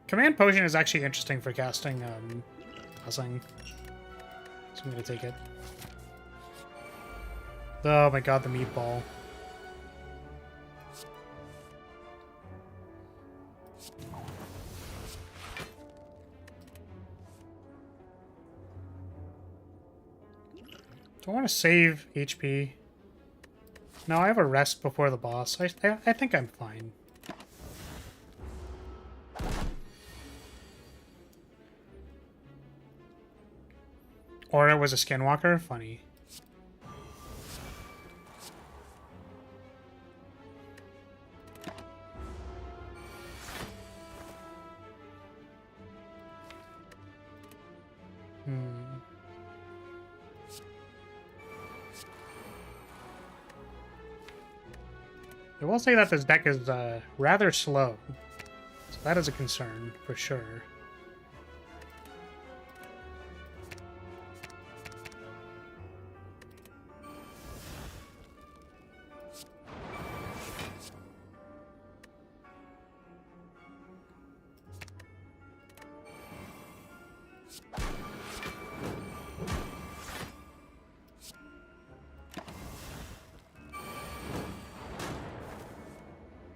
Command Potion is actually interesting for casting, buzzing. So I'm gonna take it. Oh my god, the meatball. Do I want to save HP? No, I have a rest before the boss. I think I'm fine. Or it was a skinwalker? Funny. I will say that this deck is rather slow. So that is a concern, for sure.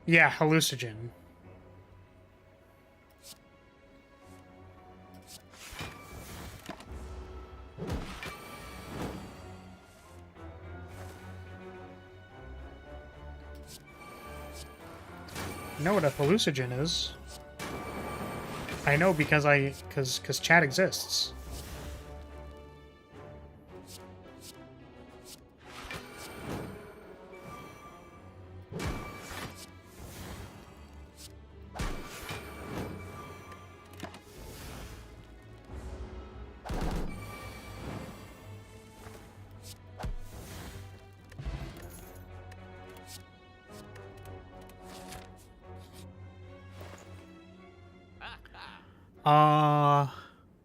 Yeah, hallucinogen. You know what a hallucinogen is? I know because because chat exists.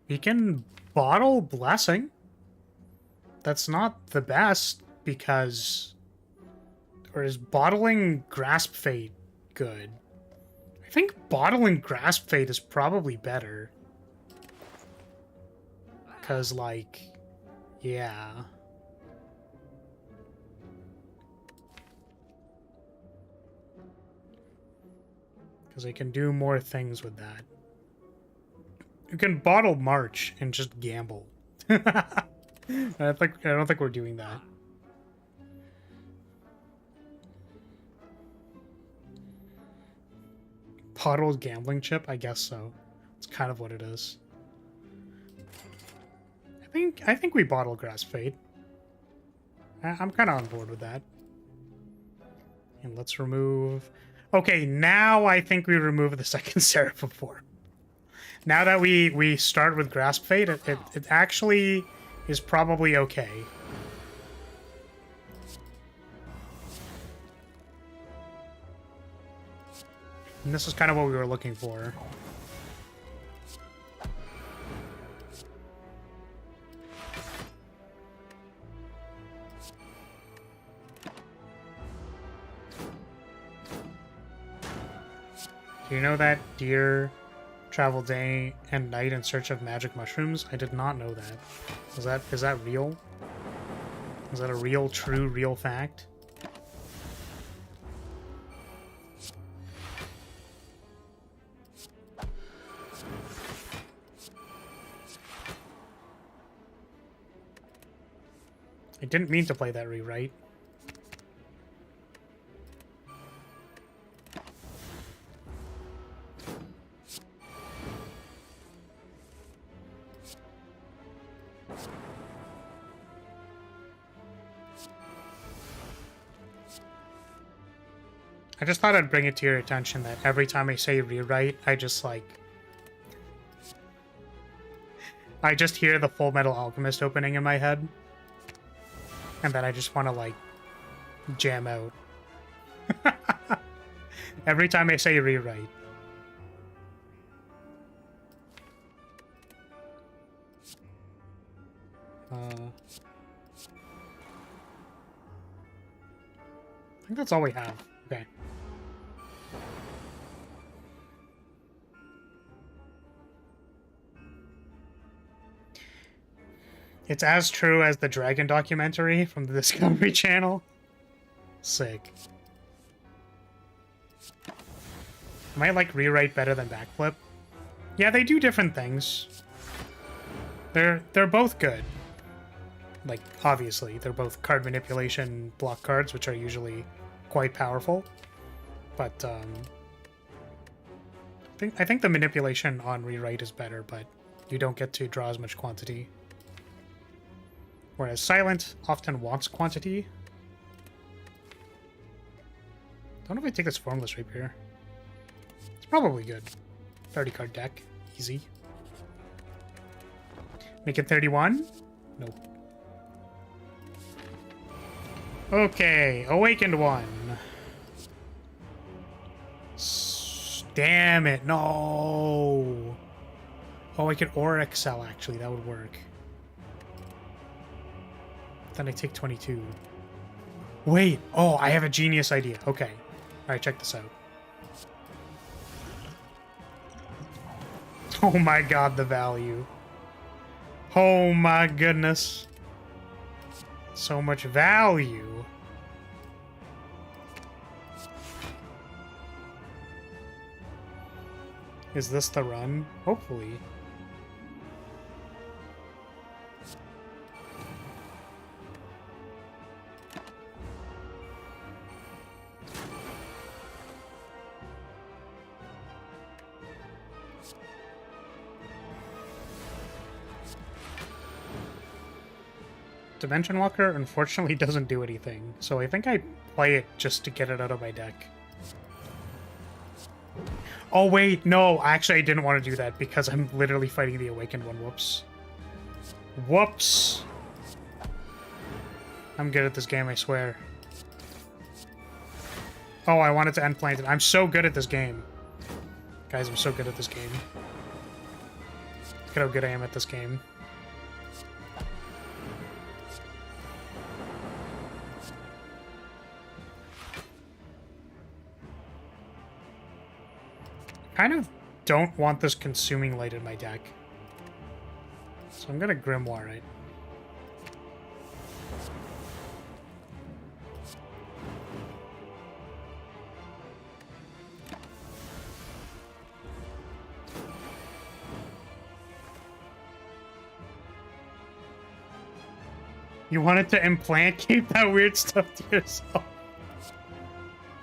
We can bottle Blessing. That's not the best, because... Or is bottling Grasp Fate good? I think bottling Grasp Fate is probably better. Because, like... Yeah... Because I can do more things with that. You can bottle March and just gamble. I don't think we're doing that. Bottled gambling chip? I guess so. It's kind of what it is. I think we bottle Grass Fade. I'm kind of on board with that. And let's remove... Okay, now I think we remove the second Seraphim form. Now that we start with Grasp Fate, it actually is probably okay. And this is kind of what we were looking for. Do you know that deer travel day and night in search of magic mushrooms? I did not know that. Is that real? Is that a real, true, real fact? I didn't mean to play that rewrite. I just thought I'd bring it to your attention that every time I say rewrite, I just hear the Full Metal Alchemist opening in my head. And then I just want to, like, jam out. Every time I say rewrite. I think that's all we have. Okay. It's as true as the Dragon documentary from the Discovery Channel. Sick. Am I like rewrite better than backflip? Yeah, they do different things. They're both good. Like, obviously, they're both card manipulation block cards, which are usually quite powerful. But I think the manipulation on rewrite is better, but you don't get to draw as much quantity. Whereas Silent often wants quantity. Don't know if I take this Formless Rapier. It's probably good. 30 card deck. Easy. Make it 31? Nope. Okay, Awakened One. Damn it, no! Oh, I could Aura Excel, actually. That would work. Then I take 22. Wait! Oh, I have a genius idea. Okay. Alright, check this out. Oh my god, the value. Oh my goodness. So much value. Is this the run? Hopefully. Dimension Walker unfortunately doesn't do anything, so I think I play it just to get it out of my deck. Oh wait, no, actually I didn't want to do that because I'm literally fighting the Awakened one. Whoops. Whoops! I'm good at this game, I swear. Oh, I wanted to end planted. I'm so good at this game. Guys, I'm so good at this game. Look at how good I am at this game. Kind of don't want this Consuming Light in my deck. So I'm gonna Grimoire it. You wanted to implant? Keep that weird stuff to yourself.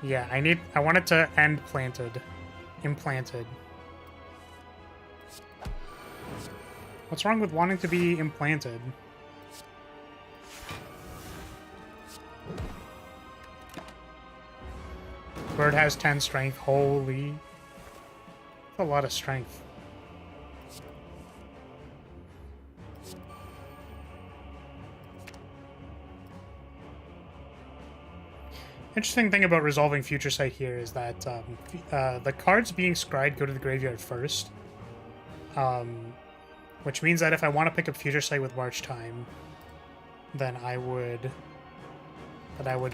Yeah, I wanted to end planted. Implanted. What's wrong with wanting to be implanted? Bird has 10 strength. Holy. That's a lot of strength. Interesting thing about resolving Future Sight here is that the cards being scryed go to the graveyard first. Which means that if I want to pick up Future Sight with March Time, then I would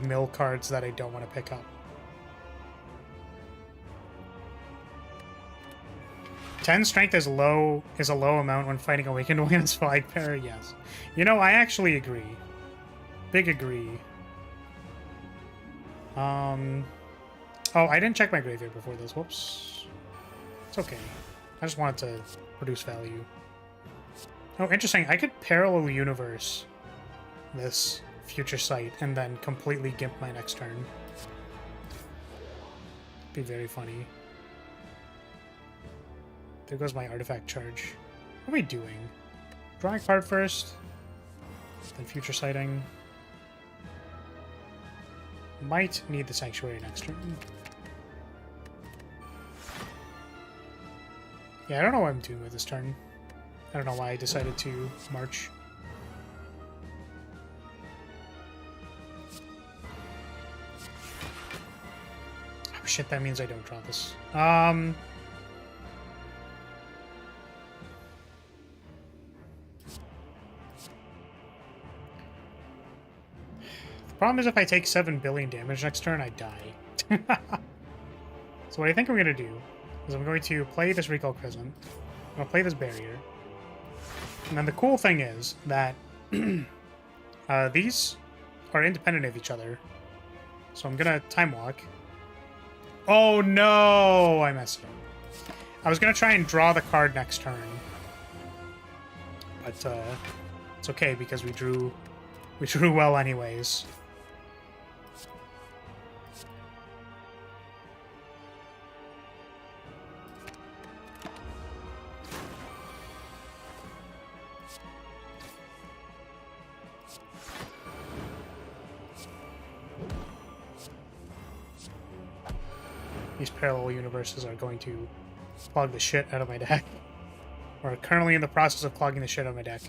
mill cards that I don't want to pick up. 10 strength is a low amount when fighting Awakened against Flagbearer, yes. You know, I actually agree. Big agree. Oh, I didn't check my graveyard before this. Whoops. It's okay. I just wanted to produce value. Oh, interesting. I could Parallel Universe this Future Sight and then completely gimp my next turn. Be very funny. There goes my artifact charge. What am I doing? Drawing a card first, then Future Sighting. Might need the Sanctuary next turn. Yeah, I don't know what I'm doing with this turn. I don't know why I decided to march. Oh shit, that means I don't draw this. The problem is if I take 7 billion damage next turn, I die. So what I think I'm going to do is I'm going to play this Recall Crescent. I'm going to play this Barrier. And then the cool thing is that these are independent of each other. So I'm going to Time Walk. Oh no! I messed it up. I was going to try and draw the card next turn. But it's okay because we drew well anyways. These parallel universes are going to clog the shit out of my deck. We're currently in the process of clogging the shit out of my deck.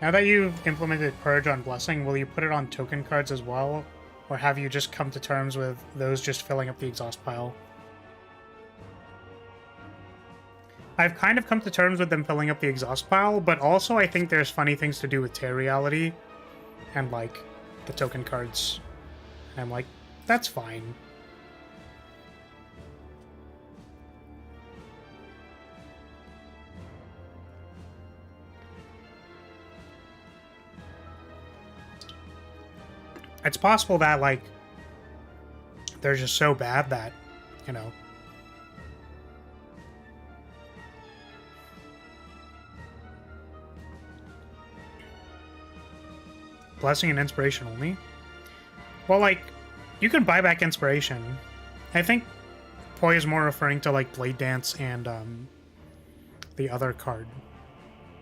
Now that you've implemented Purge on Blessing, will you put it on token cards as well? Or have you just come to terms with those just filling up the exhaust pile? I've kind of come to terms with them filling up the exhaust pile, but also I think there's funny things to do with Tear Reality and, like, the token cards. And I'm like, that's fine. It's possible that, like, they're just so bad that, you know... Blessing and Inspiration only? Well, like, you can buy back Inspiration. I think Poi is more referring to, like, Blade Dance and, the other card.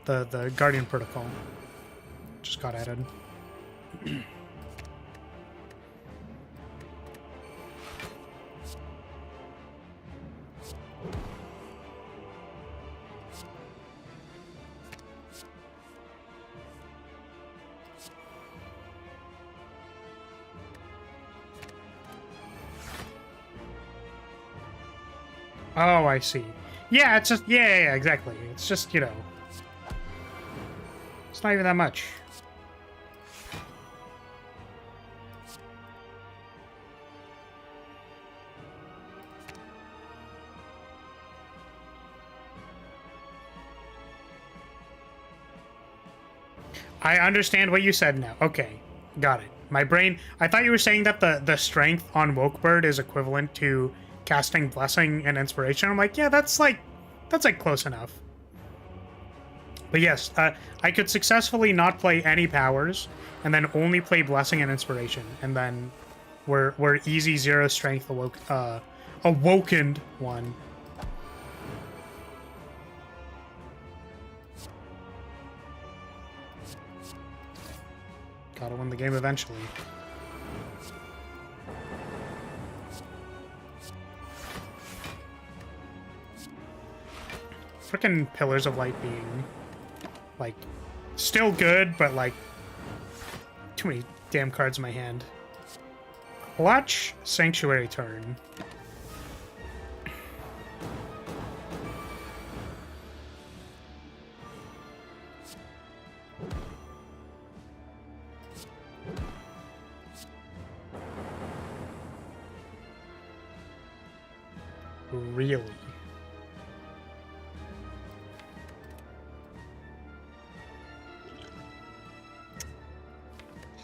The Guardian Protocol. Just got added. Oh, I see. Yeah, it's just... Yeah, exactly. It's just, you know... It's not even that much. I understand what you said now. Okay, got it. My brain... I thought you were saying that the strength on Wokebird is equivalent to casting Blessing and Inspiration. I'm like, yeah, that's like close enough. But yes, I could successfully not play any powers and then only play Blessing and Inspiration, and then we're easy 0 strength awokened one. Gotta win the game eventually. Frickin' Pillars of Light being, like, still good, but, like, too many damn cards in my hand. Clutch Sanctuary turn. Really?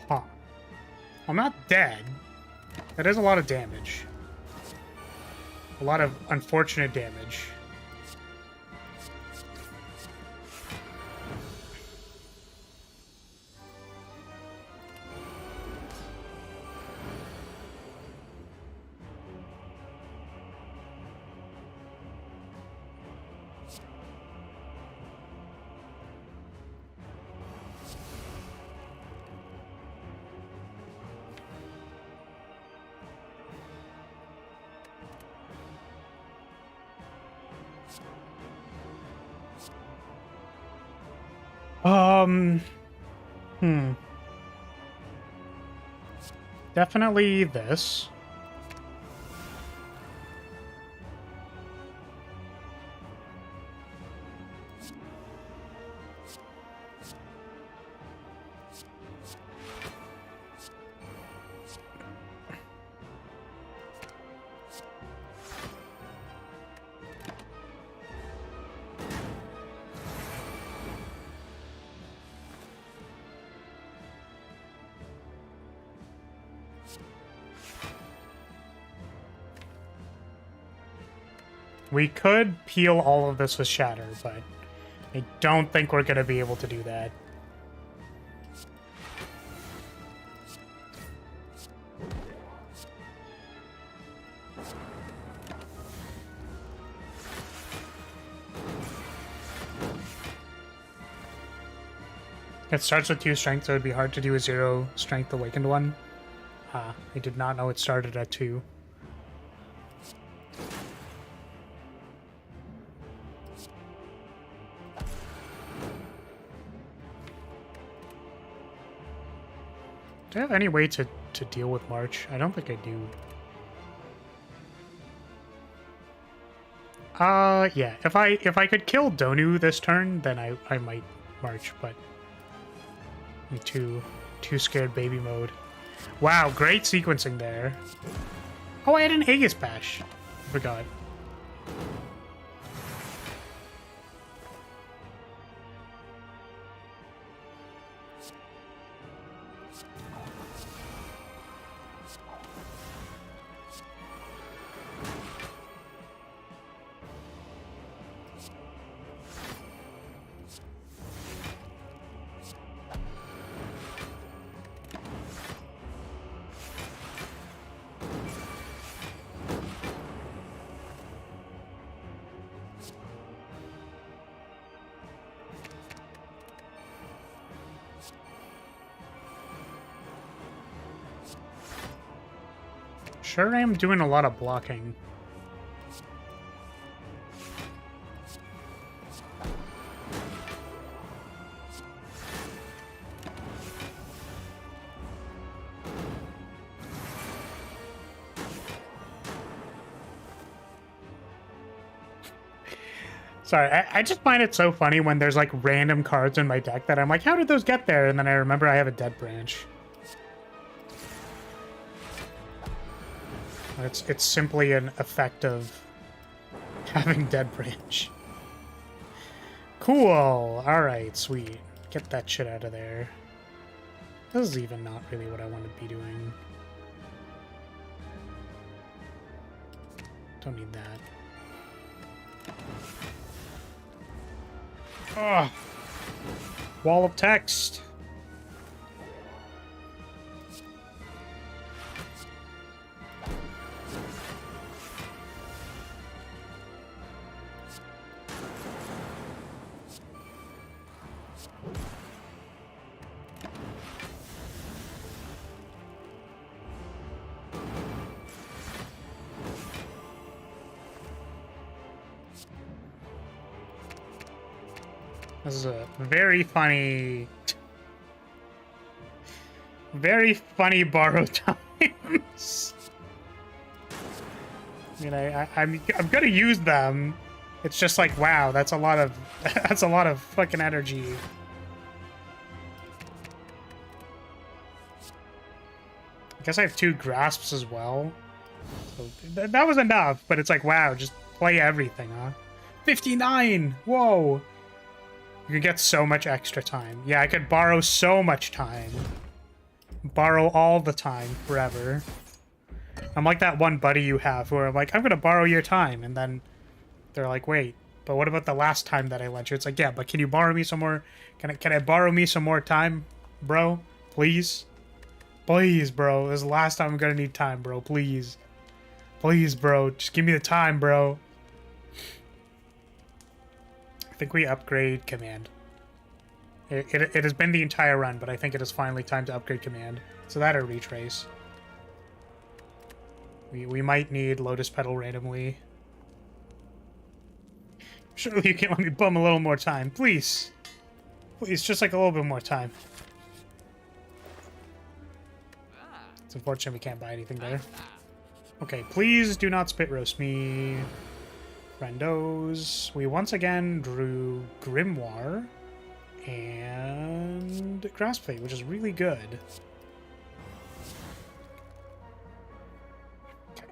Huh. I'm not dead. That is a lot of damage. A lot of unfortunate damage. Definitely this. We could peel all of this with Shatter, but I don't think we're going to be able to do that. It starts with 2 strength, so it'd be hard to do a 0 strength awakened one. I did not know it started at 2. Do I have any way to deal with March? I don't think I do. Yeah. If I could kill Donu this turn, then I might march, but I'm too scared baby mode. Wow, great sequencing there. Oh, I had an Aegis Bash. I forgot. Sure, I am doing a lot of blocking. Sorry, I just find it so funny when there's like random cards in my deck that I'm like, how did those get there? And then I remember I have a Dead Branch. It's simply an effect of having Dead Branch. Cool. Alright, sweet. Get that shit out of there. This is even not really what I want to be doing. Don't need that. Ugh. Wall of text. This is a very funny borrow times. I mean, I'm gonna use them. It's just like, wow, that's a lot of fucking energy. I guess I have 2 grasps as well. So that was enough, but it's like, wow, just play everything, huh? 59! Whoa! You can get so much extra time. Yeah, I could borrow so much time. Borrow all the time, forever. I'm like that one buddy you have where I'm like, I'm gonna borrow your time, and then they're like, wait, but what about the last time that I lent you? It's like, yeah, but can you borrow me some more? Can I borrow me some more time, bro? Please? Please, bro. This is the last time I'm gonna need time, bro. Please. Please, bro. Just give me the time, bro. I think we upgrade command. It has been the entire run, but I think it is finally time to upgrade command. So that or retrace. We might need Lotus Petal randomly. Surely you can let me bum a little more time. Please. Please, just like a little bit more time. It's unfortunate we can't buy anything there. Okay, please do not spit roast me. Randos. We once again drew Grimoire and Grassplate, which is really good. Okay.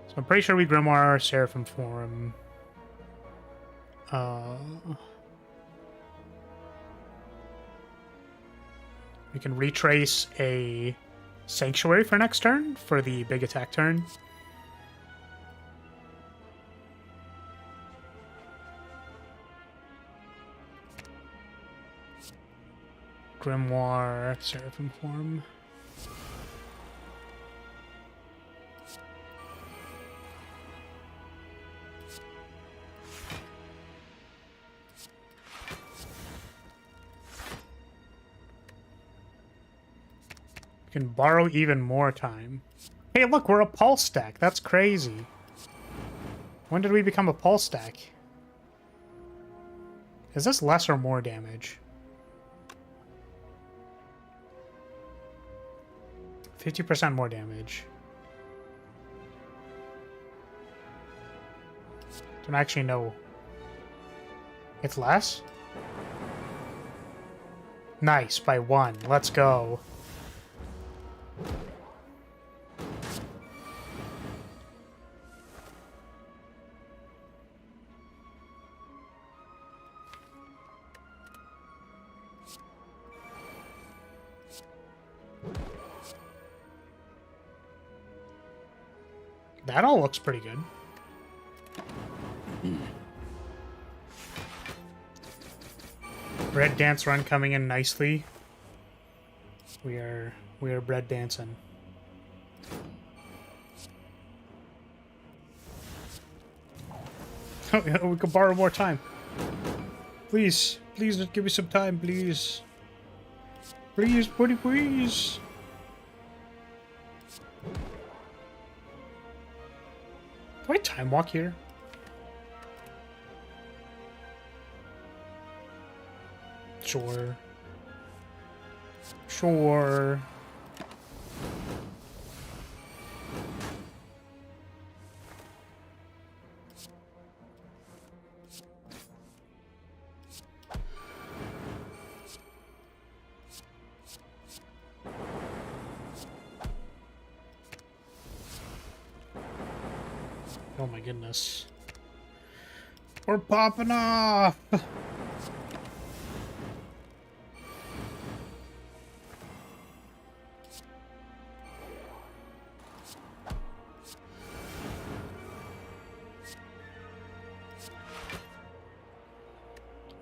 So I'm pretty sure we Grimoire Seraphim Form. We can retrace a Sanctuary for next turn for the big attack turn. Grimoire, Seraphim Form. You can borrow even more time. Hey, look, we're a pulse stack. That's crazy. When did we become a pulse stack? Is this less or more damage? 50% more damage. Don't actually know. It's less? Nice, by 1. Let's go. That all looks pretty good. Bread dance run coming in nicely. We are bread dancing. We could borrow more time. Please, please give me some time, please. Please, buddy, please. Do I time walk here? Sure. Sure. Oh my goodness. We're popping off!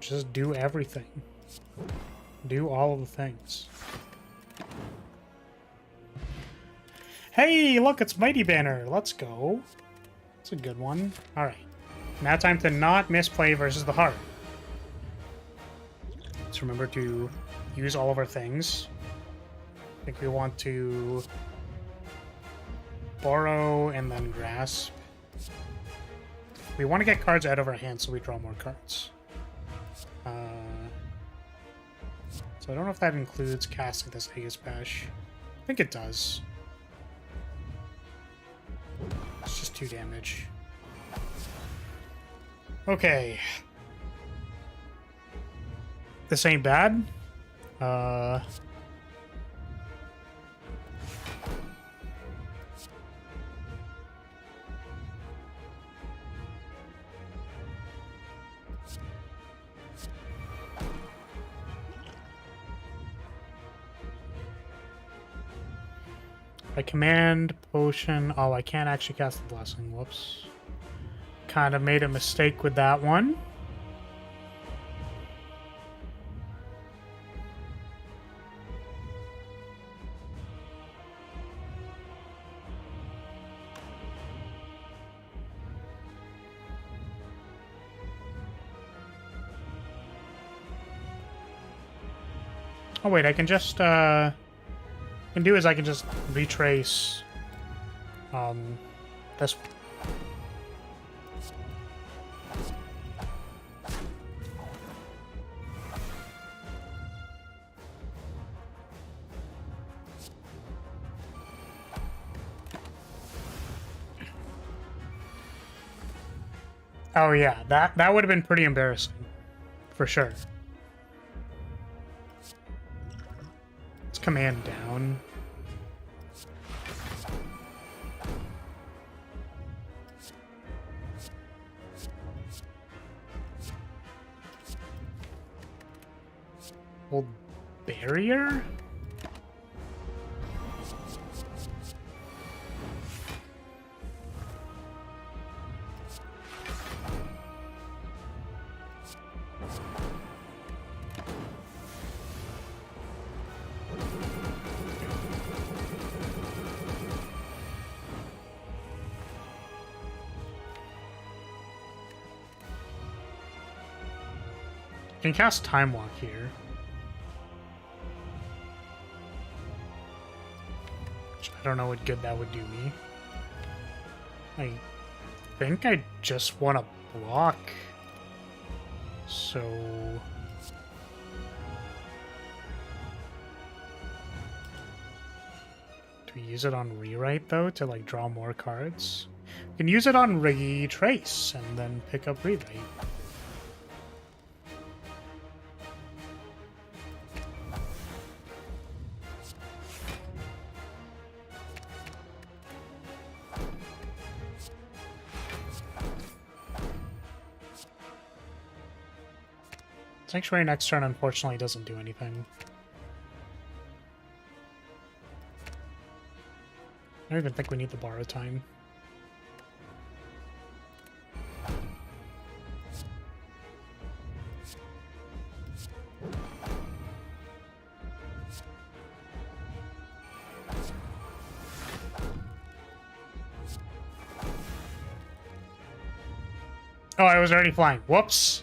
Just do everything. Do all of the things. Hey, look, it's Mighty Banner. Let's go. That's a good one. Alright. Now time to not misplay versus the heart. Let's remember to use all of our things. I think we want to borrow and then grasp. We want to get cards out of our hands so we draw more cards. So I don't know if that includes casting this Aegis Bash. I think it does. It's just 2 damage. Okay. This ain't bad. I command potion. Oh, I can't actually cast the blessing. Whoops. Kind of made a mistake with that one. Oh wait, I can just can do is I can just retrace this one. Oh yeah, that would have been pretty embarrassing, for sure. Let's command down. Hold barrier? I can cast Time Walk here. I don't know what good that would do me. I think I just want to block. So... do we use it on rewrite, though, to, like, draw more cards? You can use it on retrace and then pick up rewrite. Sanctuary next turn unfortunately doesn't do anything. I don't even think we need the borrow time. Oh, I was already flying. Whoops.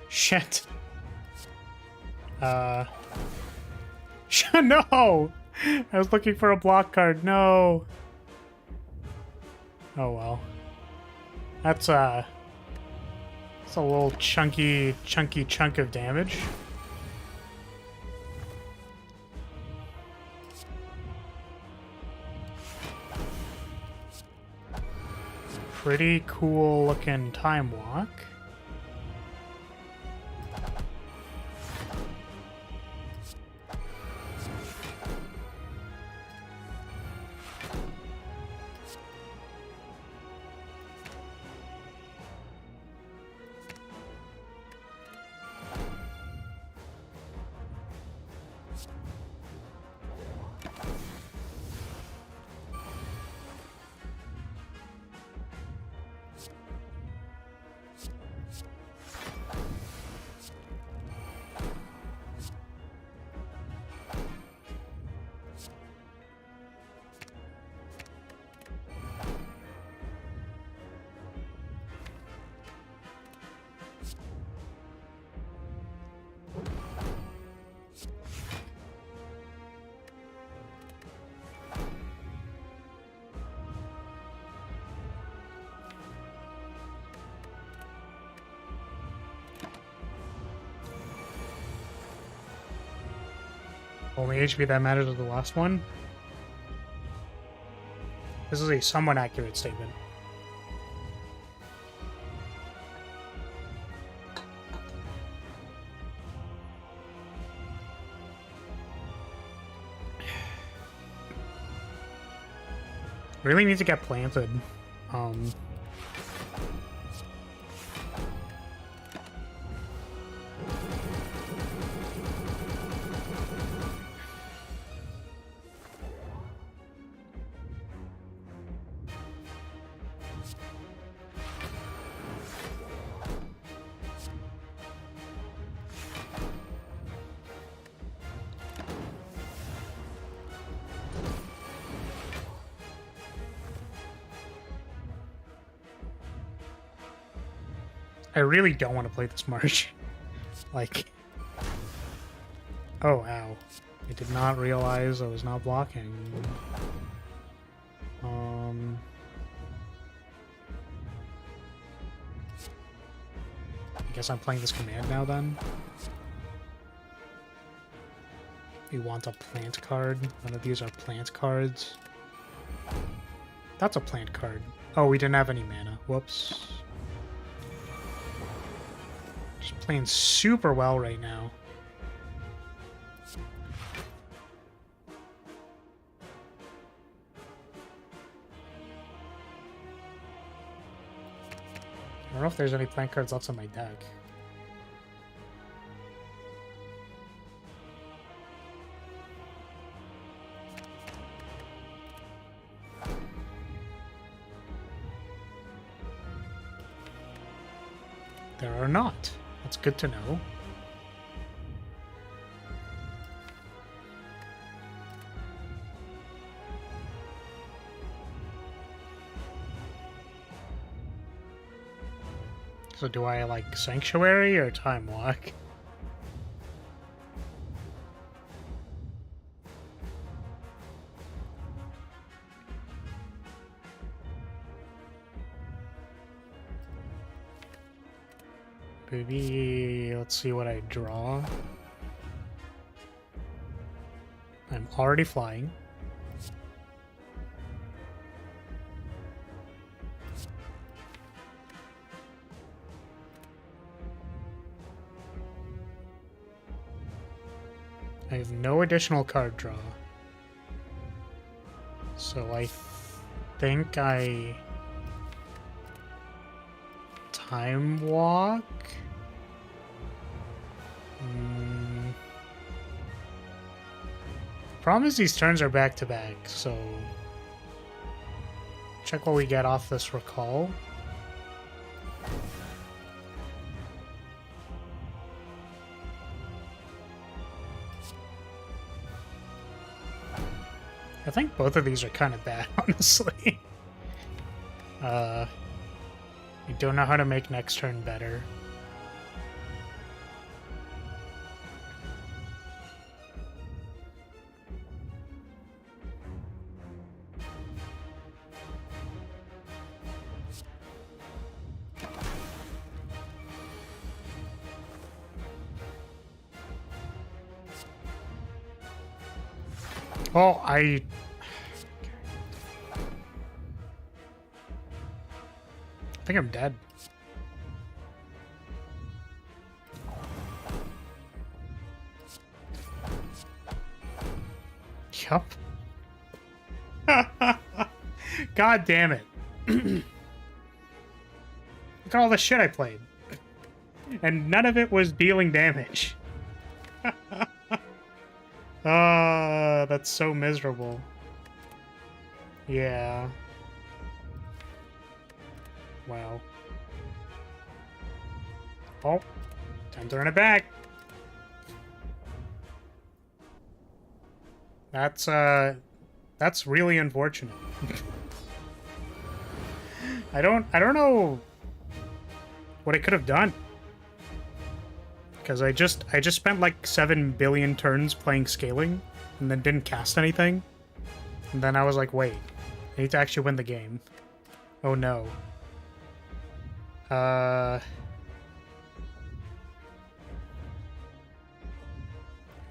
Shit. No! I was looking for a block card. No. Oh well. That's a little chunky chunk of damage. Pretty cool looking time walk. Only HP that matters is the last one. This is a somewhat accurate statement. Really need to get planted. I really don't want to play this March. Like... Oh, ow. I did not realize I was not blocking. I guess I'm playing this command now, then. We want a plant card. None of these are plant cards. That's a plant card. Oh, we didn't have any mana. Whoops. Just playing super well right now. I don't know if there's any plant cards left on my deck. There are not. That's good to know. So do I like Sanctuary or Time Walk? Maybe let's see what I draw. I'm already flying. I have no additional card draw. So I think I time walk. Problem is these turns are back to back, so check what we get off this recall. I think both of these are kind of bad, honestly. I don't know how to make next turn better. Oh, I think I'm dead. Yup. God damn it. Look at all the shit I played. And none of it was dealing damage. That's so miserable. Yeah. Wow. Oh, time to run it back. That's really unfortunate. I don't know what I could have done. Because I just spent like 7 billion turns playing scaling and then didn't cast anything. And then I was like, wait, I need to actually win the game. Oh no.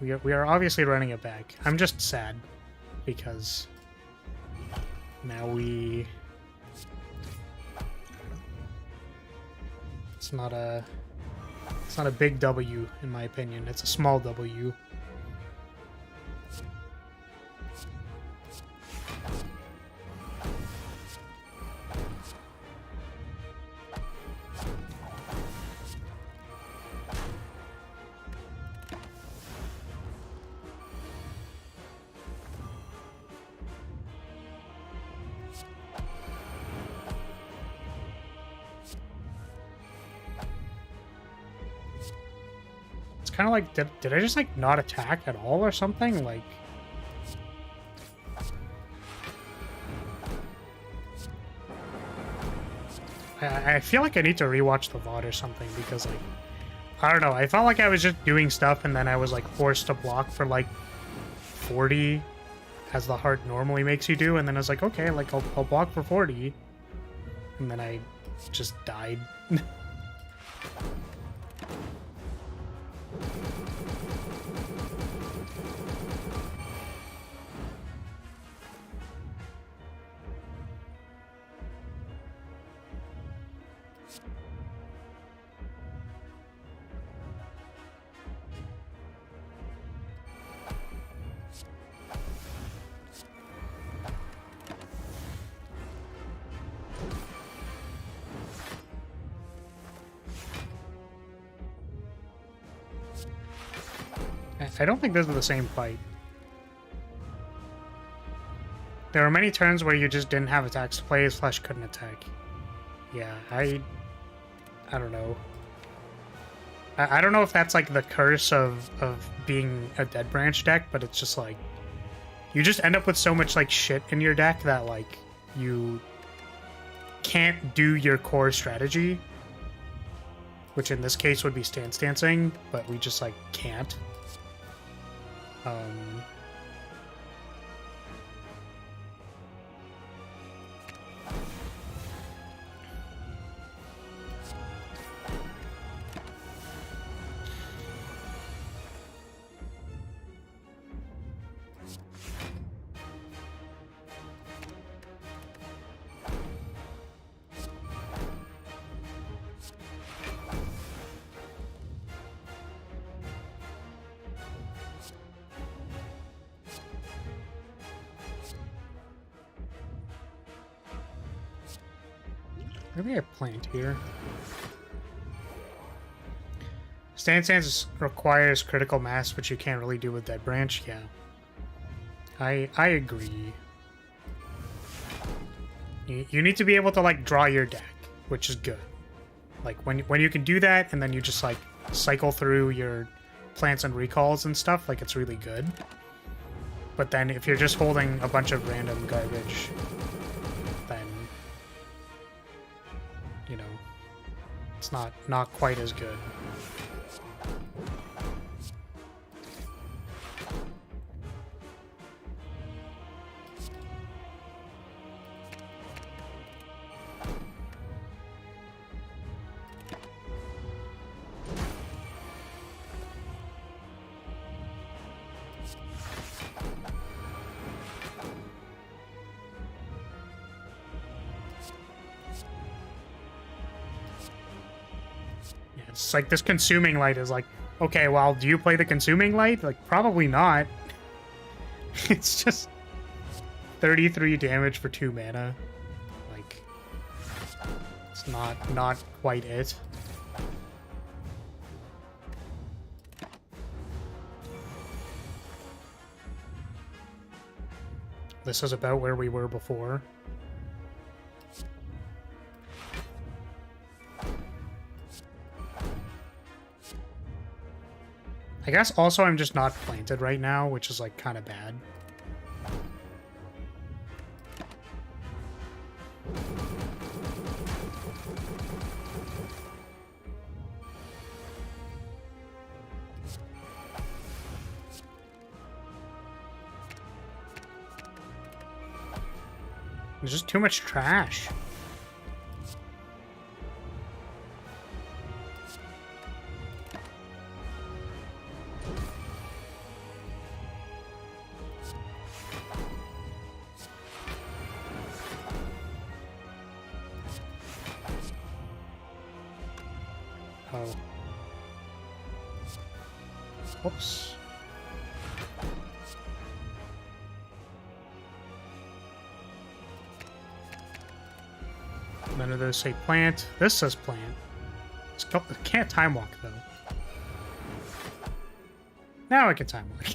We are obviously running it back. I'm just sad because now it's not a big W in my opinion. It's a small W. Kind of like, did I just like not attack at all or something? Like, I feel like I need to rewatch the VOD or something because like, I don't know. I felt like I was just doing stuff and then I was like forced to block for like 40 as the heart normally makes you do, and then I was like, okay, like I'll block for 40, and then I just died. I don't think this is the same fight. There were many turns where you just didn't have attacks to play, slash couldn't attack. Yeah, I don't know. I don't know if that's like the curse of being a Dead Branch deck, but it's just like, you just end up with so much like shit in your deck that like, you can't do your core strategy. Which in this case would be stance dancing, but we just like can't. Maybe I plant here. Stance requires critical mass, which you can't really do with Dead Branch. Yeah, I agree. You need to be able to like draw your deck, which is good. Like when you can do that, and then you just like cycle through your plants and recalls and stuff, like it's really good. But then if you're just holding a bunch of random garbage, then you know it's not quite as good. It's like this consuming light is like, okay, well, do you play the consuming light? Like, probably not. It's just 33 damage for 2 mana. Like, it's not quite it. This is about where we were before. I guess also I'm just not planted right now, which is like kind of bad. There's just too much trash. Oh. Whoops. None of those say plant. This says plant. It can't time walk though. Now I can time walk.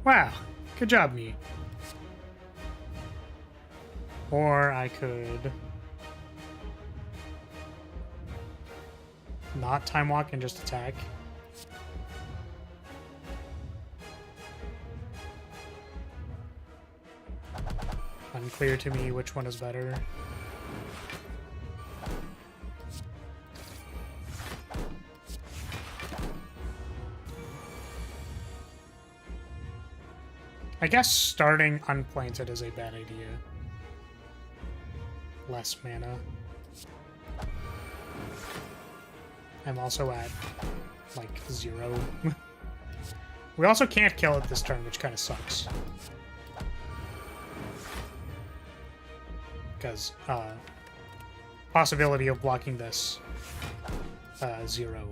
Wow. Good job, me. Or I could not time walk and just attack. Unclear to me which one is better. I guess starting unplanted is a bad idea. Less mana. I'm also at, like, 0. We also can't kill it this turn, which kind of sucks. Because, possibility of blocking this, 0.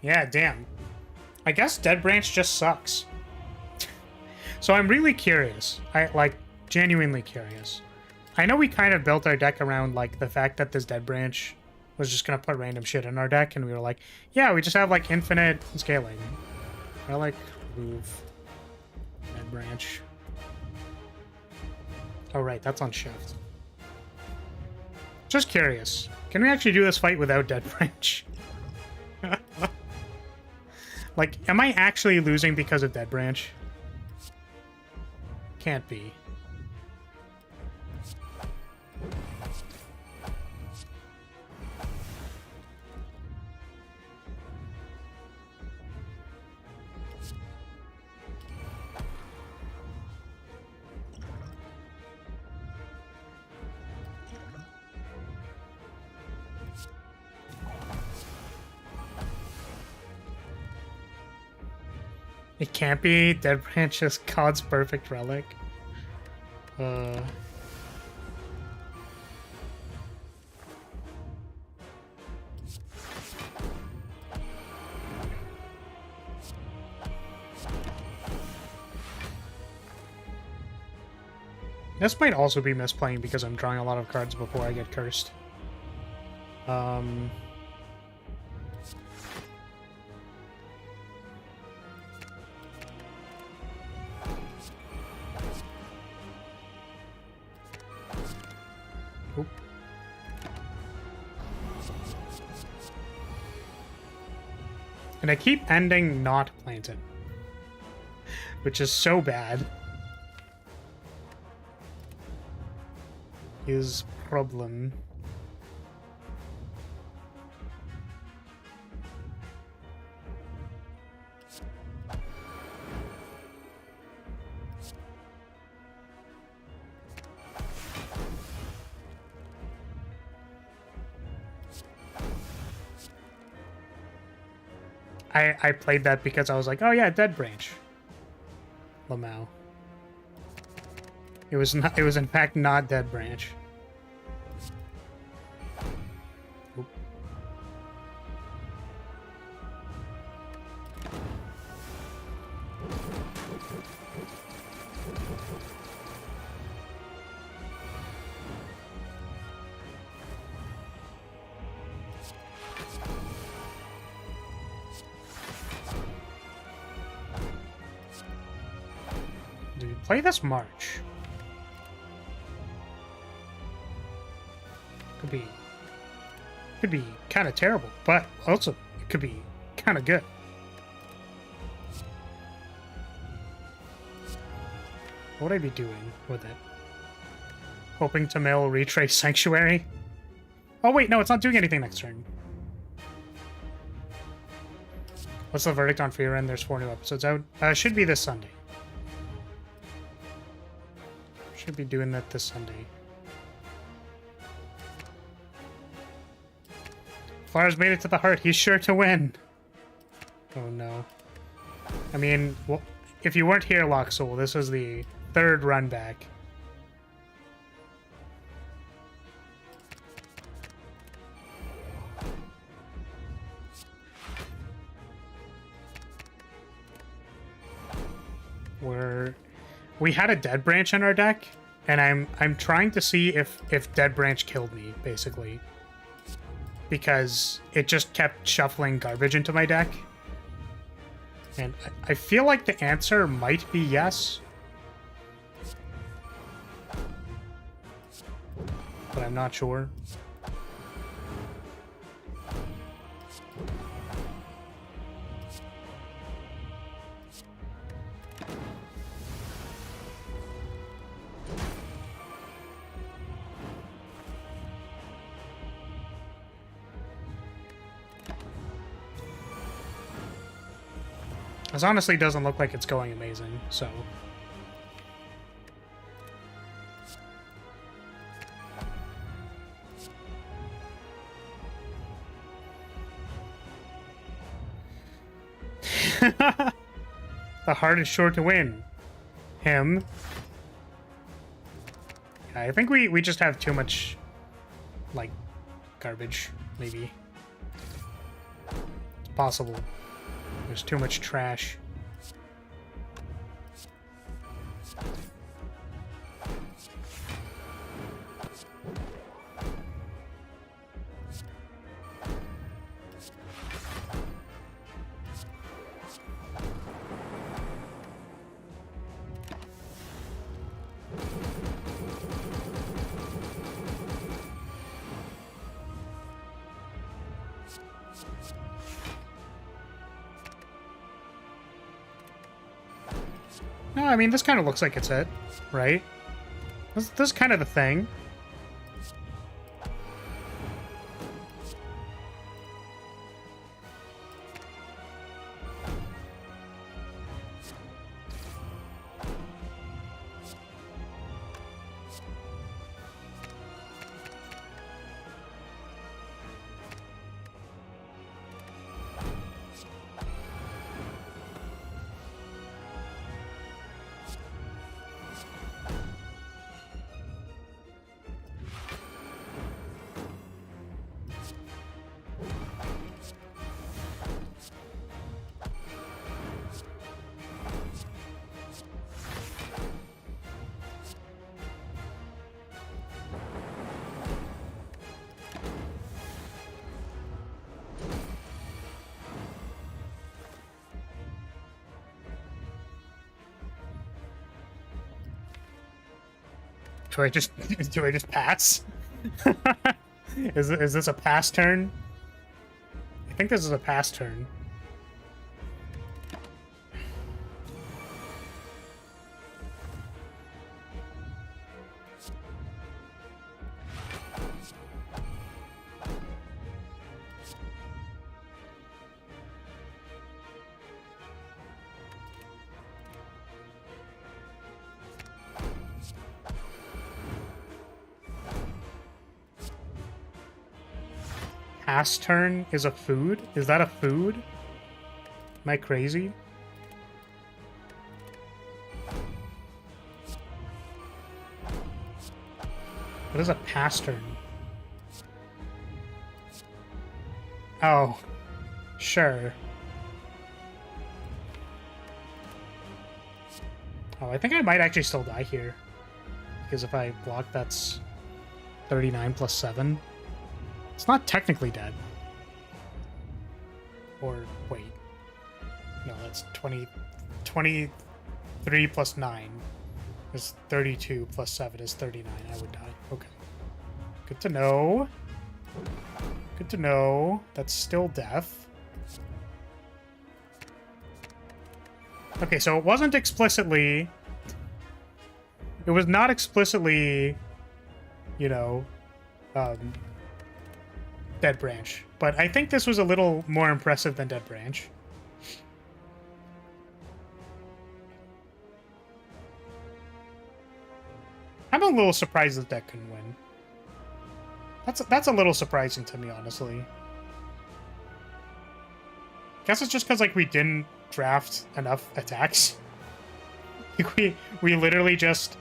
Yeah, damn. I guess Dead Branch just sucks. So I'm really curious. Genuinely curious. I know we kind of built our deck around, like, the fact that this Dead Branch was just gonna put random shit in our deck, and we were like, yeah, we just have, like, infinite scaling. I like, move Dead Branch. Oh, right, that's on shift. Just curious. Can we actually do this fight without Dead Branch? Like, am I actually losing because of Dead Branch? Can't be. It can't be. Dead Branch is God's perfect relic. This might also be misplaying because I'm drawing a lot of cards before I get cursed. Oop. And I keep ending not planted, which is so bad. Is problem. I played that because I was like, oh yeah, Dead Branch. Lamau. It was not. It was in fact not Dead Branch. Oop. Dude, play this March. Could be kind of terrible, but also it could be kind of good. What would I be doing with it? Hoping to mill Retrace Sanctuary? Oh wait, no, it's not doing anything next turn. What's the verdict on Free Run? There's 4 new episodes out. Should be this Sunday. Should be doing that this Sunday. Flyer's made it to the heart. He's sure to win. Oh no. I mean, well, if you weren't here, Locksoul, this was the 3rd run back. We had a Dead Branch in our deck, and I'm trying to see if Dead Branch killed me, basically. Because it just kept shuffling garbage into my deck. And I feel like the answer might be yes. But I'm not sure. This honestly doesn't look like it's going amazing, so... The heart is sure to win. Him. Yeah, I think we just have too much, like, garbage, maybe. It's possible. There's too much trash. No, I mean, this kind of looks like it's it, right? This is kind of the thing. Do I just pass? Is this a pass turn? I think this is a pass turn. Pass turn is a food? Is that a food? Am I crazy? What is a pass turn? Oh, sure. Oh, I think I might actually still die here. Because if I block, that's 39 plus 7. It's not technically dead. Or, wait. No, that's 23 plus 9 is 32 plus 7 is 39. I would die. Okay. Good to know. Good to know. That's still death. Okay, so it wasn't explicitly... It was not explicitly, you know, Dead Branch. But I think this was a little more impressive than Dead Branch. I'm a little surprised that deck couldn't win. That's a little surprising to me, honestly. Guess it's just because, like, we didn't draft enough attacks. we literally just...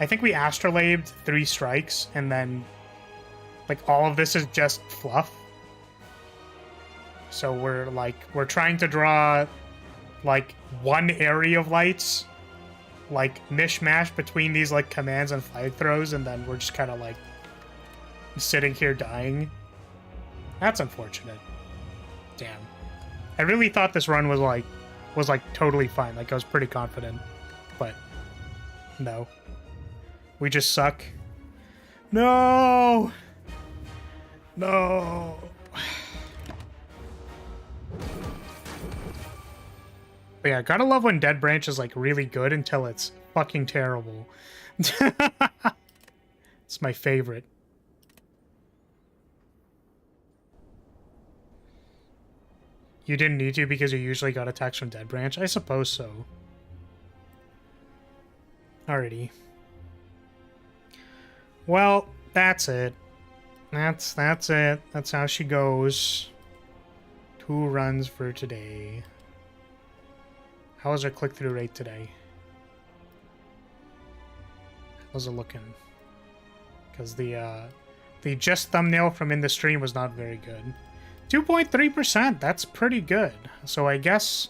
I think we astrolabed 3 strikes, and then... like, all of this is just fluff. So we're trying to draw, like, one area of lights, like, mishmash between these, like, commands and flag throws, and then we're just kind of, like, sitting here dying. That's unfortunate. Damn. I really thought this run was, like, totally fine. Like, I was pretty confident. But, no. We just suck. No! No. But yeah, gotta love when Dead Branch is, like, really good until it's fucking terrible. It's my favorite. You didn't need to because you usually got attacks from Dead Branch? I suppose so. Alrighty. Well, that's it. That's it. That's how she goes. 2 runs for today. How is our click-through rate today? How's it looking? Because the just thumbnail from in the stream was not very good. 2.3%. That's pretty good. So I guess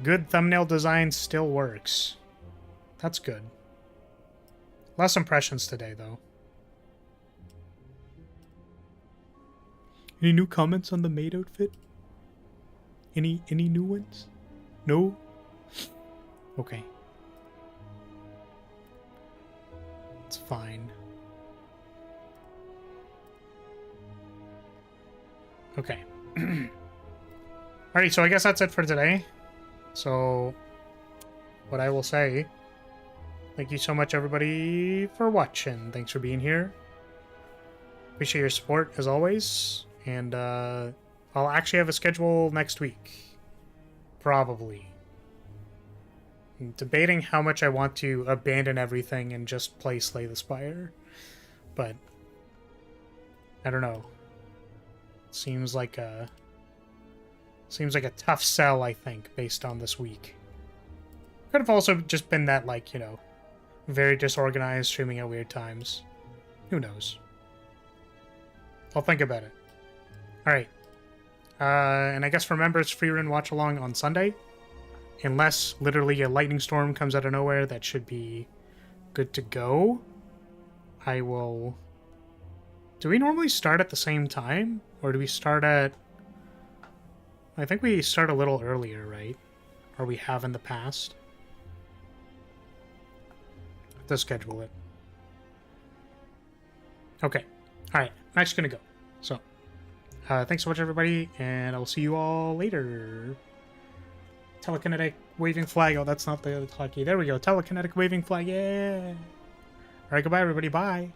good thumbnail design still works. That's good. Less impressions today, though. Any new comments on the maid outfit? Any new ones? No? Okay. It's fine. Okay. Alright, so I guess that's it for today. So, what I will say, thank you so much, everybody, for watching. Thanks for being here. Appreciate your support, as always. And, I'll actually have a schedule next week. Probably. I'm debating how much I want to abandon everything and just play Slay the Spire. But, I don't know. Seems like a tough sell, I think, based on this week. Could have also just been that, like, you know, very disorganized, streaming at weird times. Who knows? I'll think about it. Alright. And I guess for members, free run watch along on Sunday. Unless literally a lightning storm comes out of nowhere, that should be good to go. I will... Do we normally start at the same time? Or do we start at... I think we start a little earlier, right? Or we have in the past. To schedule it. Okay. All right. I'm actually gonna go. So, thanks so much, everybody, and I'll see you all later. Telekinetic waving flag. Oh, that's not the hotkey. There we go. Telekinetic waving flag. Yeah. All right. Goodbye, everybody. Bye.